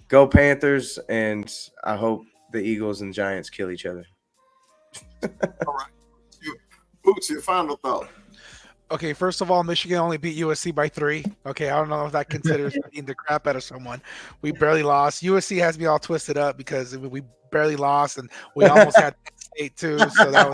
go Panthers, and I hope the Eagles and Giants kill each other. All right. Boots, your final thought. Okay, first of all, Michigan only beat USC by 3. Okay, I don't know if that considers beating the crap out of someone. We barely lost. USC has me all twisted up because we barely lost, and we almost had Penn State too. So that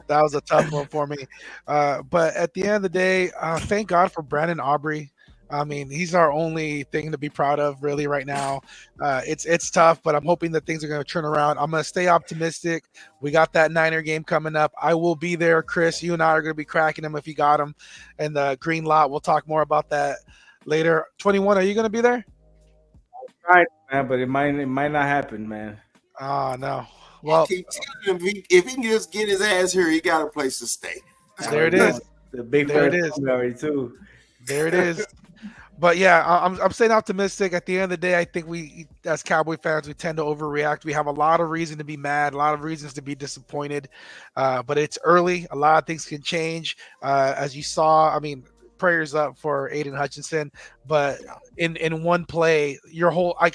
was a tough one for me. But at the end of the day, thank God for Brandon Aubrey. I mean, he's our only thing to be proud of really right now. It's tough, but I'm hoping that things are going to turn around. I'm going to stay optimistic. We got that Niner game coming up. I will be there, Chris. You and I are going to be cracking them if you got them. And the green lot, we'll talk more about that later. 21, are you going to be there? Right, man, but it might not happen, man. Oh, no. Well, I keep telling him if he can just get his ass here, he got a place to stay. There it is. The big there it is. Already too. There it is. But yeah, I'm staying optimistic. At the end of the day, I think we, as Cowboy fans, we tend to overreact. We have a lot of reason to be mad, a lot of reasons to be disappointed. But it's early. A lot of things can change. As you saw, I mean, prayers up for Aiden Hutchinson. But in one play,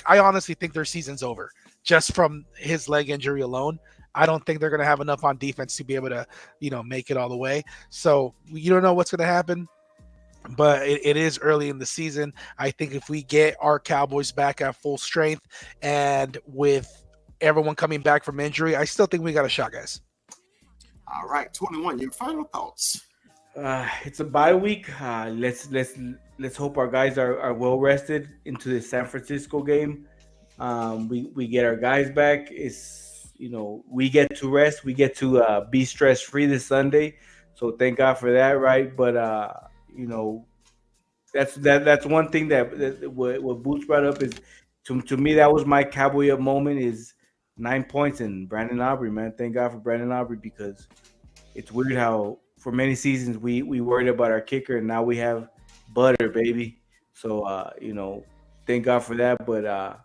I honestly think their season's over just from his leg injury alone. I don't think they're going to have enough on defense to be able to, make it all the way. So you don't know what's going to happen. But it is early in the season. I think if we get our Cowboys back at full strength and with everyone coming back from injury, I still think we got a shot, guys. All right, 21. Your final thoughts. It's a bye week. Let's hope our guys are well rested into the San Francisco game. We get our guys back. We get to rest. We get to be stress free this Sunday. So thank God for that, right? But that's one thing that what Boots brought up is to me that was my Cowboy up moment is 9 points and Brandon Aubrey, man. Thank God for Brandon Aubrey because it's weird how for many seasons we worried about our kicker and now we have butter, baby. So thank God for that. But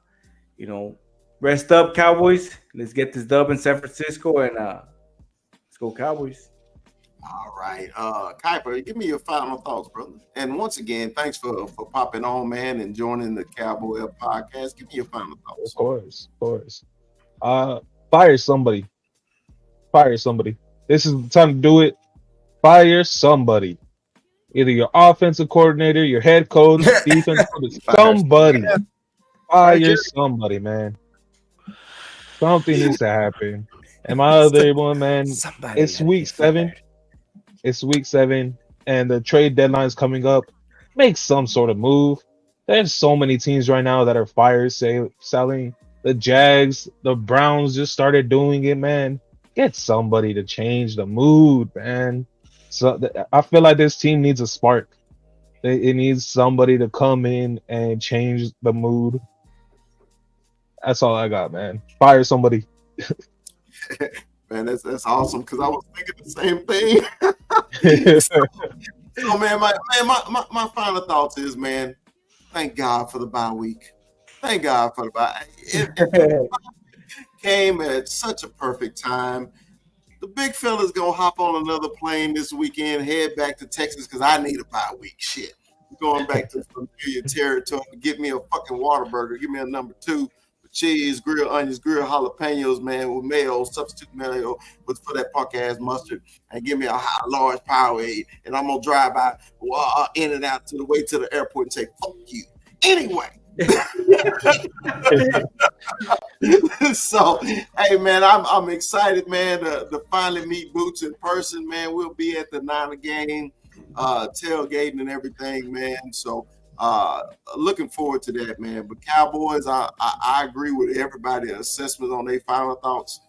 rest up, Cowboys. Let's get this dub in San Francisco and let's go Cowboys. All right. Kuiper, give me your final thoughts, brother. And once again, thanks for popping on, man, and joining the Cowboy Up podcast. Give me your final thoughts. Of course. Fire somebody. This is the time to do it. Fire somebody. Either your offensive coordinator, your head coach, defense coach, somebody. Fire somebody, man. Something needs to happen. And my other one, man, it's week 7. It's week 7, and the trade deadline is coming up. Make some sort of move. There's so many teams right now that are selling. The Jags, the Browns just started doing it, man. Get somebody to change the mood, man. So I feel like this team needs a spark. It needs somebody to come in and change the mood. That's all I got, man. Fire somebody. Man, that's awesome because I was thinking the same thing. so man, my final thoughts is, man, thank God for the bye week. Thank God for the bye. It came at such a perfect time. The The big fella's gonna hop on another plane this weekend, head back to Texas because I need a bye week. Shit. We're going back to familiar territory. Get me a fucking Whataburger. Give me a number 2 with cheese, grilled onions, grilled jalapenos, man, with mayo, substitute mayo for that punk ass mustard, and give me a large Powerade. And I'm gonna drive by in and out to the way to the airport and say, fuck you. Anyway. So, hey man, I'm excited, man, to finally meet Boots in person, man. We'll be at the Niner game, tailgating and everything, man. So, looking forward to that, man. But Cowboys, I agree with everybody's assessment on their final thoughts.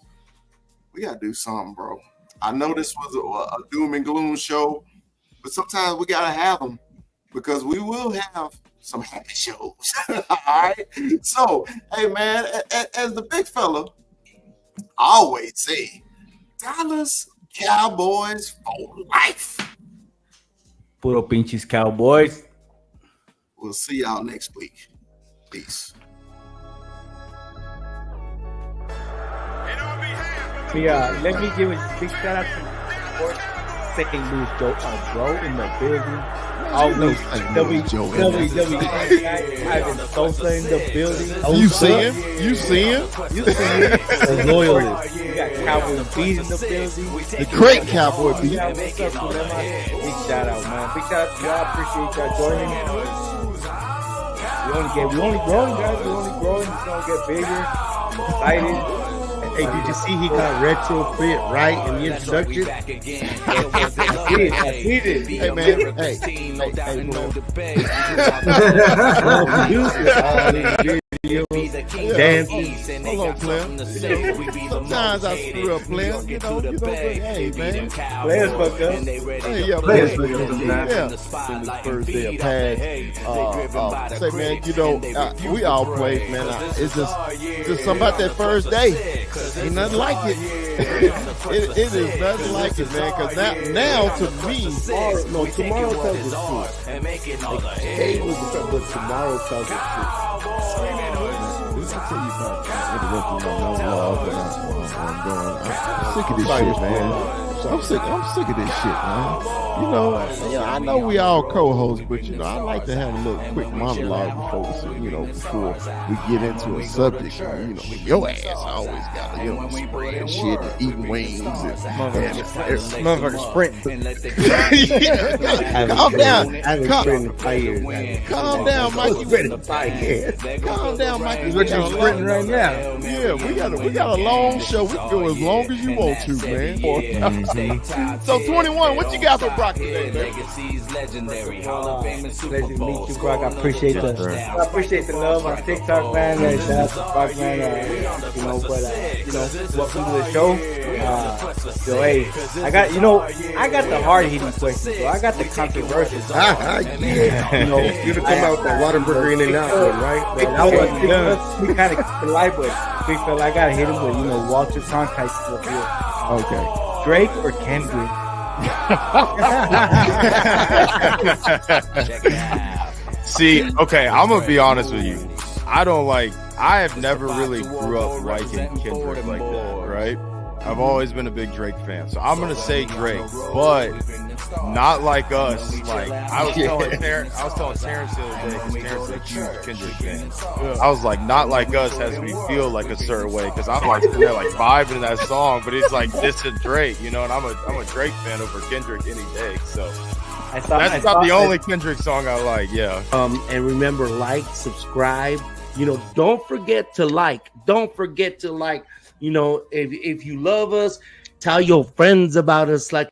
We gotta do something, bro. I know this was a doom and gloom show, but sometimes we gotta have them because we will have some happy shows. All right. So, hey man, as the big fella, I always say, Dallas Cowboys for life. Puro pinches Cowboys. We'll see y'all next week. Peace. Let me give a big shout out to Sports St. Louis Joe, bro, in the building. All those WWE guys, Ivan Sosa in the building. You see him? The loyalists. You got Cowboy Beat in the building. The great Cowboy Beat. Big shout out, man. Big shout out to y'all. Appreciate y'all joining. We only growing, guys. We only growing. It's gonna get bigger. Excited. Hey, did you see he got retrofit right in the introduction? I did it. Hey, man. Dancing. Hold on, player. Sometimes I screw up, player. You know, but hey, man. Players fuck up. Hey, yeah, players fuck up. Yeah. First day of pass. Say, man, you know, we all play, man. It's just something about that first day. Ain't nothing like it. It is nothing like it, man. Because now to me, tomorrow tells the truth. Today was the truth, but tomorrow tells the truth. I'll tell you about I'm sick of this shit, man. I'm sick of this shit, man. You know, I know we all co-hosts, but you know, I like to have a little quick monologue before we get into a subject. You know, your ass always got to, spread shit and eat wings and motherfucker sprint. Calm down. Calm down, Mikey. Calm down, Mikey. What you sprinting right now? Yeah, we got a long show. We can go as long as you want to, man. So 21, what you got for Brock today, man? Pleasure to meet you, Brock. I appreciate the love on TikTok, man. Shout out to Brock, man. Welcome to the show. So hey, I got the hard hitting questions. So I got the controversial. You to come out with that Whataburger in and out, right? We kind of keep it light, but big fella, I gotta hit him with Walter Cronkite stuff here. Okay. Drake or Kendrick? See, okay, I'm gonna be honest with you. I have never really grew up liking Kendrick like that, right? I've always been a big Drake fan, so I'm gonna say Drake, but not like us. Like I was telling Terrence the other day, because Terrence is a huge Kendrick fan. I was like, not like us has me feel like a certain way, because I'm like sitting there like vibing in that song, but it's like this is Drake, and I'm a Drake fan over Kendrick any day. So that's not the only Kendrick song I like. Yeah. And remember, like, subscribe. Don't forget to like. Don't forget to like. If you love us, tell your friends about us. Like